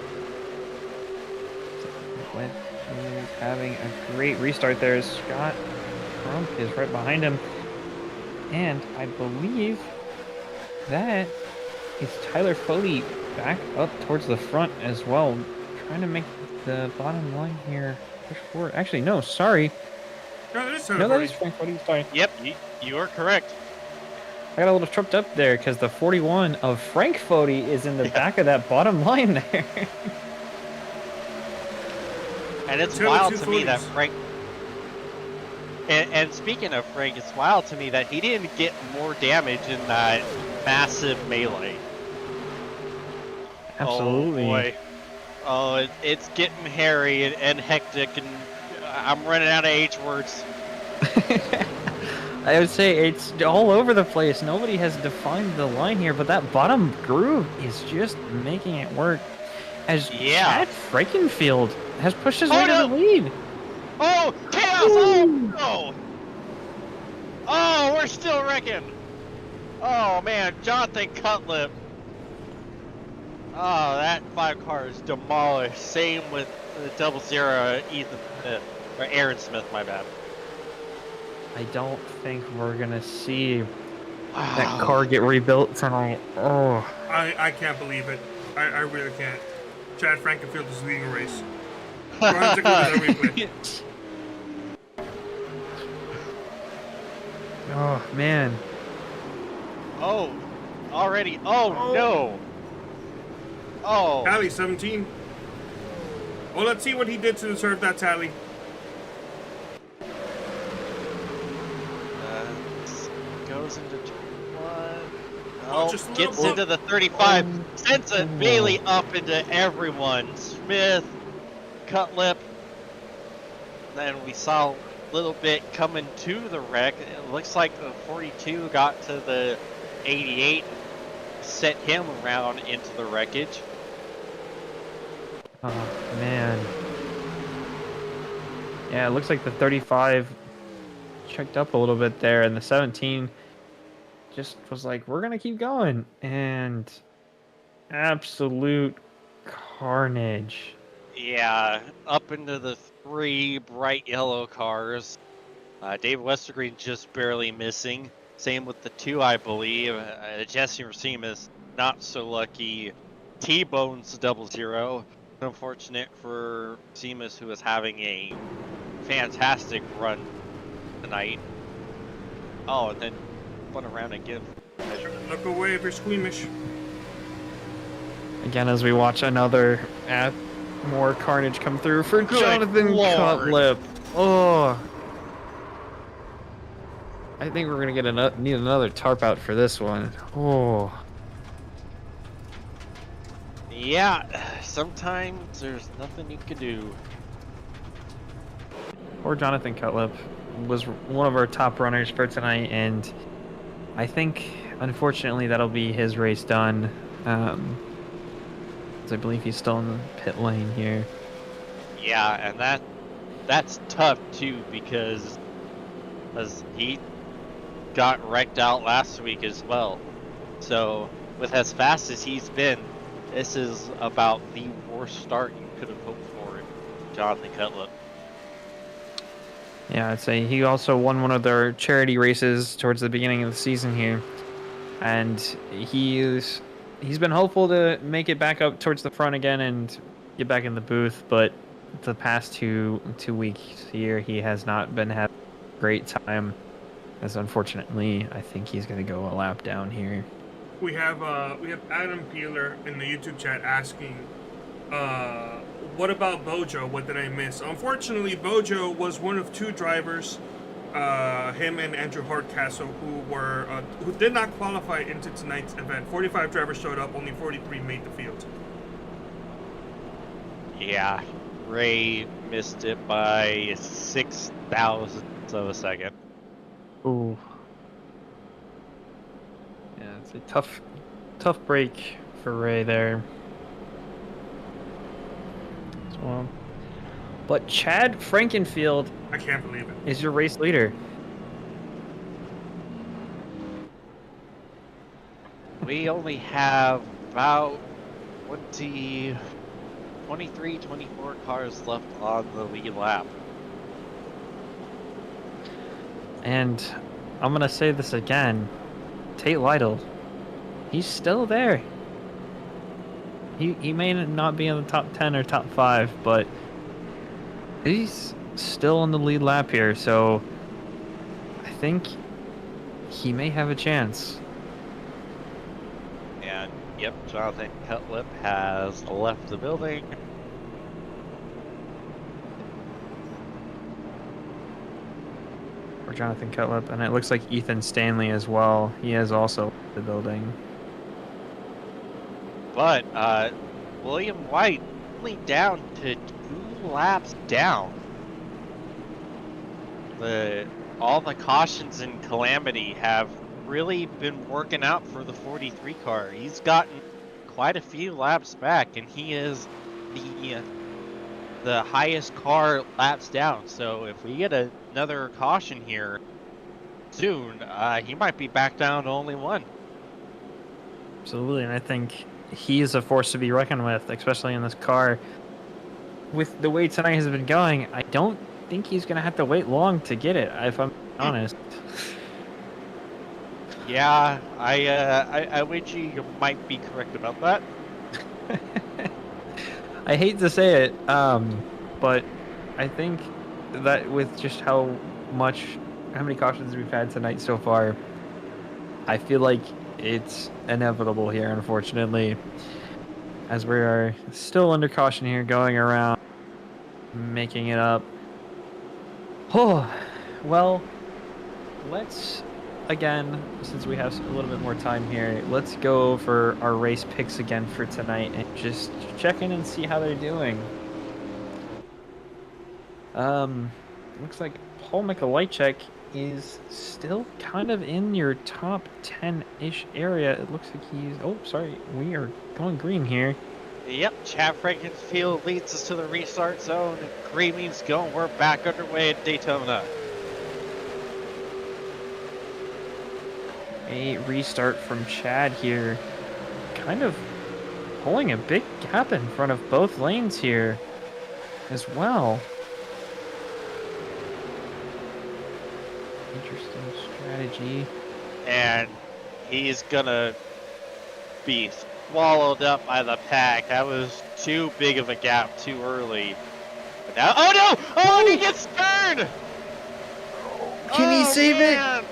Quinn is having a great restart there. Scott Crump is right behind him. And I believe that is Tyler Fody back up towards the front as well. Trying to make the bottom line here push forward. Actually, no, sorry. No, that is No, that is Frank Fody. Sorry. Yep, you are correct. I got a little tripped up there because the 41 of Frank Fody is in the back of that bottom line there. And it's Two wild two to me that 40s. Frank. And speaking of Frank, it's wild to me that he didn't get more damage in that massive melee. Absolutely. Oh boy. Oh, it's getting hairy and hectic, and I'm running out of H words. I would say it's all over the place. Nobody has defined the line here, but that bottom groove is just making it work. As Chad Frankenfield has pushed his way to the lead. Oh, chaos! Oh, no! Oh, we're still wrecking. Oh, man, Jonathan Cutlip. Oh, that 5 car is demolished. Same with the 00 Ethan Smith, or Aaron Smith, my bad. I don't think we're going to see that car get rebuilt tonight. Oh. I can't believe it. I really can't. Chad Frankenfield is leading a race. Go ahead and take a look at that replay. Oh, man. Oh, already. Oh, no. Oh. Tally 17. Well, let's see what he did to deserve that tally. Goes into turn 1. Oh, Oh, just a gets little- into the 35. Sends it Bailey up into everyone. Smith, Cutlip. Then we saw a little bit coming to the wreck. It looks like the 42 got to the 88, set him around into the wreckage. Oh, man. Yeah, it looks like the 35 checked up a little bit there, and the 17 just was like, we're going to keep going. And absolute carnage. Yeah, up into the 3 bright yellow cars. Dave Westergreen just barely missing. Same with the 2, I believe. Jesse Racimus not so lucky. T-bones 00. Unfortunate for Seamus, who is having a fantastic run tonight. Oh, and then spun around and give. Look away if you're squeamish. Again, as we watch another more carnage come through for Good Jonathan Lord. Cutlip. Oh. I think we're going to need another tarp out for this one. Oh. Yeah, sometimes there's nothing you can do. Poor Jonathan Cutlip was one of our top runners for tonight, and I think, unfortunately, that'll be his race done. As I believe he's still in the pit lane here. Yeah, and that's tough too, because as he got wrecked out last week as well. So with as fast as he's been, this is about the worst start you could have hoped for in Jonathan Cutlip. Yeah, I'd say he also won one of their charity races towards the beginning of the season here, and he's been hopeful to make it back up towards the front again and get back in the booth, but the past two weeks here he has not been having a great time, as unfortunately I think he's going to go a lap down here. We have Adam Peeler in the YouTube chat asking, what about Bojo? What did I miss? Unfortunately, Bojo was one of 2 drivers him and Andrew Hardcastle, who did not qualify into tonight's event. 45 drivers showed up, only 43 made the field. Yeah, Ray missed it by 6,000ths of a second. Ooh. Yeah, it's a tough break for Ray there. Well, but Chad Frankenfield I can't believe it. is your race leader. We only have about 23, 24 cars left on the lead lap. And I'm gonna say this again, Tate Lytle, he's still there. He may not be in the top 10 or top 5, but he's still on the lead lap here, so I think he may have a chance. And yep, Jonathan Cutlip has left the building. Or Jonathan Cutlip, and it looks like Ethan Stanley as well. He has also left the building. But William White only down to 2 laps down. All the cautions in Calamity have really been working out for the 43 car. He's gotten quite a few laps back, and he is the highest car laps down. So if we get another caution here soon, he might be back down to only 1. Absolutely, and I think he is a force to be reckoned with, especially in this car. With the way tonight has been going, I don't think he's going to have to wait long to get it, if I'm honest. Yeah, I wager you might be correct about that. I hate to say it, but I think that with just how many cautions we've had tonight so far, I feel like it's inevitable here, unfortunately, as we are still under caution here, going around, making it up. Oh, well, let's, again, since we have a little bit more time here, let's go for our race picks again for tonight and just check in and see how they're doing. Looks like Paul Mikolajczyk is still kind of in your top 10-ish area. It looks like he's... Oh, sorry. We are going green here. Yep, Chad Frankenfield leads us to the restart zone. Green means go. We're back underway at Daytona. A restart from Chad here. Kind of pulling a big gap in front of both lanes here as well. Interesting strategy. And he's gonna be swallowed up by the pack. That was too big of a gap too early. But now, oh no! Oh, and he gets turned! Can he save it?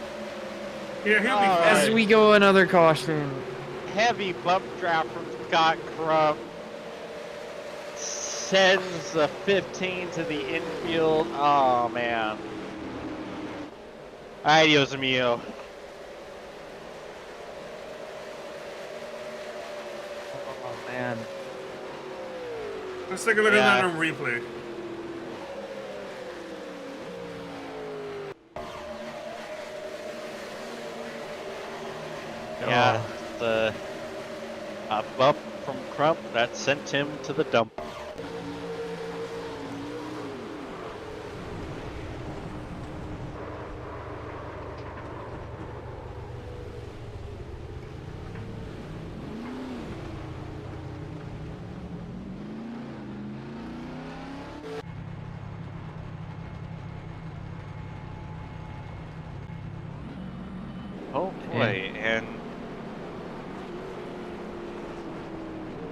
Yeah, he'll be All fine. As we go another caution. Heavy bump draft from Scott Crump. Sends the 15 to the infield. Oh man. Adios, amigo. Oh man. Let's take a look at that on replay. Yeah, the bump from Crump that sent him to the dump. Oh boy, and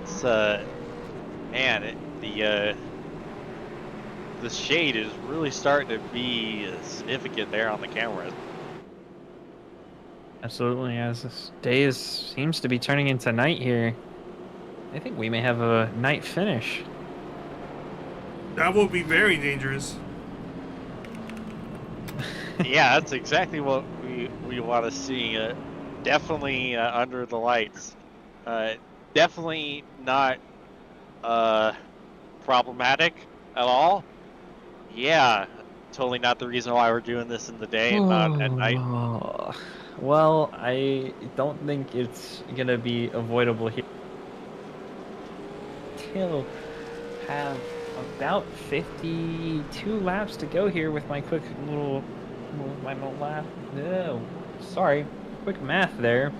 it's man, the shade is really starting to be significant there on the cameras. Absolutely, as this day seems to be turning into night here. I think we may have a night finish. That will be very dangerous. Yeah, that's exactly what we want to see. Definitely under the lights. Definitely not problematic at all. Yeah, totally not the reason why we're doing this in the day and not at night. Oh, well, I don't think it's gonna be avoidable here. Till have about 52 laps to go here with my quick my little lap. No, sorry, quick math there.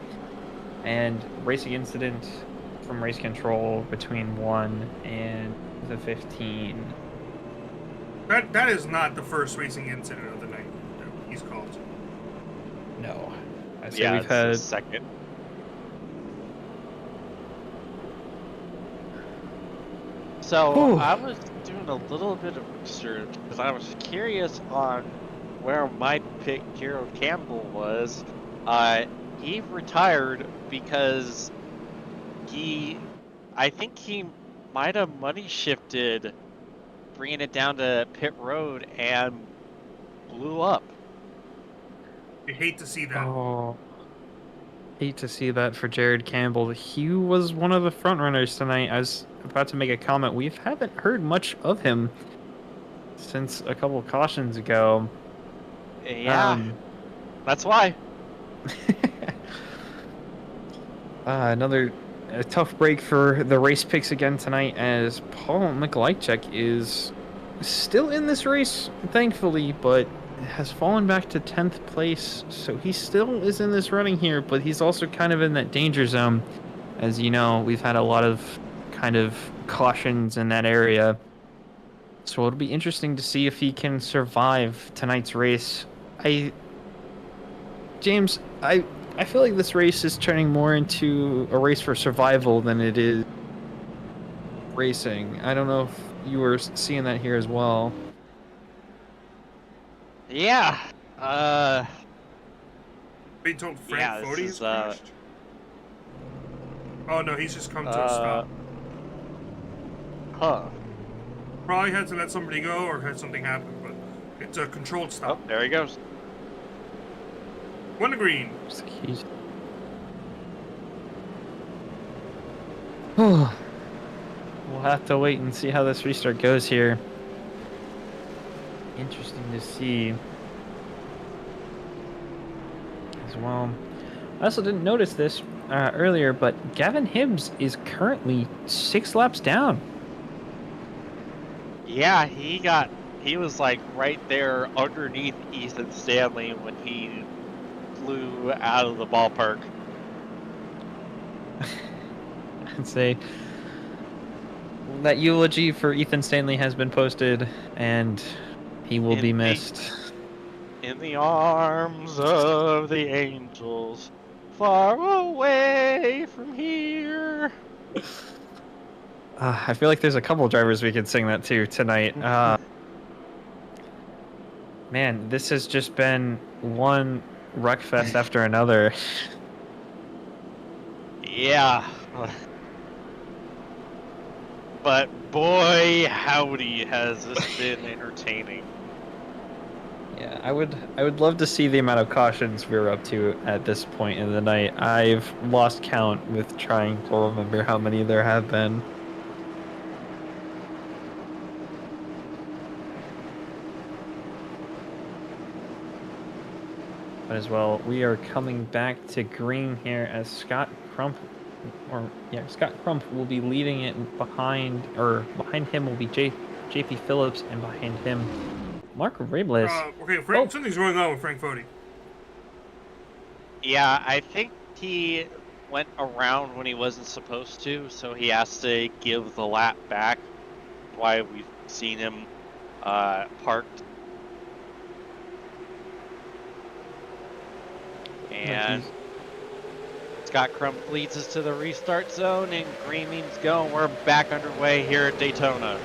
And racing incident from race control between 1 and the 15. That is not the first racing incident of the night that he's called. No, I say Yeah, we've it's the had second. So Whew. I was doing a little bit of research because I was curious on where my pick, Gerald Campbell, was. He retired because I think he might have money shifted, bringing it down to pit road and blew up. You hate to see that. Oh, hate to see that for Jared Campbell. He was one of the front runners tonight. I was about to make a comment. We haven't heard much of him since a couple cautions ago. Yeah, that's why. Another tough break for the race picks again tonight, as Paul Mikolajczyk is still in this race, thankfully, but has fallen back to 10th place. So he still is in this running here, but he's also kind of in that danger zone. As you know, we've had a lot of kind of cautions in that area. So it'll be interesting to see if he can survive tonight's race. James, I feel like this race is turning more into a race for survival than it is racing. I don't know if you were seeing that here as well. Yeah. They told Frank Yeah, Fody this is is, crashed? Oh no, he's just come to a stop. Huh. Probably had to let somebody go or had something happen, but it's a controlled Oh, stop. there he goes. One to green. We'll have to wait and see how this restart goes here. Interesting to see as well. I also didn't notice this earlier, but Gavin Higgins is currently 6 laps down. Yeah, he was like right there underneath Ethan Stanley when he flew out of the ballpark. I'd say that eulogy for Ethan Stanley has been posted, and he will be missed. In the arms of the angels, far away from here. I feel like there's a couple drivers we could sing that to tonight. Man, this has just been one wreckfest after another. Yeah. But boy, howdy, has this been entertaining. Yeah, I would love to see the amount of cautions we're up to at this point in the night. I've lost count with trying to remember how many there have been. But as well, we are coming back to green here as Scott Crump will be leading it behind him will be JP Phillips, and behind him Mark Robles. Okay, Frank, something's going on with Frank Fody. Yeah, I think he went around when he wasn't supposed to, so he has to give the lap back. Why we've seen him parked. And Scott Crump leads us to the restart zone, and green means go, and we're back underway here at Daytona.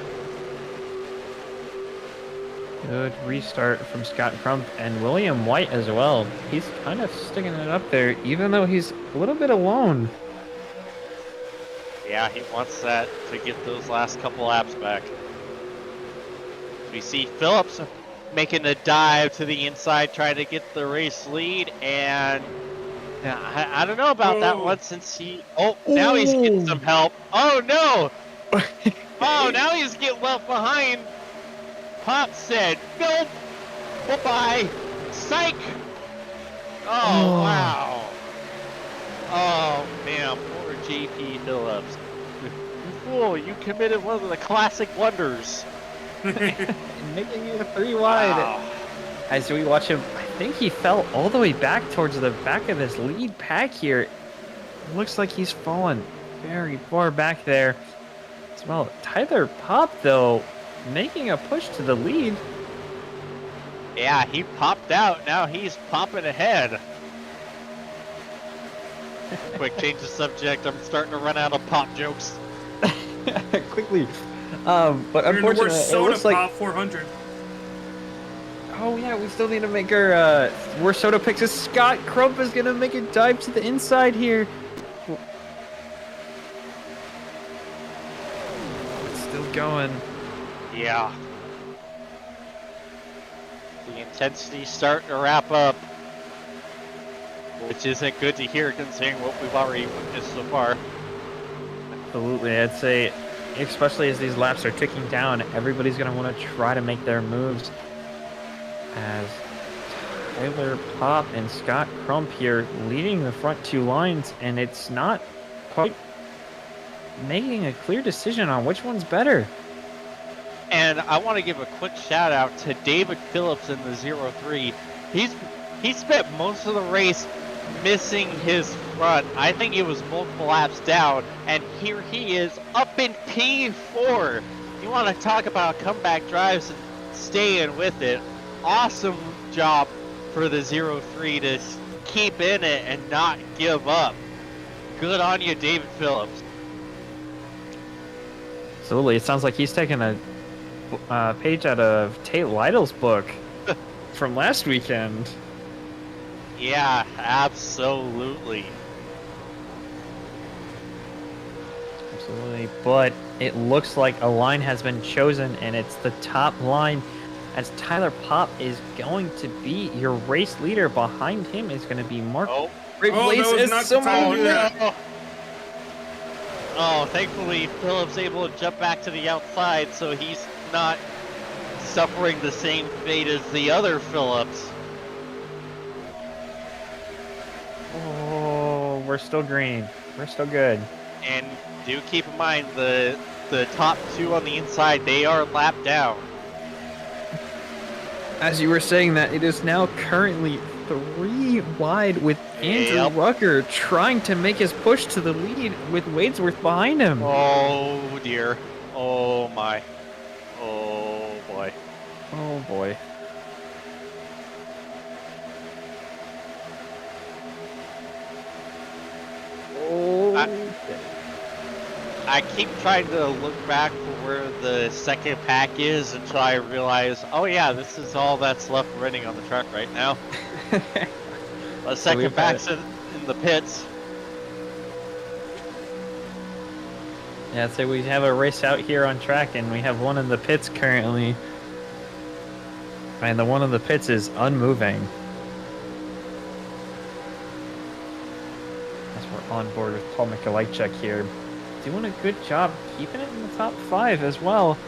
Good restart from Scott Crump and William White as well. He's kind of sticking it up there, even though he's a little bit alone. Yeah, he wants that to get those last couple laps back. We see Phillips making a dive to the inside, trying to get the race lead, and I don't know about that one since he. Oh, now he's getting some help. Oh no! Oh, now he's getting left behind. Pop said, "Nope, bye-bye, psych." Oh wow. Oh man, poor JP Phillips. You fool! You committed one of the classic blunders. Making it 3 wide. Wow. As we watch him, I think he fell all the way back towards the back of this lead pack here. It looks like he's fallen very far back there as well. Tyler Pop, though, making a push to the lead. Yeah, he popped out. Now he's popping ahead. Quick change the subject. I'm starting to run out of pop jokes. Quickly. But unfortunately, it looks like... Pop 400. Oh yeah, we still need to make our worst soda picks. Scott Crump is gonna make a dive to the inside here. It's still going. Yeah. The intensity's starting to wrap up, which isn't good to hear considering what we've already witnessed so far. Absolutely, I'd say, especially as these laps are ticking down, everybody's gonna want to try to make their moves. As Tyler Pop and Scott Crump here leading the front 2 lines, and it's not quite making a clear decision on which one's better. And I want to give a quick shout out to David Phillips in the 03. He spent most of the race missing his front. I think it was multiple laps down, and here he is up in P4. You want to talk about comeback drives and staying with it. Awesome job for the 03 to keep in it and not give up. Good on you, David Phillips. Absolutely. It sounds like he's taking a page out of Tate Lytle's book from last weekend. Yeah, absolutely. Absolutely. But it looks like a line has been chosen, and it's the top line, as Tyler Pop is going to be your race leader. Behind him is going to be Mark. Oh, Oh, thankfully Phillips able to jump back to the outside, so he's not suffering the same fate as the other Phillips. Oh, we're still green. We're still good. And do keep in mind the top 2 on the inside, they are lapped down. As you were saying that, it is now currently 3 wide with Andrew Rucker trying to make his push to the lead with Wadesworth behind him. Oh dear. Oh my. Oh boy. Oh boy. Oh. I keep trying to look back for where the second pack is until I realize, oh yeah, this is all that's left running on the track right now. The second pack's in the pits. Yeah, so we have a race out here on track, and we have one in the pits currently. And the one in the pits is unmoving. As we're on board with Paul Mikolajczyk here. Doing a good job keeping it in the top 5 as well.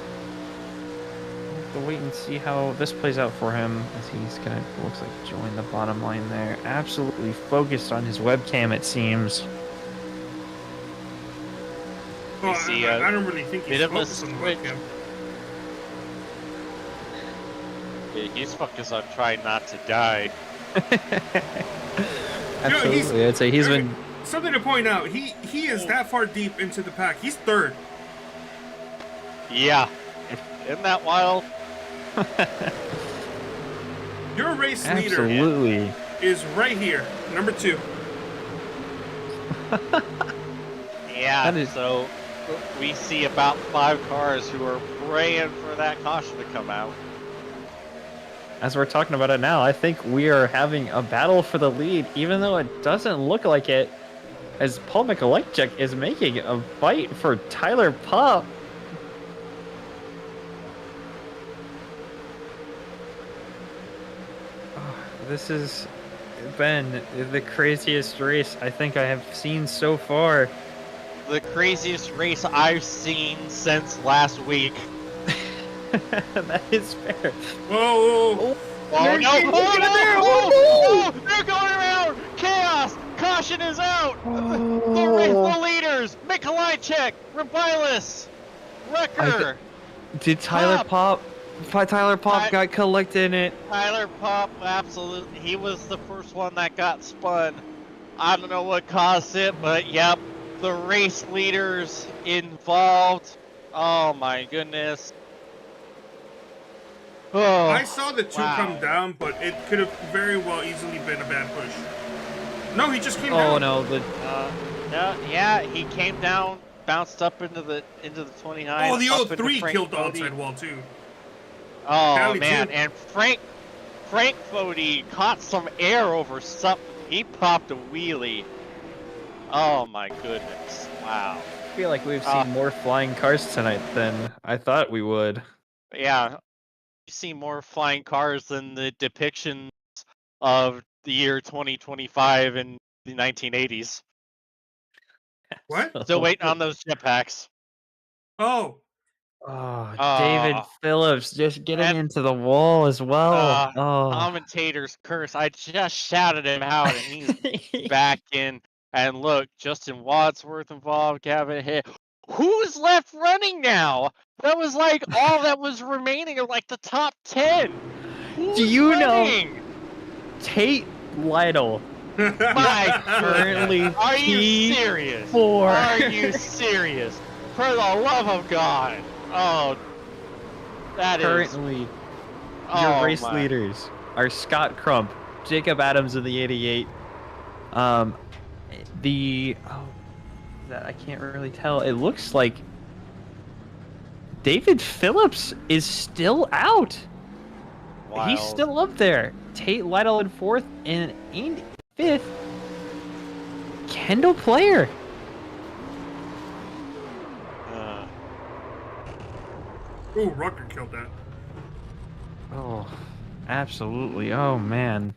We'll have to wait and see how this plays out for him, as he's gonna, looks like, join the bottom line there. Absolutely focused on his webcam, it seems. Well, see, I don't really think he's focused on the webcam. Yeah, he's focused on trying not to die. Absolutely, I'd say he's been... Something to point out, he is that far deep into the pack. He's 3rd. Yeah. Isn't that wild? Your race Absolutely. leader is right here, number 2. Yeah, so we see about 5 cars who are praying for that caution to come out. As we're talking about it now, I think we are having a battle for the lead, even though it doesn't look like it, as Paul Mikolajczyk is making a fight for Tyler Pop. This has been the craziest race I think I have seen so far. The craziest race I've seen since last week. That is fair. Whoa! Oh no! Look at it there! Oh, they're going around! Chaos! Caution is out! The leaders! Mikolajczyk! Rabilis! Wrecker! Did Tyler Pop? Tyler Pop got collected in it. Tyler Pop, absolutely. He was the first one that got spun. I don't know what caused it, but yep, the race leaders involved. Oh my goodness. Oh, I saw the two come down, but it could have very well easily been a bad push. No, he just came down. Oh no, yeah, he came down, bounced up into the 29. Oh, the up old into 3 Frank killed the Fode. outside wall too. Oh Cali man, too. and Frank Fode caught some air over something. He popped a wheelie. Oh my goodness! Wow. I feel like we've seen more flying cars tonight than I thought we would. Yeah, you see more flying cars than the depictions of the year 2025 in the 1980s. What? Still waiting on those jetpacks. Oh, Oh, David Phillips just getting into the wall as well. Commentator's curse. I just shouted him out, and he's back in. And look, Justin Wadsworth involved, Gavin Higgins. Who's left running now? That was like all that was remaining of like the top 10. Who's Do you running? know Tate Lytle? My Currently, are you serious? P4. Are you serious? For the love of God! Oh, that Currently, is. your race leaders are Scott Crump, Jacob Adams of the 88. That I can't really tell. It looks like David Phillips is still out. Wild. He's still up there. Tate Lytle in 4th and in 5th. Kendall Player. ooh, Rucker killed that. Oh, absolutely. Oh, man.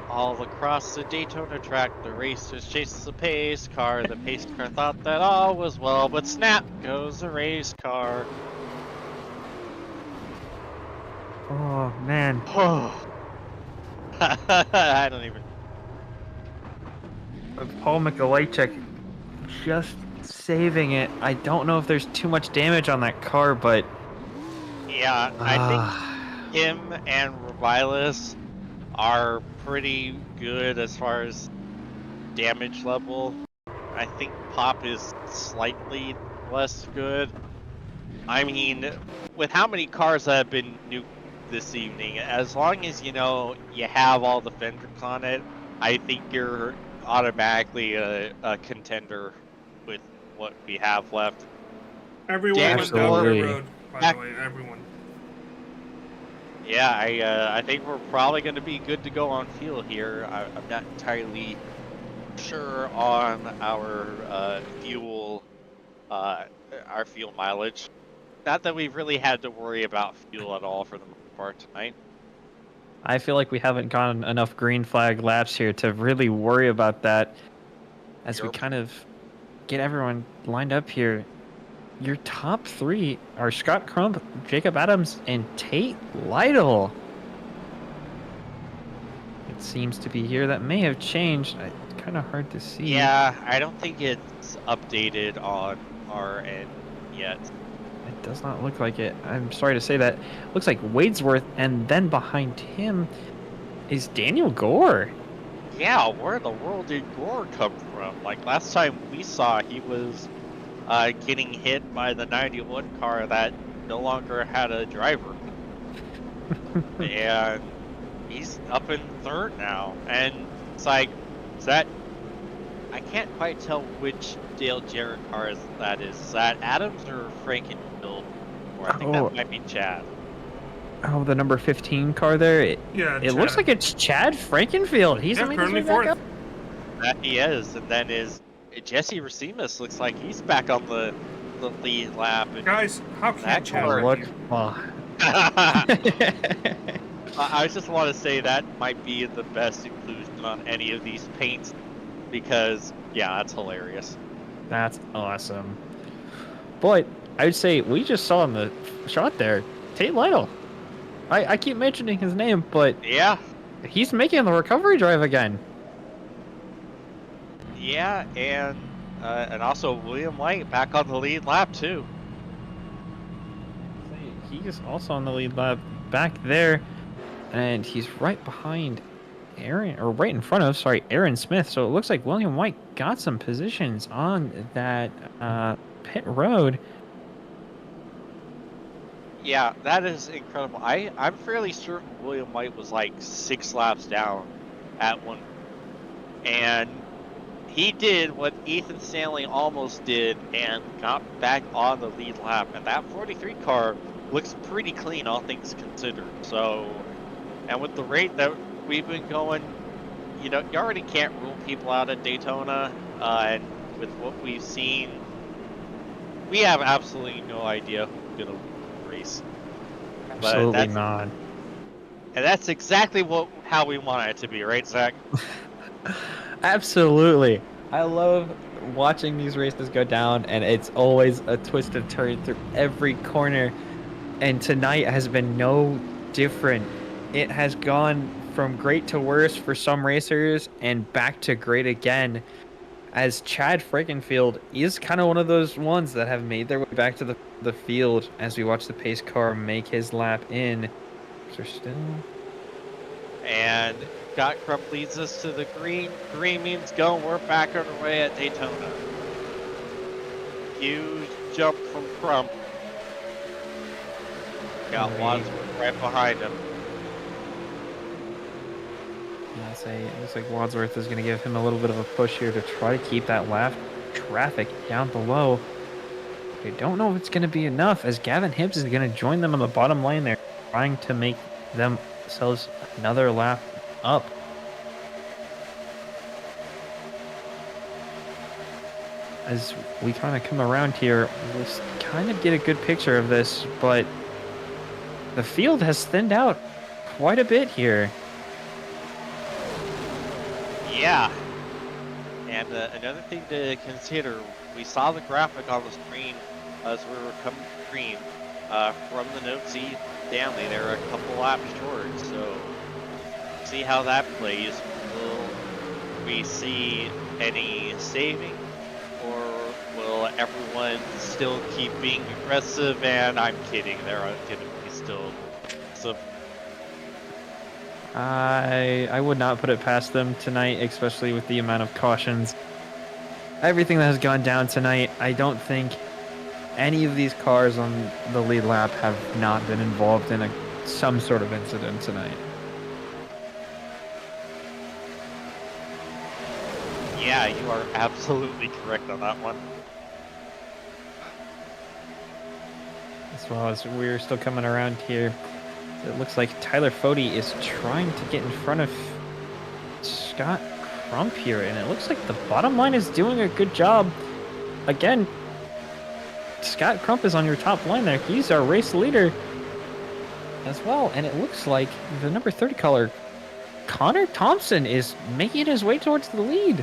All across the Daytona track, the racers chase the pace car. The pace car thought that all was well, but snap goes the race car. Oh, man. I don't even. Paul Mikolajczyk just saving it. I don't know if there's too much damage on that car, but... Yeah, I think him and Rabilis are pretty good as far as damage level. I think Pop is slightly less good. I mean, with how many cars that have been nuked this evening, as long as you know you have all the fenders on it, I think you're automatically a contender with what we have left. Everyone went down the road, by the way, everyone. Yeah, I think we're probably going to be good to go on fuel here. I'm not entirely sure on our fuel mileage. Not that we've really had to worry about fuel at all for the most part tonight. I feel like we haven't gotten enough green flag laps here to really worry about that as we kind of get everyone lined up here. Your top 3 are Scott Crump, Jacob Adams, and Tate Lytle. It seems to be here. That may have changed. It's kind of hard to see. Yeah, I don't think it's updated on our end yet. It does not look like it. I'm sorry to say that. Looks like Wadesworth, and then behind him is Daniel Gore. Yeah, where in the world did Gore come from? Like last time we saw, he was getting hit by the 91 car that no longer had a driver. And he's up in 3rd now. And it's like, is that... I can't quite tell which Dale Jarrett car that is. Is that Adams or Frankenfield? Or I think that might be Chad. Oh, the number 15 car there? It looks like it's Chad Frankenfield. He's currently 4th. That he is. And then is Jesse Racimus looks like he's back on the the lead lap. And Guys, how can That Chad car- wreck Look, you? oh. I just want to say that might be the best inclusion on any of these paints because, yeah, that's hilarious. That's awesome. But I would say we just saw in the shot there, Tate Lytle. I keep mentioning his name, but Yeah, he's making the recovery drive again. yeah, and also William White back on the lead lap too. He's also on the lead lap back there, and he's right behind right in front of, Aaron Smith. So it looks like William White got some positions on that pit road. Yeah, that is incredible. I'm fairly certain William White was like 6 laps down at one, and he did what Ethan Stanley almost did and got back on the lead lap. And that 43 car looks pretty clean, all things considered. So, and with the rate that we've been going, you already can't rule people out at Daytona. And with what we've seen, we have absolutely no idea who's gonna race. Absolutely not. And that's exactly how we want it to be, right, Zach? Absolutely. I love watching these races go down, and it's always a twist and turn through every corner. And tonight has been no different. It has gone from great to worse for some racers and back to great again, as Chad Frankenfield is kind of one of those ones that have made their way back to the field as we watch the pace car make his lap in. So still... And Scott Crump leads us to the green. Green means go. We're back on our way at Daytona. Huge jump from Crump. Got Wadsworth right behind him. Yeah, it looks like Wadsworth is going to give him a little bit of a push here to try to keep that lap traffic down below. I don't know if it's going to be enough, as Gavin Higgins is going to join them on the bottom lane there, trying to make themselves another lap up. As we kind of come around here, we'll kind of get a good picture of this, but the field has thinned out quite a bit here. Yeah. And another thing to consider, we saw the graphic on the screen as we were coming to green. From the notes Stanley, they're a couple laps short, so see how that plays. Will we see any saving, or will everyone still keep being aggressive? And I'm kidding, they're going to be still aggressive. I would not put it past them tonight, especially with the amount of cautions. Everything that has gone down tonight, I don't think any of these cars on the lead lap have not been involved in some sort of incident tonight. Yeah, you are absolutely correct on that one. As well as we're still coming around here, it looks like Tyler Fody is trying to get in front of Scott Crump here, and it looks like the bottom line is doing a good job. Again, Scott Crump is on your top line there. He's our race leader as well, and it looks like the number 30 color, Connor Thompson, is making his way towards the lead.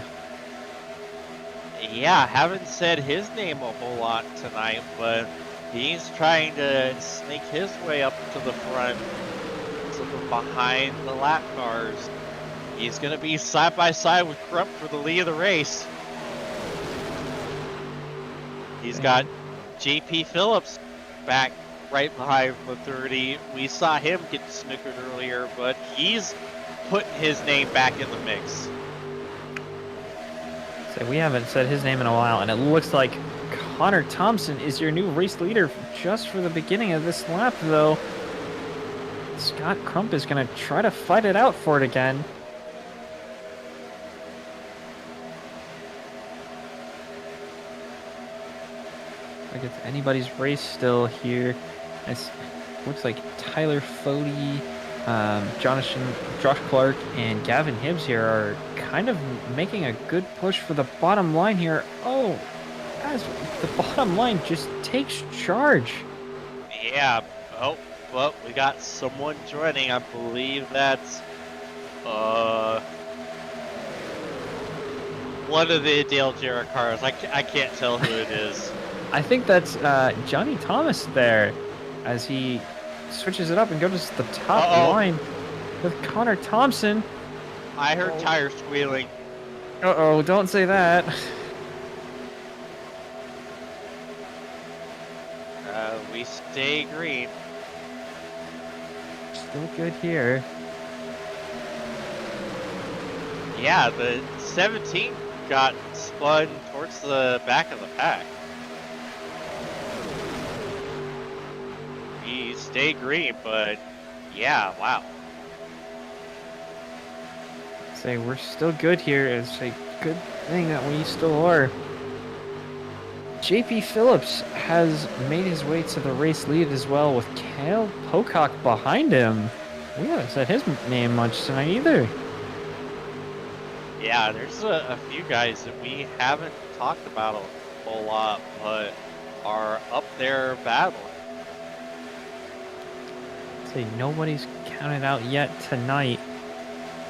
Yeah, haven't said his name a whole lot tonight, but he's trying to sneak his way up to the front, so from behind the lap cars. He's going to be side by side with Crump for the lead of the race. He's got JP Phillips back right behind the 30. We saw him get snookered earlier, but he's putting his name back in the mix. So we haven't said his name in a while, and it looks like Connor Thompson is your new race leader just for the beginning of this lap, though. Scott Crump is going to try to fight it out for it again. Like it's anybody's race still here. It looks like Tyler Fody, Josh Clark, and Gavin Higgins here are kind of making a good push for the bottom line here. Oh, guys, the bottom line just takes charge. Yeah. Oh, well, we got someone joining. I believe that's one of the Dale Jarrett cars. I can't tell who it is. I think that's Johnny Thomas there, as he switches it up and goes to the top line with Connor Thompson. I heard tires squealing. Uh-oh, don't say that. We stay green. Still good here. Yeah, the 17 got spun towards the back of the pack. We stay green, but yeah, wow. Say we're still good here. It's a good thing that we still are. JP Phillips has made his way to the race lead as well, with Kale Pocock behind him. We haven't said his name much tonight either. Yeah, there's a few guys that we haven't talked about a whole lot, but are up there battling. Say nobody's counted out yet tonight.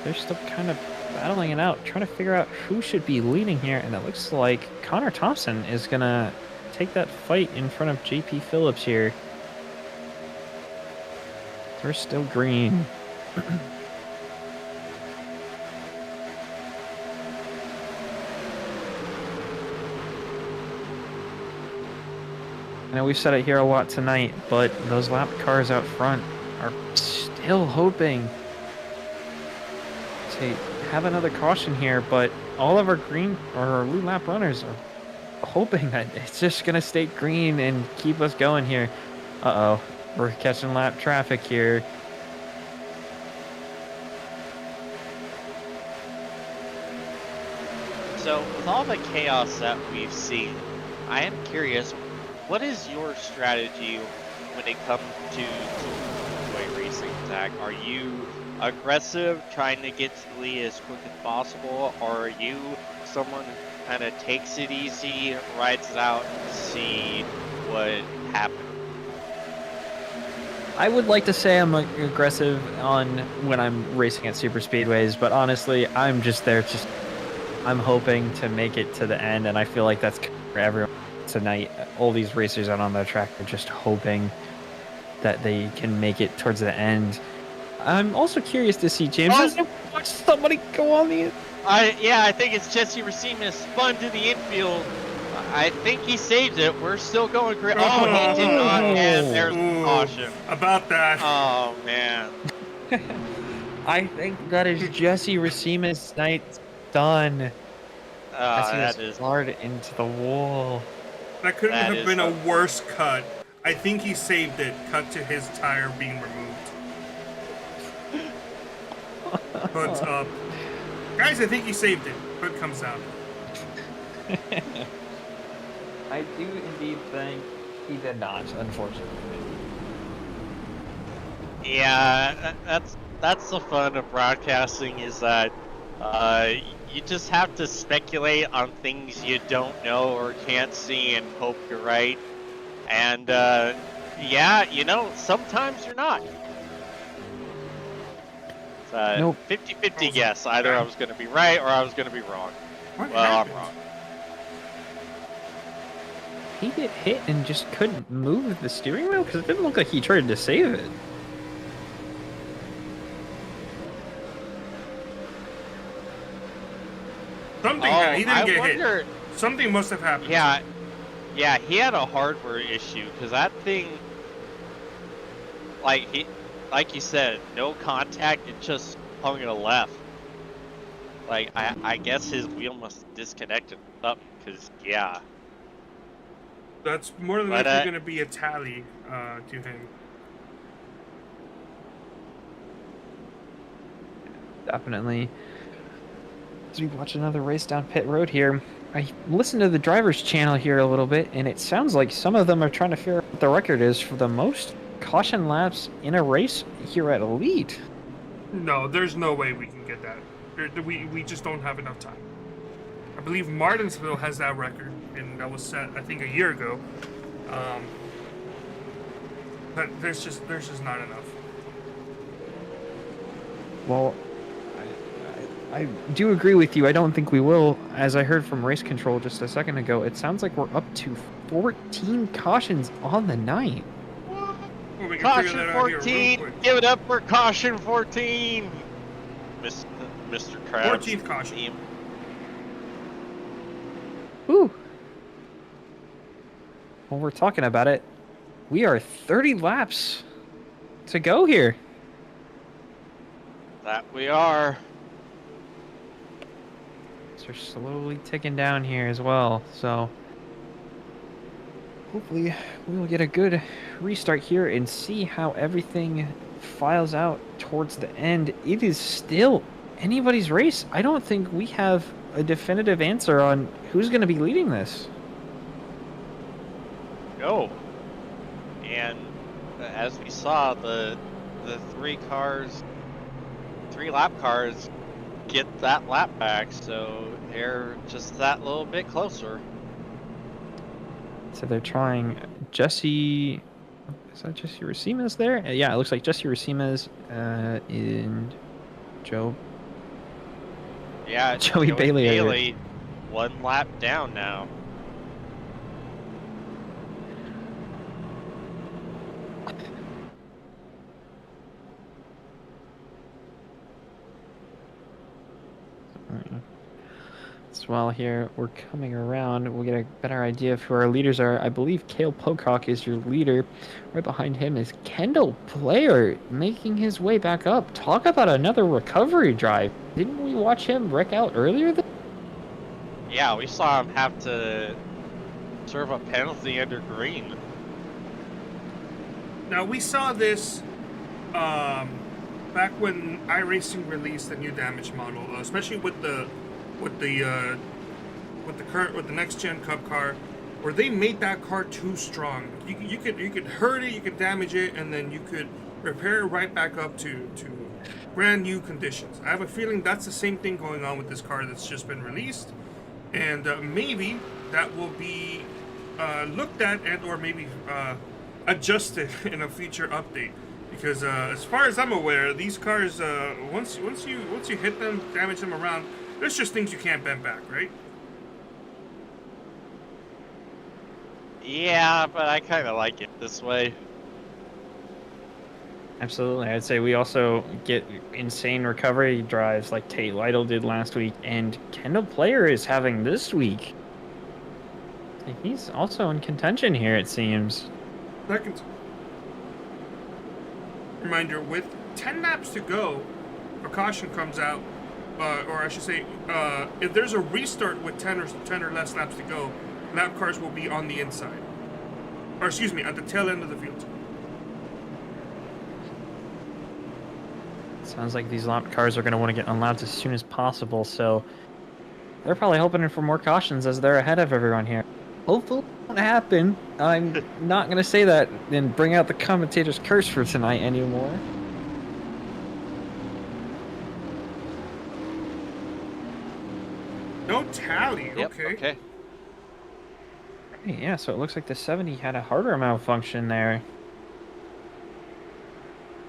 They're still kind of battling it out, trying to figure out who should be leading here, and it looks like Connor Thompson is gonna take that fight in front of JP Phillips here. They're still green. I know we've said it here a lot tonight, but those lap cars out front are still hoping to have another caution here, but all of our green or our blue lap runners are hoping that it's just gonna stay green and keep us going here. Uh-oh, we're catching lap traffic here. So, with all the chaos that we've seen, I am curious, what is your strategy when it comes to two-way racing, Zach? Are you aggressive, trying to get to the lead as quick as possible, or are you someone who kind of takes it easy, rides it out, and see what happens? I would like to say I'm aggressive on when I'm racing at super speedways, but honestly, I'm just there. I'm hoping to make it to the end, and I feel like that's for everyone tonight. All these racers out on the track are just hoping that they can make it towards the end. I'm also curious to see James. Watch somebody go on the. I think it's Jesse Racine spun to the infield. I think he saved it. We're still going great. Oh, he did not, and there's caution. About that. Oh, man. I think that is Jesse Racine's night done. That is hard into the wall. That couldn't have been a worse cut. I think he saved it, cut to his tire being removed. Hood's up. Guys, I think he saved it. Hood comes out. I do indeed think he did not, unfortunately. Yeah, that's the fun of broadcasting, is that you just have to speculate on things you don't know or can't see and hope you're right. And yeah, sometimes you're not. It's a Nope. 50-50 guess. Either I was going to be right or I was going to be wrong. What Well, happened? I'm wrong. He get hit and just couldn't move the steering wheel because it didn't look like he tried to save it. Something he didn't get hit. Something must have happened. Yeah, he had a hardware issue because that thing, like you said, no contact. It just hung to the left. Like I guess his wheel must have disconnected up because yeah. That's more than likely going to be a tally to him. Definitely. As we watch another race down pit road here, I listened to the driver's channel here a little bit, and it sounds like some of them are trying to figure out what the record is for the most caution laps in a race here at Elite. No, there's no way we can get that. We just don't have enough time. I believe Martinsville has that record, and that was set, I think, a year ago. But there's just not enough. Well, I do agree with you. I don't think we will. As I heard from Race Control just a second ago, it sounds like we're up to 14 cautions on the night. Well, we can figure Caution that out here real 14! quick. Give it up for caution 14! Mr. Krabs. 14th caution. Team. Whew. When we're talking about it, we are 30 laps to go here. That we are. So we're slowly ticking down here as well. So hopefully we will get a good restart here and see how everything files out towards the end. It is still anybody's race. I don't think we have a definitive answer on who's going to be leading this. No. And as we saw, the three lap cars get that lap back, so they're just that little bit closer. So they're trying Jesse. Is that Jesse Racimas there? Yeah, it looks like Jesse Racimas and Joe. Yeah, Joey Bailey. One lap down now. So while here we're coming around, we'll get a better idea of who our leaders are. I believe Cale Pocock is your leader. Right behind him is Kendall Player making his way back up. Talk about another recovery drive. Didn't we watch him wreck out earlier? Yeah, we saw him have to serve a penalty under green. Now we saw this back when iRacing released the new damage model, especially with the next gen Cup car, where they made that car too strong. You could hurt it, you could damage it, and then you could repair it right back up to brand new conditions. I have a feeling that's the same thing going on with this car that's just been released, and maybe that will be looked at and or maybe adjusted in a future update. Because as far as I'm aware, these cars once you hit them, damage them around, there's just things you can't bend back, right? Yeah, but I kind of like it this way. Absolutely. I'd say we also get insane recovery drives like Tate Lytle did last week, and Kendall Player is having this week. He's also in contention here, it seems. Second. Reminder, with 10 laps to go, a caution comes out, or I should say, if there's a restart with 10 or less laps to go, lap cars will be on the inside. Or excuse me, at the tail end of the field. Sounds like these lap cars are going to want to get unlapped as soon as possible, so they're probably hoping for more cautions as they're ahead of everyone here. Hopefully it won't happen. I'm not going to say that and bring out the commentator's curse for tonight anymore. No tally, Yep, okay. okay. Yeah, so it looks like the 70 had a hardware malfunction there.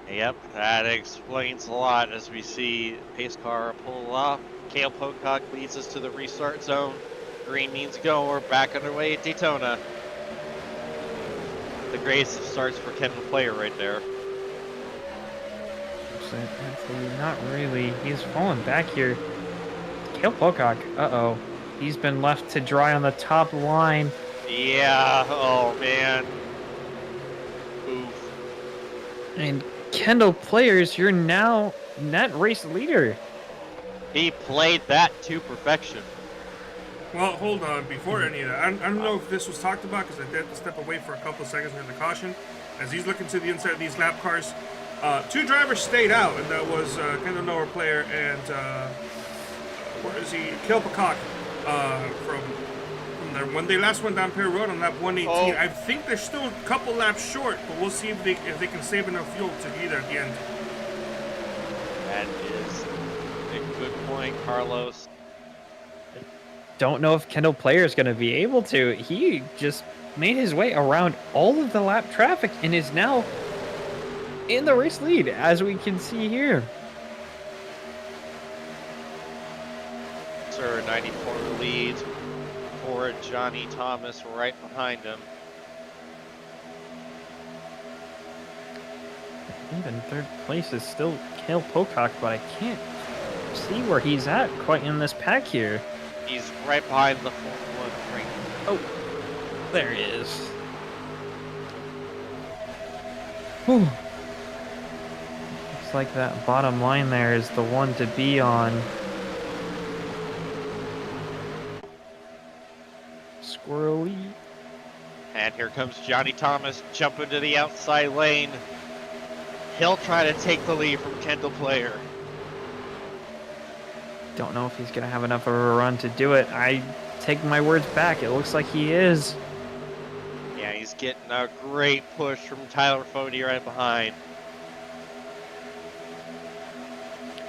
Yep, that explains a lot as we see pace car pull off. Cale Pocock leads us to the restart zone. Green means go. We're back underway at Daytona. The greatest starts for Kendall Player right there. Actually, not really. He's fallen back here. Cale Pocock, uh-oh. He's been left to dry on the top line. Yeah, oh man. Oof. And Kendall Players, you're now net race leader. He played that to perfection. Well, hold on, before any of that, I don't know if this was talked about because I did have to step away for a couple of seconds during the caution. As he's looking to the inside of these lap cars, two drivers stayed out, and that was Kendall Noah Player and where is he? Cale Pocock from there. When they last went down Perry Road on lap 118, I think they're still a couple laps short, but we'll see if they can save enough fuel to be there at the end. That is a good point, Carlos. don't know if Kendall Player is going to be able to. He just made his way around all of the lap traffic and is now in the race lead, as we can see here. Sir, 94 lead for Johnny Thomas right behind him. Even third place is still Cale Pocock, but I can't see where he's at quite in this pack here. He's right behind the Formula 1 ring. Oh, there he is. Whew. Looks like that bottom line there is the one to be on. Squirrely. And here comes Johnny Thomas jumping to the outside lane. He'll try to take the lead from Kendall Player. Don't know if he's going to have enough of a run to do it. I take my words back. It looks like he is. Yeah, he's getting a great push from Tyler Fody right behind.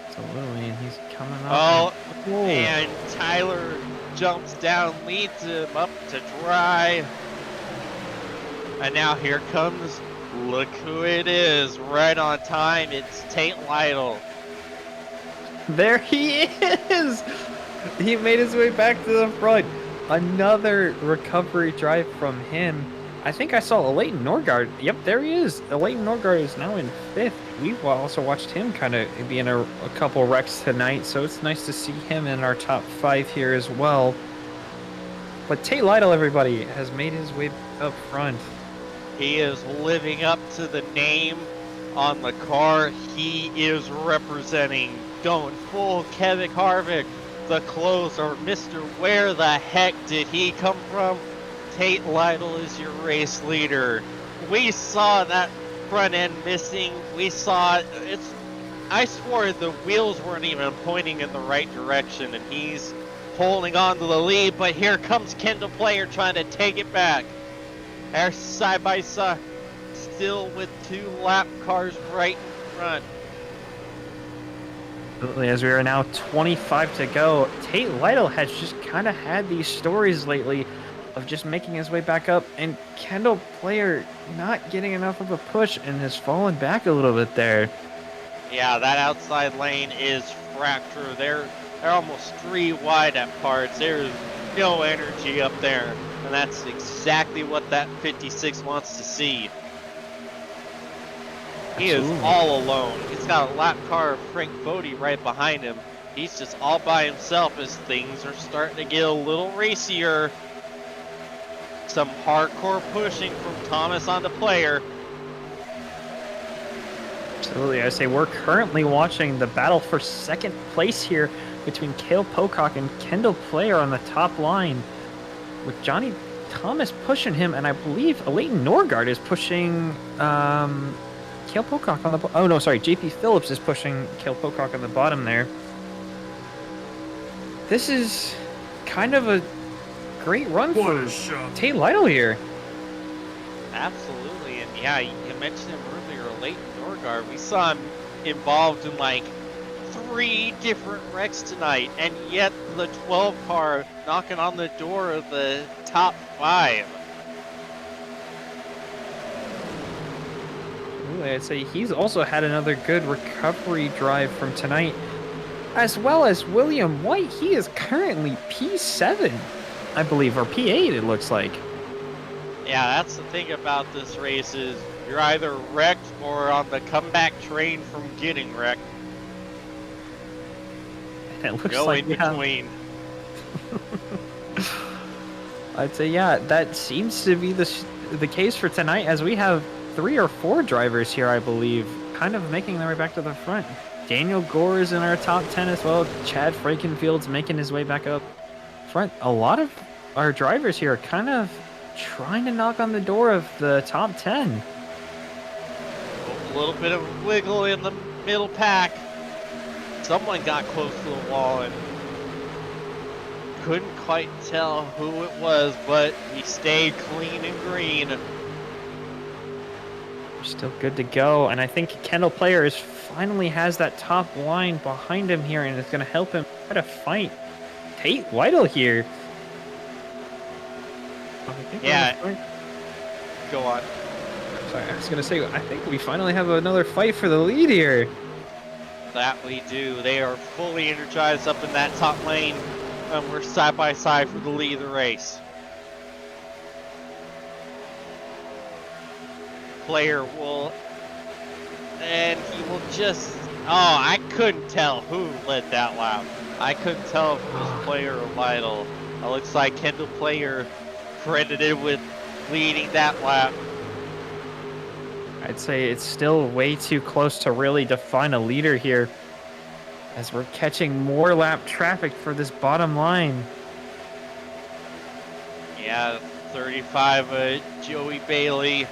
Absolutely, and he's coming up. Oh, Whoa. and Tyler jumps down, leads him up to dry. And now here comes, look who it is, right on time. It's Tate Lytle. There he is! He made his way back to the front. Another recovery drive from him. I think I saw Leighton Norgard. Yep, there he is. Leighton Norgard is now in 5th. We've also watched him kind of be in a couple wrecks tonight, so it's nice to see him in our top 5 here as well. But Tate Lytle, everybody, has made his way up front. He is living up to the name on the car. He is representing, going full Kevin Harvick, the closer, Mr. Where the heck did he come from? Tate Lytle is your race leader. We saw that front end missing. We saw it's. I swore the wheels weren't even pointing in the right direction, and he's holding on to the lead. But here comes Kendall Player trying to take it back. They're side by side, still with 2 lap cars right in front. As we are now 25 to go, Tate Lytle has just kind of had these stories lately of just making his way back up, and Kendall Player not getting enough of a push and has fallen back a little bit there. Yeah, that outside lane is fractured. They're almost 3 wide at parts. There's no energy up there, and that's exactly what that 56 wants to see. He is all alone. He's got a lap car of Frank Fody right behind him. He's just all by himself as things are starting to get a little racier. Some hardcore pushing from Thomas on the Player. Absolutely. I say we're currently watching the battle for 2nd place here between Cale Pocock and Kendall Player on the top line, with Johnny Thomas pushing him, and I believe Leighton Norgard is pushing Cale Pocock on the... Oh, no, sorry. JP Phillips is pushing Cale Pocock on the bottom there. This is kind of a great run for Tate Lytle here. Absolutely, and yeah, you mentioned him earlier, Leighton Norgard. We saw him involved in like 3 different wrecks tonight, and yet the 12 car knocking on the door of the top 5. I'd say he's also had another good recovery drive from tonight, as well as William White. He is currently P7, I believe, or P8 it looks like. Yeah, that's the thing about this race is you're either wrecked or on the comeback train from getting wrecked. It looks Go like in between. I'd say, yeah, that seems to be the case for tonight, as we have 3 or 4 drivers here, I believe, kind of making their way back to the front. Daniel Gore is in our top 10 as well. Chad Frankenfield's making his way back up front. A lot of our drivers here are kind of trying to knock on the door of the top 10. A little bit of wiggle in the middle pack. Someone got close to the wall and couldn't quite tell who it was, but he stayed clean and green. We're still good to go, and I think Kendall Player finally has that top line behind him here, and it's going to help him try to fight Tate Lytle here. Yeah. Go on. Sorry, I was gonna say, I think we finally have another fight for the lead here. That we do. They are fully energized up in that top lane, and we're side by side for the lead of the race. Player will, and he will just, oh, I couldn't tell who led that lap. I couldn't tell if it was Player or Vital. It looks like Kendall Player credited with leading that lap. I'd say it's still way too close to really define a leader here, as we're catching more lap traffic for this bottom line. Yeah, 35, Joey Bailey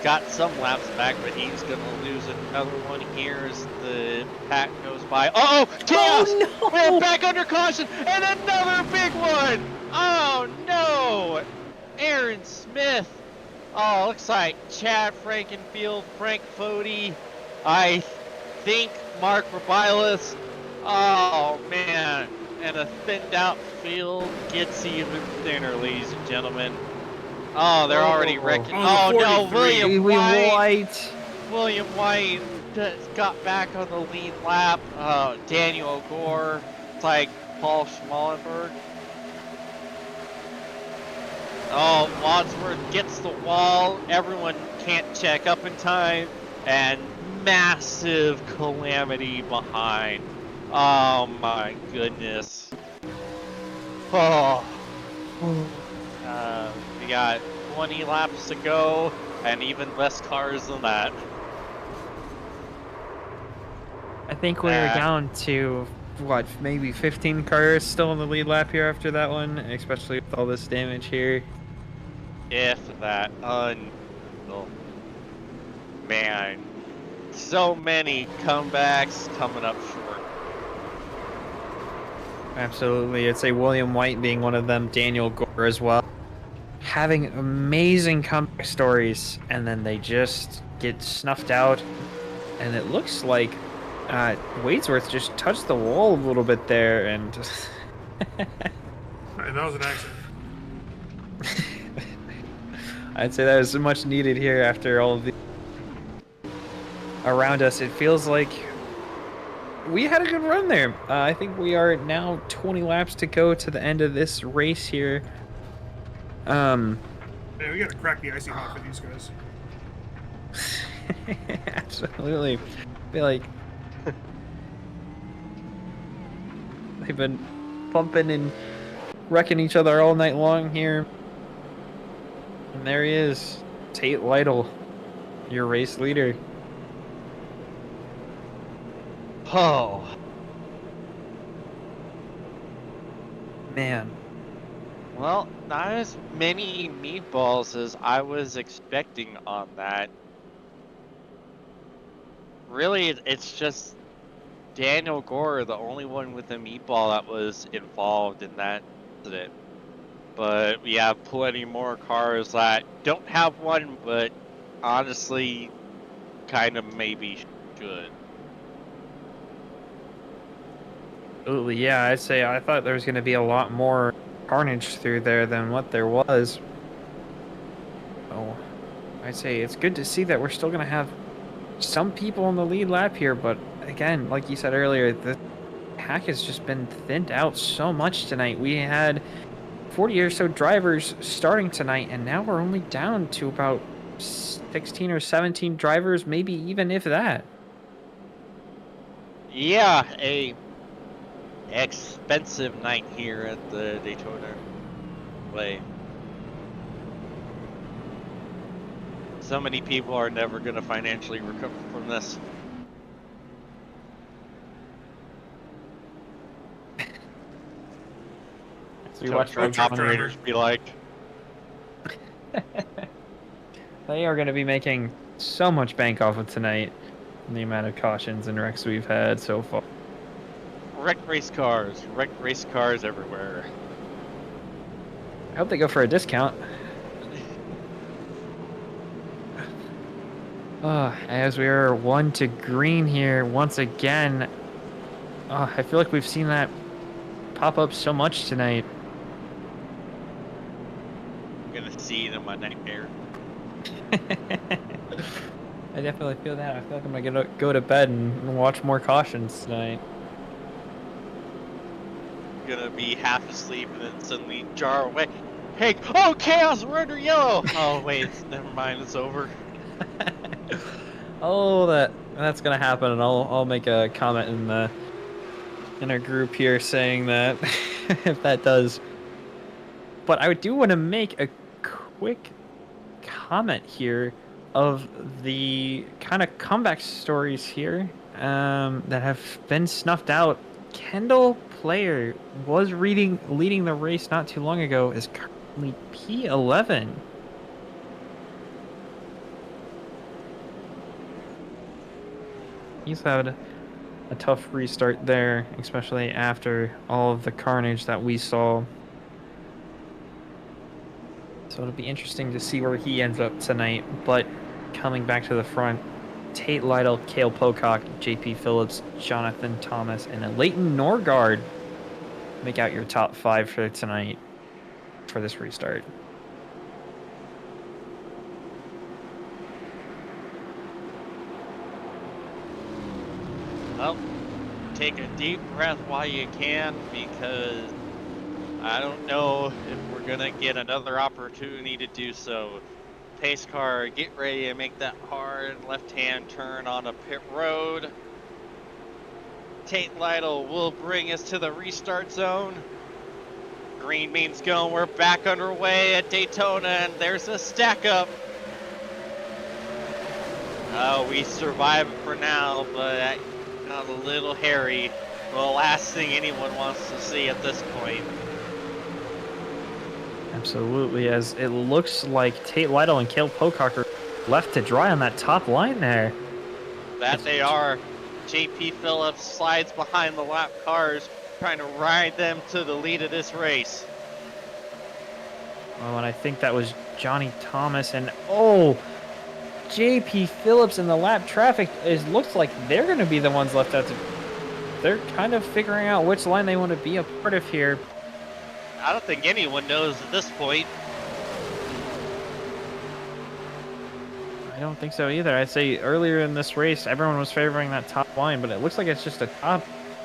got some laps back, but he's going to lose another one here as the pack goes by. Oh, chaos! Oh, no! We're back under caution, and another big one! Oh, no! Aaron Smith. Oh, looks like Chad Frankenfield, Frank Fody, I think Mark Rabilis. Oh, man. And a thinned out field gets even thinner, ladies and gentlemen. Oh, they're already wrecking. Oh, no, William White. William White just got back on the lead lap. Daniel Gore. It's like Paul Schmallenberg. Oh, Wadsworth gets the wall. Everyone can't check up in time. And massive calamity behind. Oh, my goodness. Oh. We got 20 laps to go, and even less cars than that. I think we're down to, what, maybe 15 cars still in the lead lap here after that one, especially with all this damage here. If that. Man. So many comebacks coming up short. Absolutely. I'd say William White being one of them, Daniel Gore as well. Having amazing comeback stories, and then they just get snuffed out. And it looks like Wadesworth just touched the wall a little bit there, and... Alright, that was an accident. I'd say that was much needed here after all of the... Around us, it feels like we had a good run there. I think we are now 20 laps to go to the end of this race here. Man, we gotta crack the icy hot for these guys. Absolutely. I feel like they've been pumping and wrecking each other all night long here. And there he is, Tate Lytle, your race leader. Oh. Man. Well, not as many meatballs as I was expecting on that. Really, it's just Daniel Gore, the only one with a meatball that was involved in that incident. But we have plenty more cars that don't have one, but honestly, kind of maybe should. Absolutely, yeah. I'd say I thought there was going to be a lot more carnage through there than what there was. Oh, I'd say it's good to see that we're still going to have some people in the lead lap here, but again, like you said earlier, the pack has just been thinned out so much tonight. We had 40 or so drivers starting tonight, and now we're only down to about 16 or 17 drivers, maybe even if that. Yeah, a expensive night here at the Daytona Way. So many people are never going to financially recover from this. So you watch truck operators be like, they are going to be making so much bank off of tonight, the amount of cautions and wrecks we've had so far. wrecked race cars everywhere. I hope they go for a discount. As we are 1 to green here once again. I feel like we've seen that pop up so much tonight. gonna see it in my nightmare. I definitely feel that. I feel like I'm gonna go to bed and watch more cautions tonight. Gonna be half asleep and then suddenly jar away. Hey, oh chaos, we're under yellow. Oh wait, never mind, it's over. Oh, that's gonna happen, and I'll make a comment in our group here saying that if that does. But I do want to make a quick comment here of the kind of comeback stories here that have been snuffed out. Kendall Player was leading the race not too long ago, is currently P11. He's had a tough restart there, especially after all of the carnage that we saw. So it'll be interesting to see where he ends up tonight. But coming back to the front, Tate Lytle, Cale Pocock, JP Phillips, Jonathan Thomas, and Leighton Norgard make out your top 5 for tonight for this restart. Well, take a deep breath while you can, because I don't know if we're gonna get another opportunity to do so. Pace car, get ready to make that hard left-hand turn on a pit road. Tate Lytle will bring us to the restart zone. Green means go. We're back underway at Daytona, and there's a stack up. Oh, we survive it for now, but that got a little hairy. The last thing anyone wants to see at this point. Absolutely, as it looks like Tate Lytle and Cale Pocock are left to dry on that top line there. That they are. JP Phillips slides behind the lap cars, trying to ride them to the lead of this race. Oh, and I think that was Johnny Thomas, and oh, JP Phillips in the lap traffic. It looks like they're going to be the ones left out to. They're kind of figuring out which line they want to be a part of here. I don't think anyone knows at this point. I don't think so either. I'd say earlier in this race, everyone was favoring that top line, but it looks like it's just a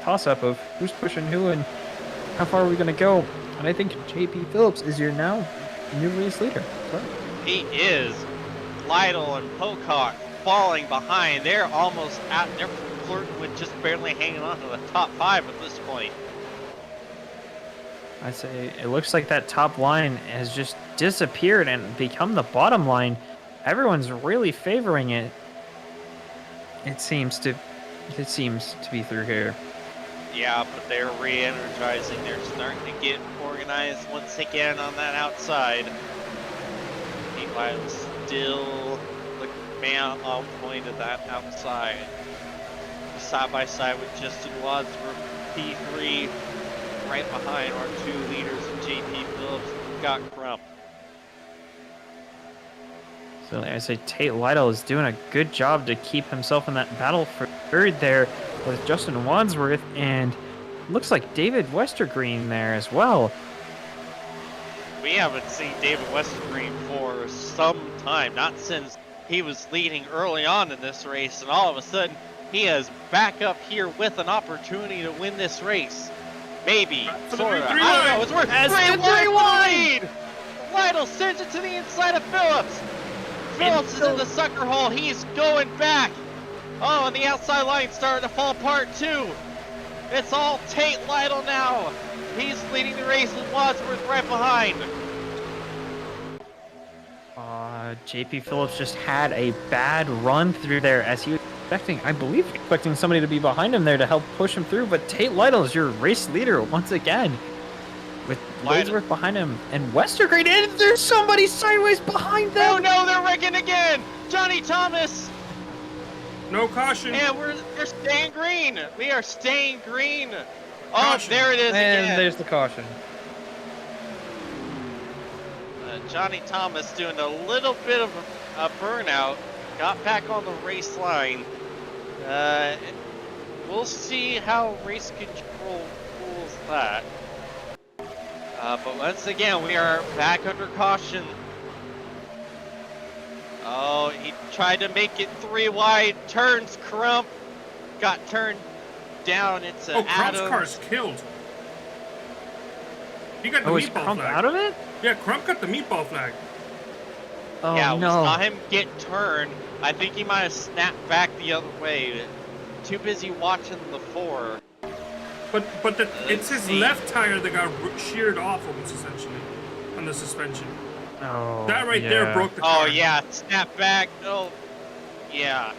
toss-up of who's pushing who and how far are we going to go. And I think JP Phillips is your now new race leader. Sorry. He is. Lytle and Pocock falling behind. They're almost out. They're flirting with just barely hanging on to the top 5 at this point. I'd say it looks like that top line has just disappeared and become the bottom line. Everyone's really favoring it. It seems to be through here. Yeah, but they're re-energizing. They're starting to get organized once again on that outside. Meanwhile, still the man on point of that outside. Side by side with Justin Wadsworth, P3, right behind our 2 leaders, JP Phillips, Scott Crump. So I say Tate Lytle is doing a good job to keep himself in that battle for third there with Justin Wadsworth, and looks like David Westergreen there as well. We haven't seen David Westergreen for some time, not since he was leading early on in this race, and all of a sudden he is back up here with an opportunity to win this race. Maybe, sort of. I don't know, it's worth 3-1 lead! Lytle sends it to the inside of Phillips. Phillips is in the sucker hole. He's going back. Oh, and the outside line's starting to fall apart too. It's all Tate Lytle now. He's leading the race with Wadsworth right behind. JP Phillips just had a bad run through there as he was expecting somebody to be behind him there to help push him through, but Tate Lytle is your race leader once again. With Wadsworth behind him and Westergreen, and there's somebody sideways behind them. Oh no, they're wrecking again. Johnny Thomas. No caution. And we're staying green. We are staying green. Oh, Caution. there it is again. And there's the caution. Johnny Thomas doing a little bit of a burnout. Got back on the race line. We'll see how race control rules that. But once again, we are back under caution. Oh, he tried to make it 3 wide. Turns Crump. Got turned down into Crump's Adams. car's killed. He got the Oh, is meatball Crump flag. out of it? Yeah, Crump got the meatball flag. Oh, Yeah, we no. saw him get turned. I think he might have snapped back the other way. Too busy watching the 4. But it's his see. left tire that got sheared off almost essentially on the suspension. Oh, That right there broke the car. Oh yeah, snap back. Oh, yeah.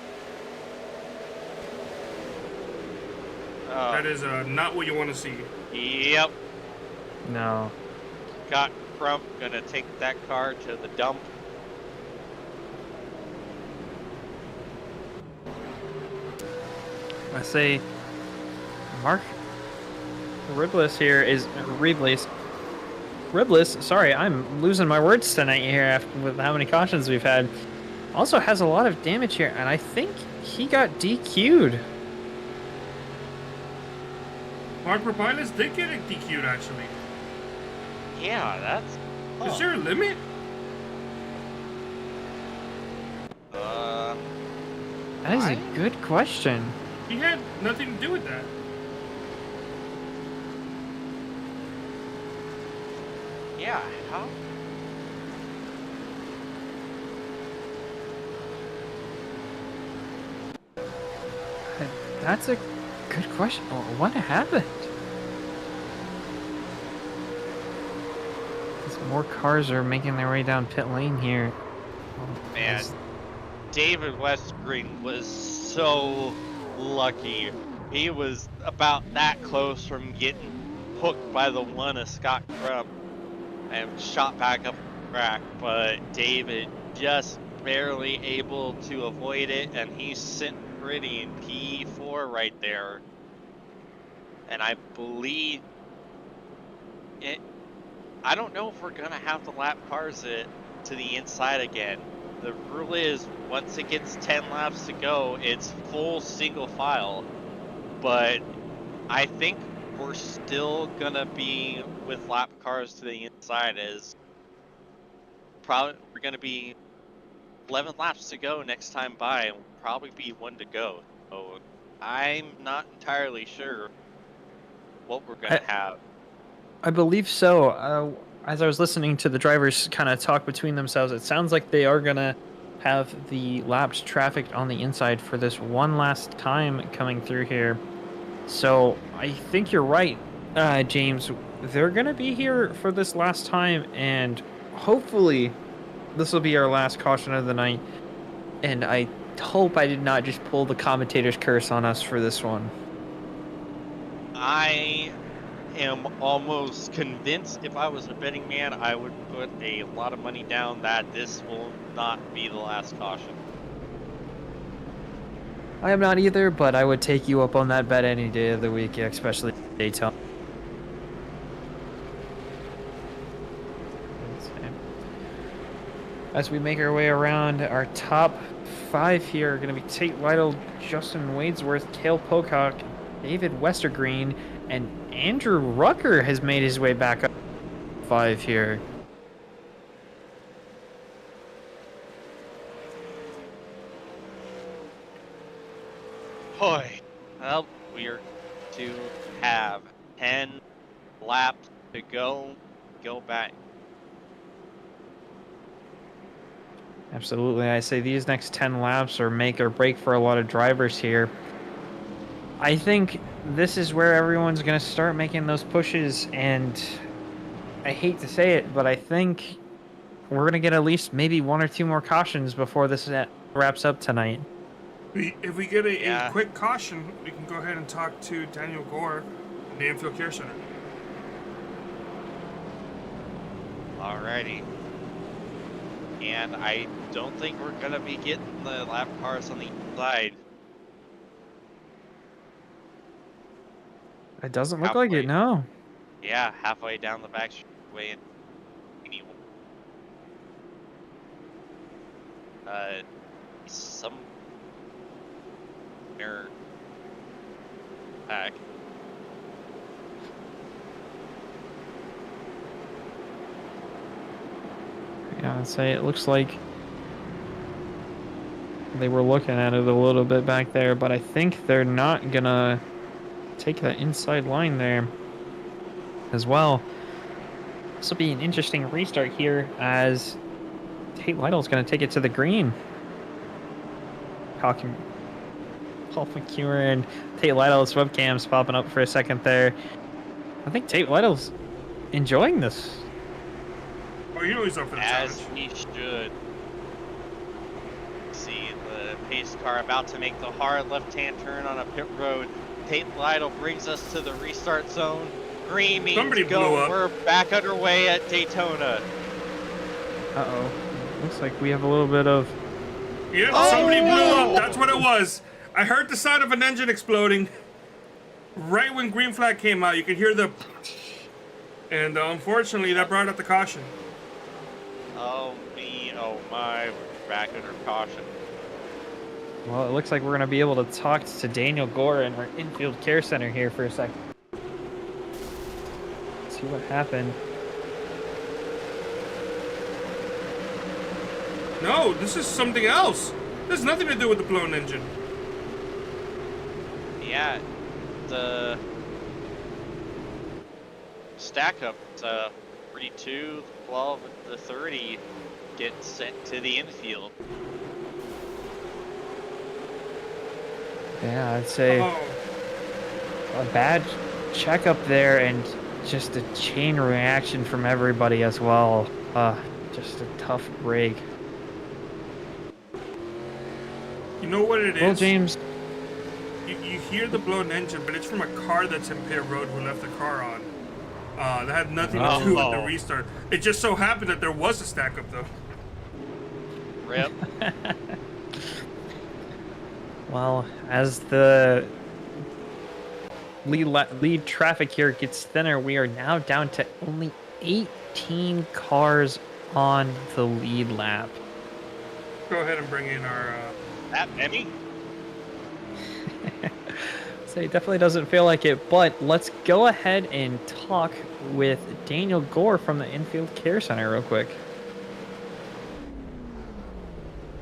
That is not what you want to see. Yep. No. Got Crump. Gonna take that car to the dump. I say Mark Ribliss here is Ribliss, sorry, I'm losing my words tonight here after with how many cautions we've had. Also has a lot of damage here, and I think he got DQ'd. Mark Rapilas did get it DQ'd actually. Yeah, that's. Is there a limit? That is a good question. He had nothing to do with that. Yeah. How? That's a good question. What happened? As more cars are making their way down pit lane here. Man, David Westgreen was so lucky. He was about that close from getting hooked by the one of Scott Crump and shot back up the track, but David just barely able to avoid it, and he's sitting pretty in P4 right there. And I believe it. I don't know if we're gonna have to lap cars it to the inside again. The rule is once it gets 10 laps to go, it's full single file. But I think we're still gonna be with lap cars to the inside, as probably we're gonna be 11 laps to go next time by, and we'll probably be 1 to go. So I'm not entirely sure what we're gonna have. I believe so. As I was listening to the drivers kind of talk between themselves, it sounds like they are going to have the laps trafficked on the inside for this one last time coming through here. So I think you're right, James. They're going to be here for this last time, and hopefully this will be our last caution of the night. And I hope I did not just pull the commentator's curse on us for this one. I am almost convinced, if I was a betting man, I would put a lot of money down that this will not be the last caution. I am not either, but I would take you up on that bet any day of the week, especially Daytona. As we make our way around, our top 5 here are going to be Tate Lytle, Justin Wadesworth, Cale Pocock, David Westergreen, and Andrew Rucker has made his way back up 5 here. Boy, well, we're to have 10 laps to go back. Absolutely. I say these next 10 laps are make or break for a lot of drivers here. I think this is where everyone's going to start making those pushes, and I hate to say it, but I think we're going to get at least maybe 1 or 2 more cautions before this wraps up tonight. If we get a quick caution, we can go ahead and talk to Daniel Gore in the Infield Care Center. Alrighty. And I don't think we're going to be getting the lap cars on the inside. It doesn't look like it, no. Yeah, halfway down the back straightaway and some mirror back. Yeah, I'd say it looks like they were looking at it a little bit back there, but I think they're not gonna take that inside line there as well. This will be an interesting restart here as Tate Lytle's going to take it to the green. Paul McEwen and Tate Lytle's webcams popping up for a second there. I think Tate Lytle's enjoying this. Oh, you know he's up for the As challenge. he should. See the pace car about to make the hard left-hand turn on a pit road. Tate Lytle brings us to the restart zone. Green means Somebody go. blew up. We're back underway at Daytona. Uh-oh. Looks like we have a little bit of... Yeah, somebody blew up. That's what it was. I heard the sound of an engine exploding. Right when green flag came out, you could hear the... And unfortunately, that brought out the caution. Oh me, oh my, we're back under caution. Well, it looks like we're going to be able to talk to Daniel Gore in our infield care center here for a second. See what happened. No, this is something else. This has nothing to do with the blown engine. Yeah, the stack up, 32, 12, and the 30 get sent to the infield. Yeah, I'd say Oh, a bad checkup there and just a chain reaction from everybody as well. Just a tough break. you know what it is? Well, James, You hear the blown engine, but it's from a car that's in pit road who left the car on. That had nothing to do with the restart. It just so happened that there was a stack up though. Rip. well, as the lead traffic here gets thinner, we are now down to only 18 cars on the lead lap. Go ahead and bring in our. That many? So it definitely doesn't feel like it, but let's go ahead and talk with Daniel Gore from the Infield Care Center real quick.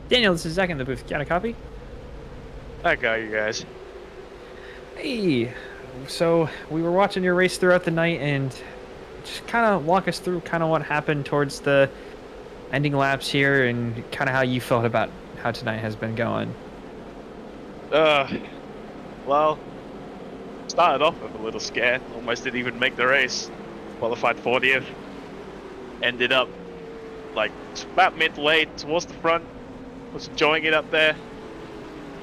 Daniel, this is Zach in the booth. Got a copy? I got you guys. Hey, so we were watching your race throughout the night, and just kind of walk us through kind of what happened towards the ending laps here and kind of how you felt about how tonight has been going. Well, started off with a little scare. Almost didn't even make the race. Qualified 40th. Ended up like about midway towards the front. Was enjoying it up there.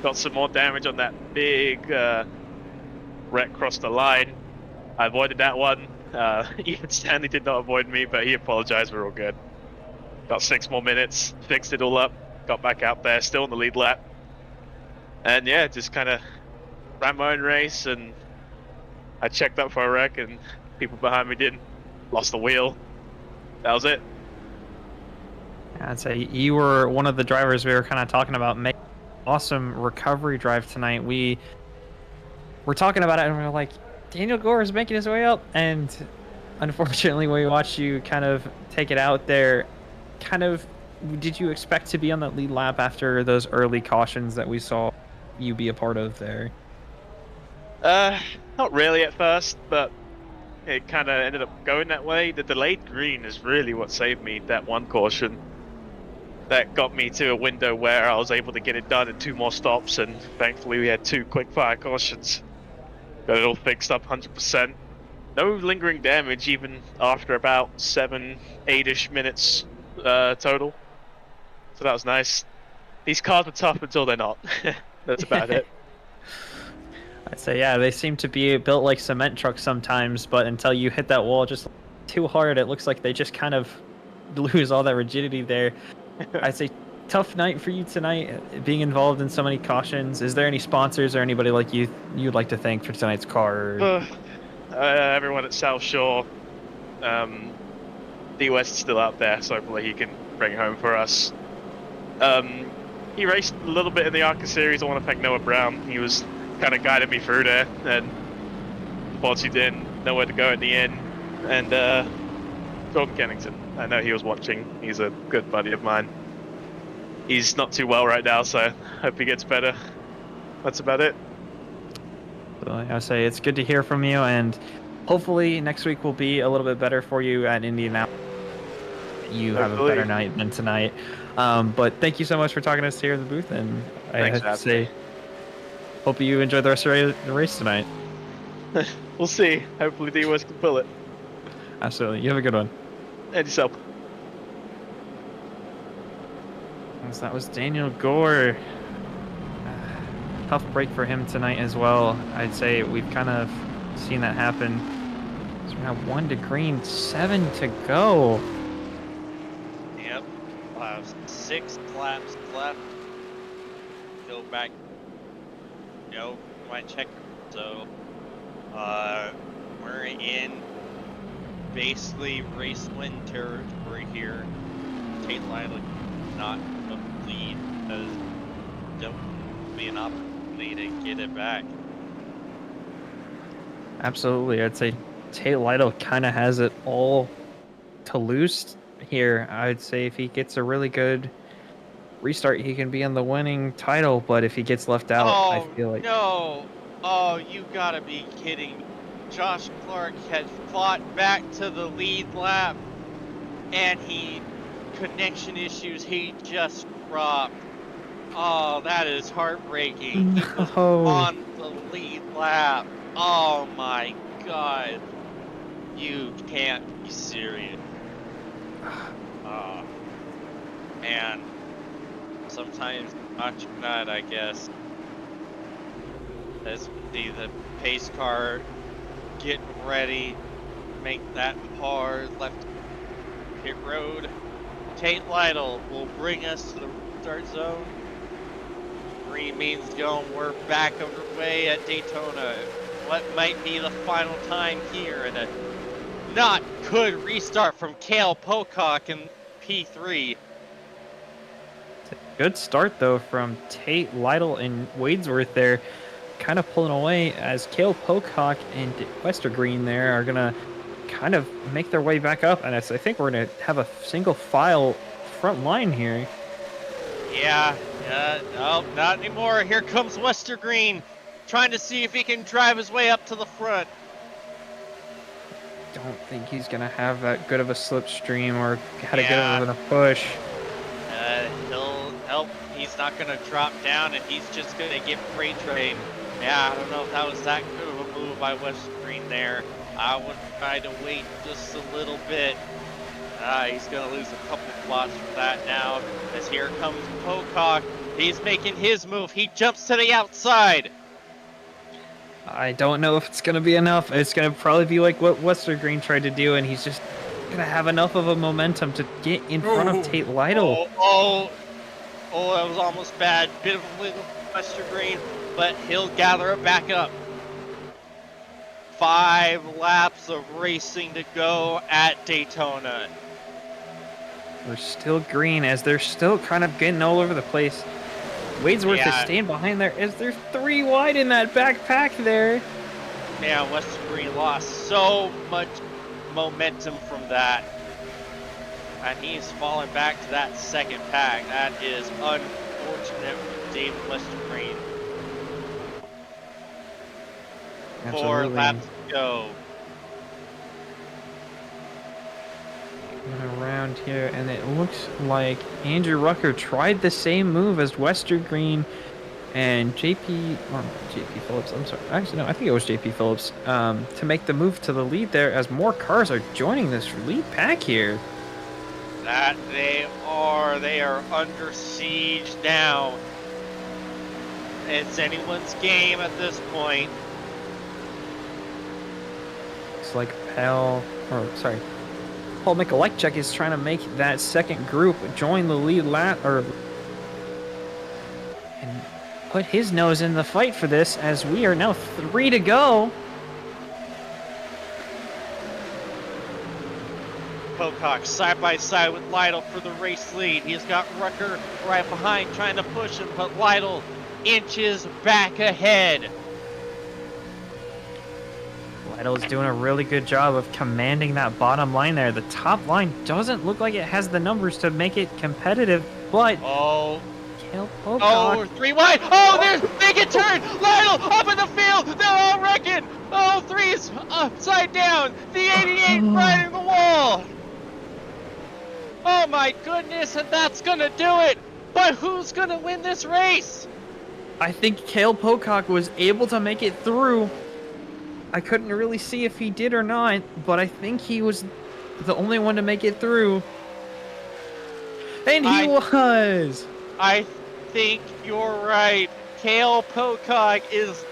Got some more damage on that big wreck across the line. I avoided that one. Even Stanley did not avoid me, but he apologized. We're all good. Got 6 more minutes. Fixed it all up. Got back out there. Still in the lead lap. And yeah, just kind of ran my own race, and I checked up for a wreck, and people behind me didn't. Lost the wheel. That was it. I'd say you were one of the drivers we were kind of talking about making awesome recovery drive tonight. We were talking about it, and we were like, Daniel Gore is making his way up, and unfortunately, we watched you kind of take it out there. Kind of, did you expect to be on that lead lap after those early cautions that we saw you be a part of there? Not really at first, but it kind of ended up going that way. The delayed green is really what saved me that one caution. That got me to a window where I was able to get it done in 2 more stops, and thankfully we had 2 quick fire cautions. Got it all fixed up 100%. No lingering damage even after about 7-8ish minutes total. So that was nice. These cars are tough until they're not. That's about it. I'd say, yeah, they seem to be built like cement trucks sometimes, but until you hit that wall just too hard, it looks like they just kind of lose all that rigidity there. I'd say tough night for you tonight, being involved in so many cautions. Is there any sponsors or anybody like you'd like to thank for tonight's car? Everyone at South Shore. D West is still out there, so hopefully he can bring it home for us. He raced a little bit in the ARCA series. I want to thank Noah Brown. He was kind of guided me through there, and unfortunately didn't know where to go at the end. And Jordan Kennington. I know he was watching. He's a good buddy of mine. He's not too well right now, so hope he gets better. That's about it. So I say it's good to hear from you, and hopefully next week will be a little bit better for you at Indianapolis. You have a better night than tonight. But thank you so much for talking to us here in the booth, and I have to say, hope you enjoy the rest of the race tonight. We'll see. Hopefully D-West can pull it. Absolutely. You have a good one. And yourself. So that was Daniel Gore. Tough break for him tonight as well. I'd say we've kind of seen that happen. So we have 1 to green, 7 to go. Yep. We'll have 6 laps left. Go back. My check. So, we're in basically race win territory here. Tate Lytle not the lead because don't be an opportunity to get it back. Absolutely. I'd say Tate Lytle kind of has it all to lose here. I'd say if he gets a really good restart, he can be in the winning title, but if he gets left out, I feel like... No! Oh, you gotta be kidding me. Josh Clark had fought back to the lead lap, and connection issues, he just dropped. Oh, that is heartbreaking. He was on the lead lap. Oh my god. You can't be serious. And sometimes not that, I guess. As the pace car getting ready, make that hard left pit road. Tate Lytle will bring us to the start zone. Green means going. We're back underway at Daytona. What might be the final time here, and a not good restart from Cale Pocock in P3. Good start though from Tate Lytle and Wadesworth there, kind of pulling away as Cale Pocock and Westergreen there are gonna kind of make their way back up, and I think we're gonna have a single file front line here. Yeah, no, not anymore. Here comes Westergreen, trying to see if he can drive his way up to the front. Don't think he's gonna have that good of a slipstream or how to get him in a push. He's not gonna drop down, and he's just gonna get freight train. Yeah, I don't know if that was that good of a move by Westergreen there. I would try to wait just a little bit. He's going to lose a couple spots for that now, as here comes Pocock. He's making his move. He jumps to the outside. I don't know if it's going to be enough. It's going to probably be like what Westergreen tried to do, and he's just going to have enough of a momentum to get in front of Tate Lytle. Oh, that was almost bad. Bit of a wiggle for Westergreen, but he'll gather it back up. 5 laps of racing to go at Daytona. We're still green as they're still kind of getting all over the place. Wadesworth is staying behind there as they're 3 wide in that back pack there. Yeah, Westergreen lost so much momentum from that. And he's fallen back to that second pack. That is unfortunate for David Westergreen. 4 laps to go. Around here, and it looks like Andrew Rucker tried the same move as Westergreen and JP Phillips. I'm sorry. Actually, no, I think it was JP Phillips to make the move to the lead there as more cars are joining this lead pack here. That they are under siege now. It's anyone's game at this point. Looks like Paul Mikolajczyk is trying to make that second group join the lead lap and put his nose in the fight for this, as we are now 3 to go. Pocock side by side with Lytle for the race lead. He's got Rucker right behind trying to push him, but Lytle inches back ahead. Lytle's doing a really good job of commanding that bottom line there. The top line doesn't look like it has the numbers to make it competitive, but Oh, Cale oh, Pocock, 3 wide. Oh, there's make it turn. Lytle up in the field. They're all wrecking. Oh, three's upside down. The 88 riding the wall. Oh my goodness, and that's gonna do it. But who's gonna win this race? I think Cale Pocock was able to make it through. I couldn't really see if he did or not, but I think he was the only one to make it through. And he was! I think you're right. Cale Pocock is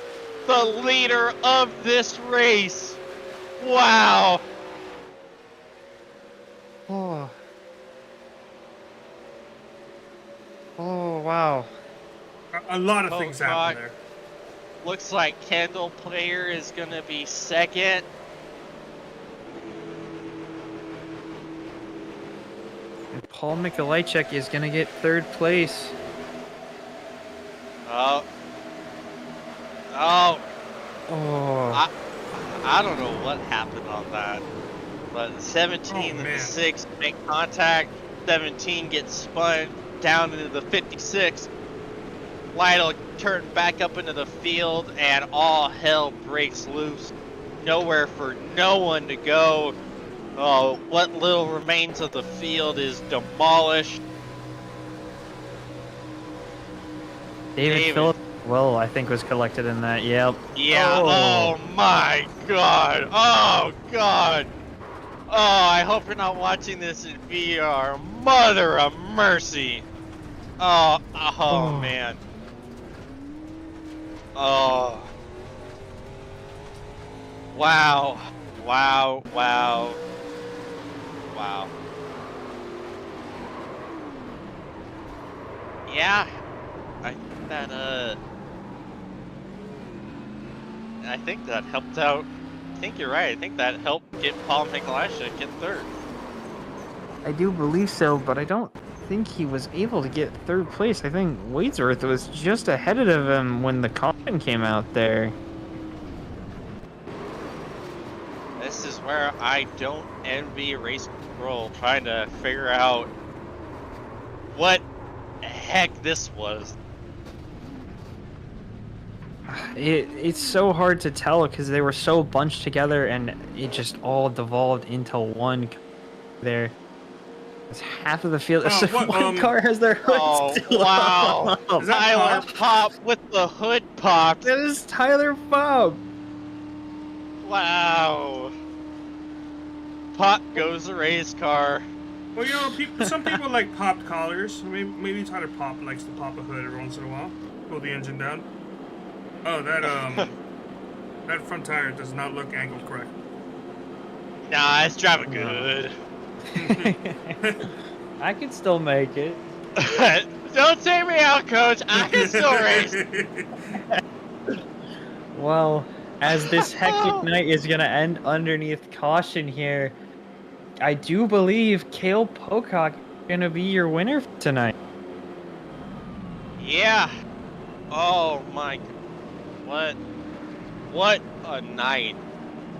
the leader of this race. Wow. Oh. Oh, wow. A lot of things Pocock. happened there. Looks like Kendall Player is gonna be second. And Paul Mikolajczyk is going to get third place. Oh. Oh. I don't know what happened on that. But 17 and the 6 make contact. 17 gets spun down into the 56. Lytle turned back up into the field and all hell breaks loose. Nowhere for no one to go. Oh, what little remains of the field is demolished. David Phillips, well, I think was collected in that. Yep. Yeah. Oh my God. Oh God. Oh, I hope you're not watching this in VR. Mother of mercy. Oh man. Oh. Wow. Wow. Wow. Wow. Yeah. I think that helped out. I think you're right. I think that helped get Paul Mikolajczyk get third. I do believe so, but I don't think he was able to get third place. I think Wadsworth was just ahead of him when the caution came out there. This is where I don't envy Race Control trying to figure out what the heck this was. It's so hard to tell because they were so bunched together and it just all devolved into one there. It's half of the field. One car has their hood still wow. up. Tyler Pop with the hood popped. That is Tyler Pop. Wow. Pop goes the race car. Well, you know, some people like popped collars. Maybe Tyler Pop likes to pop a hood every once in a while. Pull the engine down. Oh, that front tire does not look angled correct. Nah, it's driving good. I can still make it. Don't take me out, coach. I can still race. Well, as this hectic night is going to end underneath caution here, I do believe Cale Pocock is going to be your winner tonight. Yeah. Oh my. What a night.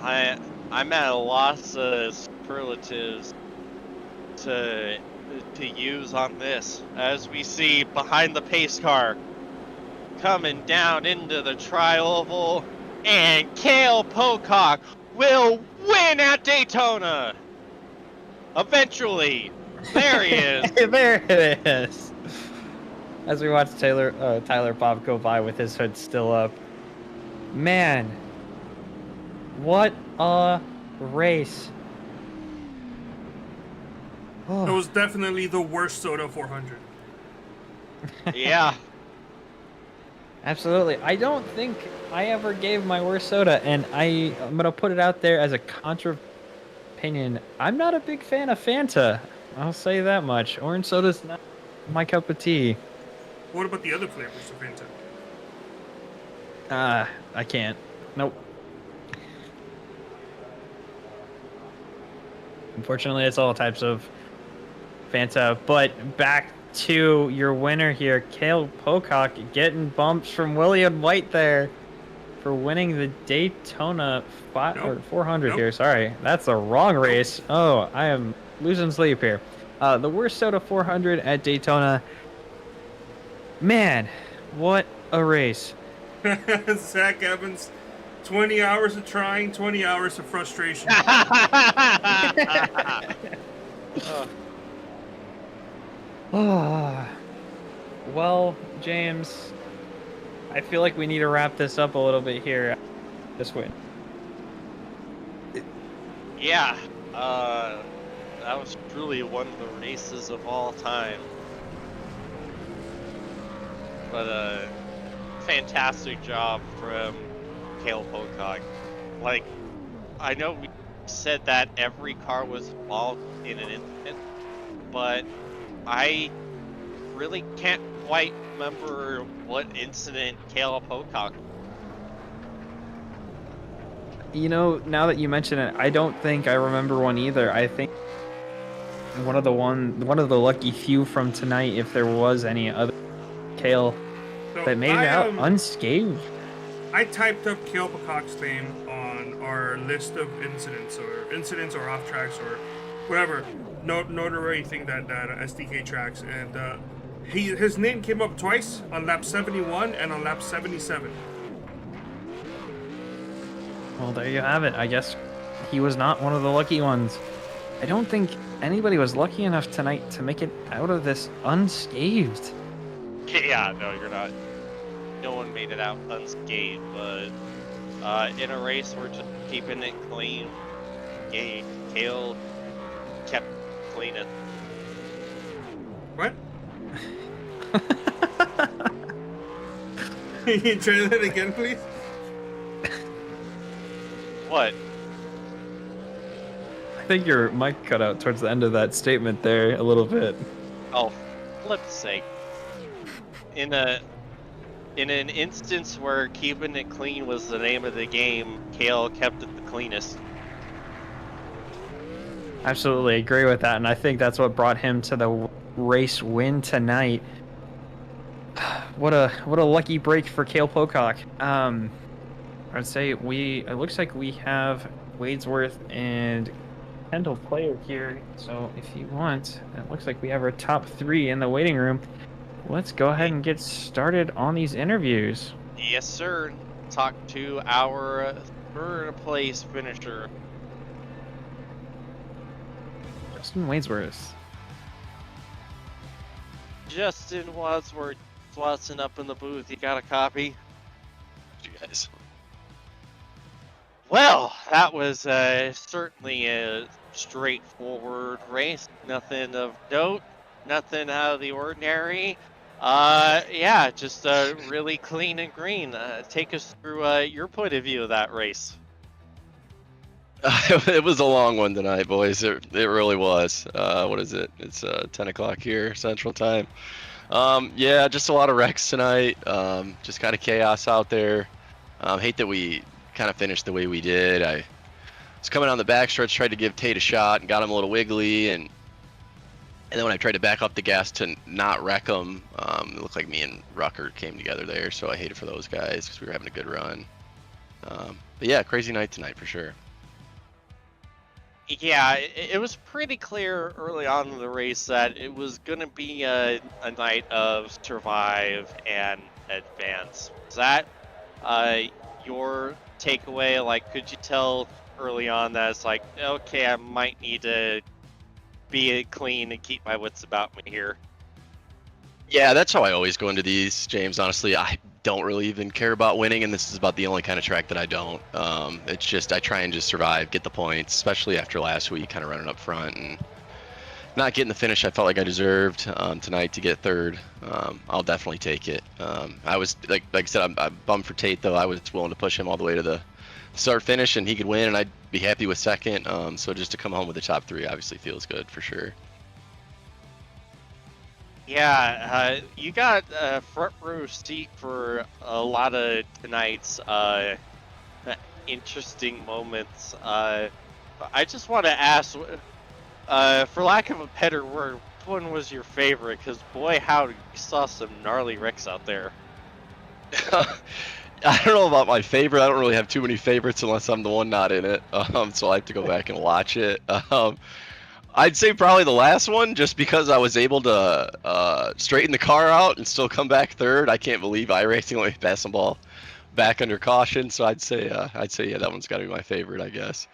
I'm at a loss of superlatives to use on this, as we see behind the pace car coming down into the tri-oval, and Cale Pocock will win at Daytona. Eventually. There he is. There it is. As we watch Tyler Pop go by with his hood still up. Man, what a race. Oh. It was definitely the worst Soda 400. Yeah. Absolutely. I don't think I ever gave my worst soda, and I'm going to put it out there as a contra opinion. I'm not a big fan of Fanta. I'll say that much. Orange soda's not my cup of tea. What about the other flavors of Fanta? I can't. Nope. Unfortunately, it's all types of Fanta. But back to your winner here, Cale Pocock, getting bumps from William White there. for winning the Daytona Nope. 400 Nope. here. Sorry, that's the wrong race. Oh, I am losing sleep here. The Worst Soda 400 at Daytona. Man, what a race. Zach Evans, 20 hours of trying, 20 hours of frustration. Well, James, I feel like we need to wrap this up a little bit here. This win. Yeah, that was truly one of the races of all time. But fantastic job from Cale Pocock. Like, I know we said that every car was involved in an incident, but I really can't quite remember what incident Cale Pocock. You know, now that you mention it, I don't think I remember one either. I think one of the lucky few from tonight, if there was any other Cale So that made it out unscathed. I typed up Cale Pocock's name on our list of incidents or off tracks or whatever notoriety thing that SDK tracks, and his name came up twice on lap 71 and on lap 77. Well, there you have it. I guess he was not one of the lucky ones. I don't think anybody was lucky enough tonight to make it out of this unscathed. Yeah, no, you're not. No one made it out unscathed, but in a race, we're just keeping it clean. Cale kept cleaning. What? Can you try that again, please? What? I think your mic cut out towards the end of that statement there a little bit. Oh, flip's sake. In an instance where keeping it clean was the name of the game, Cale kept it the cleanest. Absolutely agree with that, and I think that's what brought him to the race win tonight. What a lucky break for Cale Pocock. I'd say it looks like we have Wadesworth and Kendall Player here. So if you want, it looks like we have our top 3 in the waiting room. Let's go ahead and get started on these interviews. Yes, sir. Talk to our third place finisher. Justin Wadesworth. Justin Wadsworth, Watson up in the booth. You got a copy? You guys. Well, that was certainly a straightforward race. Nothing of note, nothing out of the ordinary. Yeah, just really clean and green. Take us through your point of view of that race. It was a long one tonight, boys. It really was. What is it? It's 10 o'clock here, Central Time. Yeah, just a lot of wrecks tonight. Just kind of chaos out there. Hate that we kind of finished the way we did. I was coming on the backstretch, tried to give Tate a shot and got him a little wiggly, and then when I tried to back up the gas to not wreck him, it looked like me and Rucker came together there, so I hated for those guys because we were having a good run. But yeah, crazy night tonight for sure. Yeah, it was pretty clear early on in the race that it was going to be a night of survive and advance. Was that your takeaway? Like, could you tell early on that it's like, okay, I might need to be clean and keep my wits about me here? Yeah, that's how I always go into these, James. Honestly, I don't really even care about winning, and this is about the only kind of track that I don't. It's just I try and just survive, get the points, especially after last week, kind of running up front and not getting the finish I felt like I deserved tonight to get third. I'll definitely take it. I was like I said, I'm bummed for Tate though. I was willing to push him all the way to the start finish, and he could win, and I'd be happy with second. So just to come home with the top 3 obviously feels good for sure. Yeah, you got a front row seat for a lot of tonight's interesting moments. I just want to ask, for lack of a better word, which one was your favorite? Because boy, howdy, you saw some gnarly wrecks out there. I don't know about my favorite. I don't really have too many favorites unless I'm the one not in it. So I have to go back and watch it. I'd say probably the last one, just because I was able to straighten the car out and still come back third. I can't believe iRacing let me pass the ball back under caution. So I'd say yeah, that one's got to be my favorite, I guess.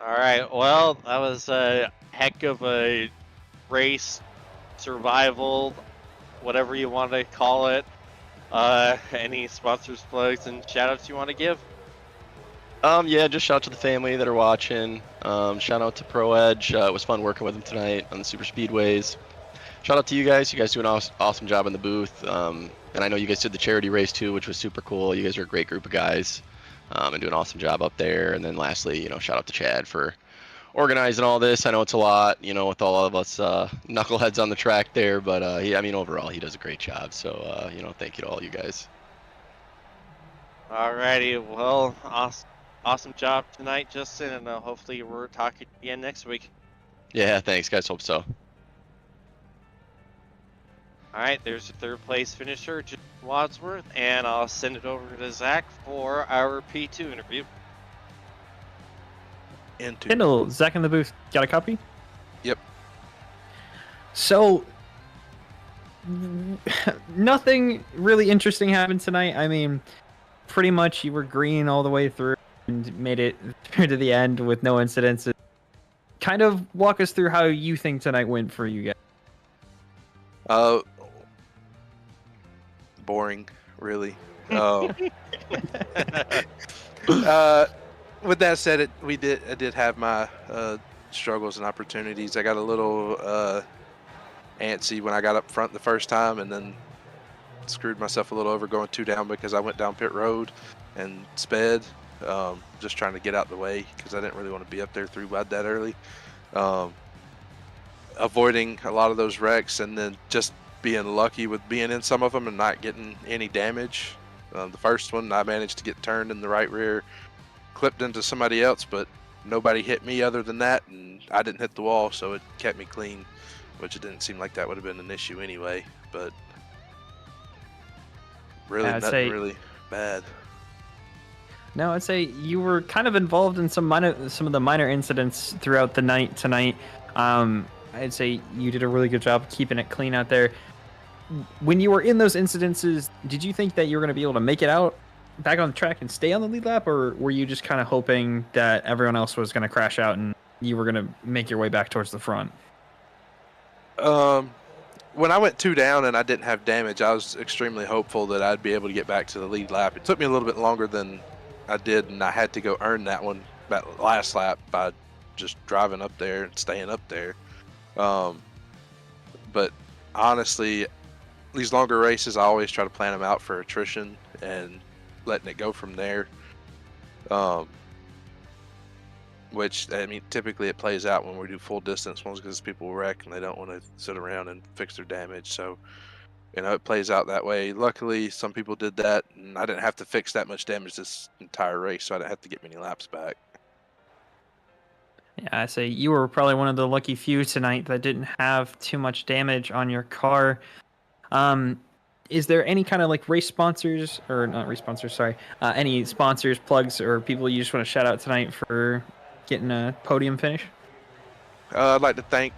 All right. Well, that was a heck of a race, survival, whatever you want to call it. Any sponsors, plugs, and shoutouts you want to give? Yeah, just shout out to the family that are watching. Shout out to Pro Edge. It was fun working with them tonight on the super speedways. Shout out to you guys. You guys do an awesome job in the booth. And I know you guys did the charity race too, which was super cool. You guys are a great group of guys, and do an awesome job up there. And then lastly, shout out to Chad for organizing all this. I know it's a lot, with all of us knuckleheads on the track there, but overall he does a great job. So thank you to all you guys. Alrighty. Well, awesome job tonight, Justin, and hopefully we're talking again next week. Yeah, thanks guys. Hope so. Alright, there's the third place finisher, Jim Wadsworth, and I'll send it over to Zach for our P2 interview. Kendall, Zach in the booth, got a copy? Yep. So, nothing really interesting happened tonight. I mean, pretty much you were green all the way through and made it through to the end with no incidents. Kind of walk us through how you think tonight went for you guys. Boring, really. With that said, I did have my struggles and opportunities. I got a little antsy when I got up front the first time, and then screwed myself a little over going 2 down because I went down pit road and sped, just trying to get out the way because I didn't really want to be up there through wide that early. Avoiding a lot of those wrecks, and then just being lucky with being in some of them and not getting any damage. The first one, I managed to get turned in the right rear, clipped into somebody else, but nobody hit me other than that, and I didn't hit the wall, so it kept me clean, which it didn't seem like that would have been an issue anyway. But really, nothing really bad. No, I'd say you were kind of involved in some of the minor incidents throughout the night tonight. I'd say you did a really good job keeping it clean out there. When you were in those incidences, did you think that you were going to be able to make it out back on the track and stay on the lead lap, or were you just kind of hoping that everyone else was going to crash out and you were going to make your way back towards the front? When I went 2 down and I didn't have damage, I was extremely hopeful that I'd be able to get back to the lead lap. It took me a little bit longer than I did, and I had to go earn that one, that last lap, by just driving up there and staying up there. But honestly, these longer races, I always try to plan them out for attrition and letting it go from there. Which, I mean, typically it plays out when we do full distance ones because people wreck and they don't want to sit around and fix their damage. So, it plays out that way. Luckily, some people did that, and I didn't have to fix that much damage this entire race, so I didn't have to get many laps back. Yeah, I say you were probably one of the lucky few tonight that didn't have too much damage on your car. Is there any kind of race sponsors, or not race sponsors, sorry, any sponsors, plugs, or people you just want to shout out tonight for getting a podium finish? I'd like to thank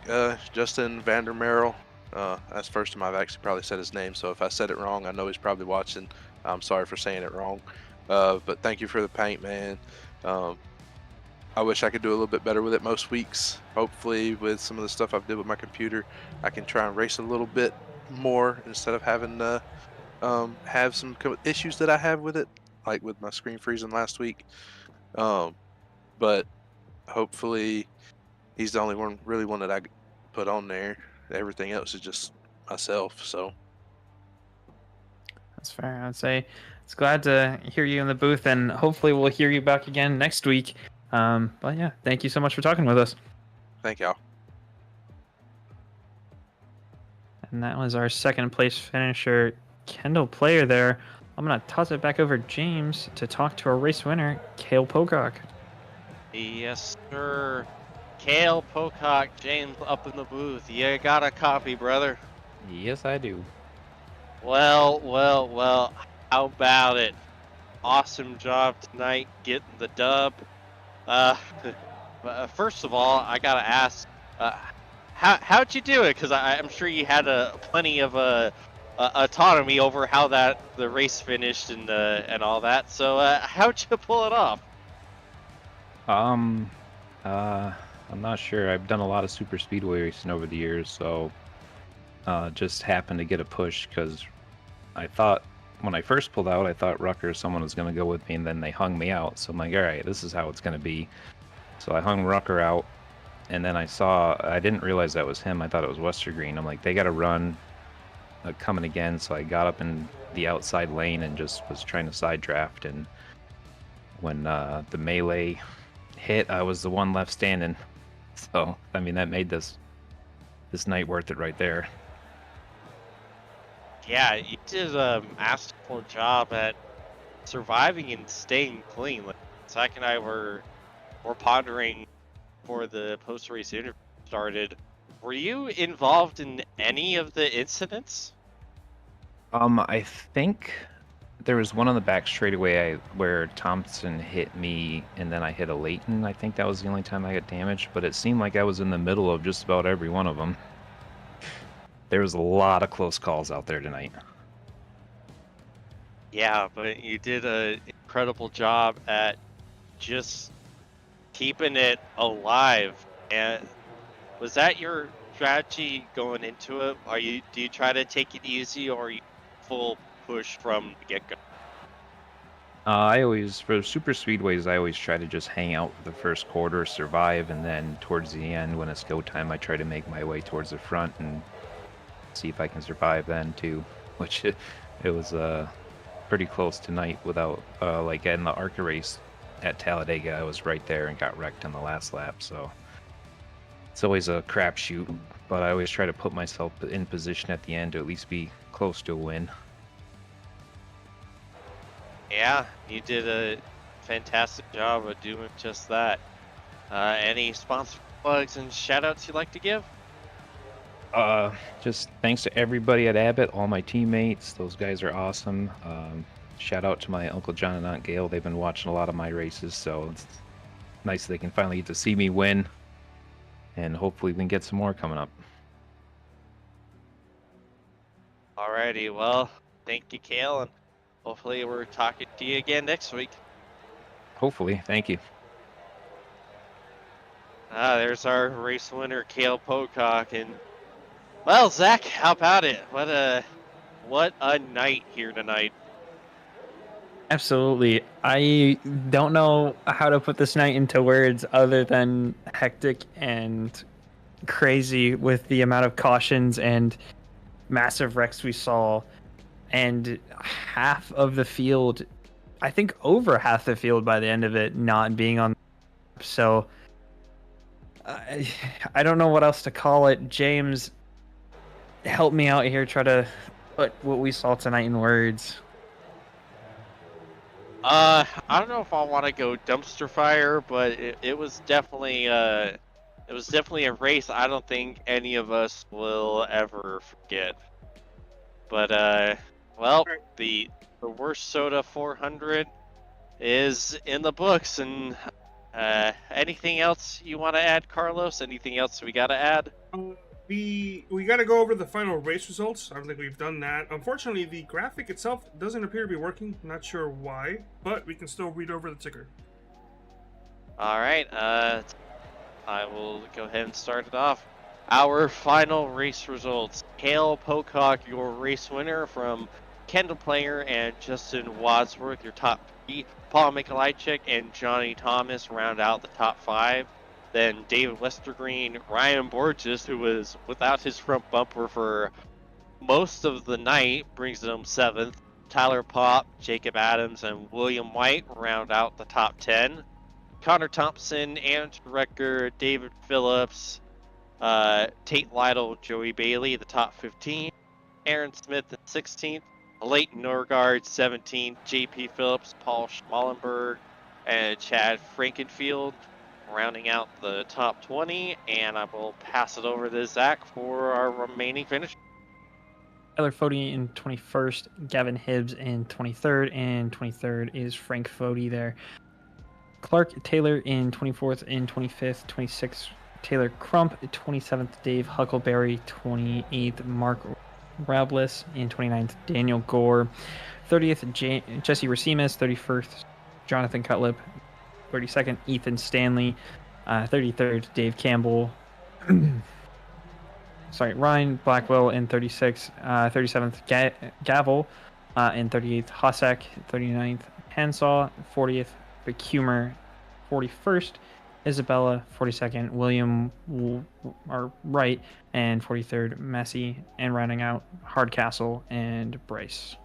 Justin Vandermeerl. That's the first time I've actually probably said his name, so if I said it wrong, I know he's probably watching. I'm sorry for saying it wrong. But thank you for the paint, man. I wish I could do a little bit better with it most weeks. Hopefully, with some of the stuff I've did with my computer, I can try and race a little bit more instead of having to have some issues that I have with it, like with my screen freezing last week. But hopefully, he's the only one that I put on there. Everything else is just myself. So that's fair. I'd say it's glad to hear you in the booth, and hopefully we'll hear you back again next week. But yeah, thank you so much for talking with us. Thank y'all. And that was our second place finisher, Kendall Player there. I'm going to toss it back over to James to talk to our race winner, Cale Pocock. Yes, sir. Cale Pocock, James up in the booth. You got a copy, brother? Yes, I do. Well. How about it? Awesome job tonight getting the dub. First of all, I gotta ask, how'd you do it? Because I'm sure you had plenty of autonomy over how the race finished and all that. So how'd you pull it off? I'm not sure. I've done a lot of super speedway racing over the years, so just happened to get a push because I thought when I first pulled out, I thought Rucker, someone was going to go with me, and then they hung me out. So I'm like, all right, this is how it's going to be. So I hung Rucker out, and then I didn't realize that was him. I thought it was Westergreen. I'm like, they got to run coming again. So I got up in the outside lane and just was trying to side draft. And when the melee hit, I was the one left standing. So, I mean, that made this night worth it right there. Yeah, you did a masterful job at surviving and staying clean. Like, Zach and I were pondering before the post-race interview started. Were you involved in any of the incidents? I think there was one on the back straightaway where Thompson hit me, and then I hit a Leighton. I think that was the only time I got damaged, but it seemed like I was in the middle of just about every one of them. There was a lot of close calls out there tonight. Yeah, but you did an incredible job at just keeping it alive. And was that your strategy going into it? Do you try to take it easy, or are you full push from the get-go? For super speedways, I always try to just hang out for the first quarter, survive, and then towards the end, when it's go time, I try to make my way towards the front and see if I can survive then too. Which it was pretty close tonight without like in the ARCA race at Talladega, I was right there and got wrecked on the last lap. So it's always a crapshoot, but I always try to put myself in position at the end to at least be close to a win. Yeah, you did a fantastic job of doing just that. Any sponsor plugs and shout-outs you'd like to give? Just thanks to everybody at Abbott, all my teammates. Those guys are awesome. Shout out to my Uncle John and Aunt Gail. They've been watching a lot of my races, so it's nice they can finally get to see me win. And hopefully we can get some more coming up. Alrighty, well, thank you, Kale, and hopefully we're talking to you again next week. Hopefully. Thank you. There's our race winner, Kale Pocock, and well, Zach, how about it? What a night here tonight. Absolutely. I don't know how to put this night into words other than hectic and crazy with the amount of cautions and massive wrecks we saw. And half of the field, I think over half the field by the end of it, not being on. So I don't know what else to call it. James, help me out here. Try to put what we saw tonight in words. I don't know if I want to go dumpster fire, but it was definitely a race I don't think any of us will ever forget. But well, the worst soda 400 is in the books, and anything else you want to add, Carlos? Anything else we got to add? We got to go over the final race results. I don't think we've done that. Unfortunately, the graphic itself doesn't appear to be working. Not sure why, but we can still read over the ticker. All right. I will go ahead and start it off. Our final race results. Kale Pocock, your race winner, from Kendall Player and Justin Wadsworth, your top 3. Paul Mikolajczyk and Johnny Thomas round out the top 5. Then David Westergreen, Ryan Borges, who was without his front bumper for most of the night, brings them 7th. Tyler Popp, Jacob Adams, and William White round out the top 10. Connor Thompson, Andrew Recker, David Phillips, Tate Lytle, Joey Bailey, the top 15. Aaron Smith in 16th. Leighton Norgard, 17th. JP Phillips, Paul Schmallenberg, and Chad Frankenfield rounding out the top 20. And I will pass it over to Zach for our remaining finish. Tyler Fody in 21st, Gavin Hibbs in 23rd, and 23rd is Frank Fody there. Clark Taylor in 24th and 25th, 26th Taylor Crump, 27th Dave Huckleberry, 28th Mark Rables, and 29th Daniel Gore, 30th Jesse Racimas, 31st Jonathan Cutlip, 32nd Ethan Stanley, 33rd Dave Campbell, sorry, Ryan Blackwell in 36th, 37th Gavel, and 38th Hossack, 39th Hansaw, 40th Becumer, 41st Isabella, 42nd William Wright, and 43rd Massey, and rounding out Hardcastle and Bracy,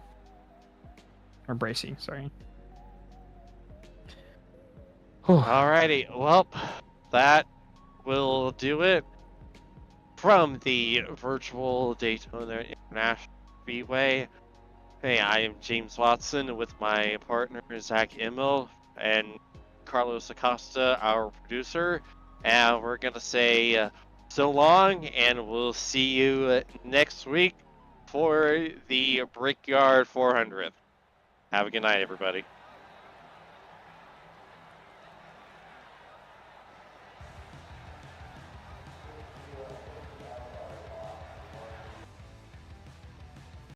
sorry. Alrighty, well, that will do it from the virtual Daytona International Speedway. Hey, I am James Watson with my partner Zach Imel and Carlos Acosta, our producer, and we're gonna say so long, and we'll see you next week for the Brickyard 400. Have a good night, everybody.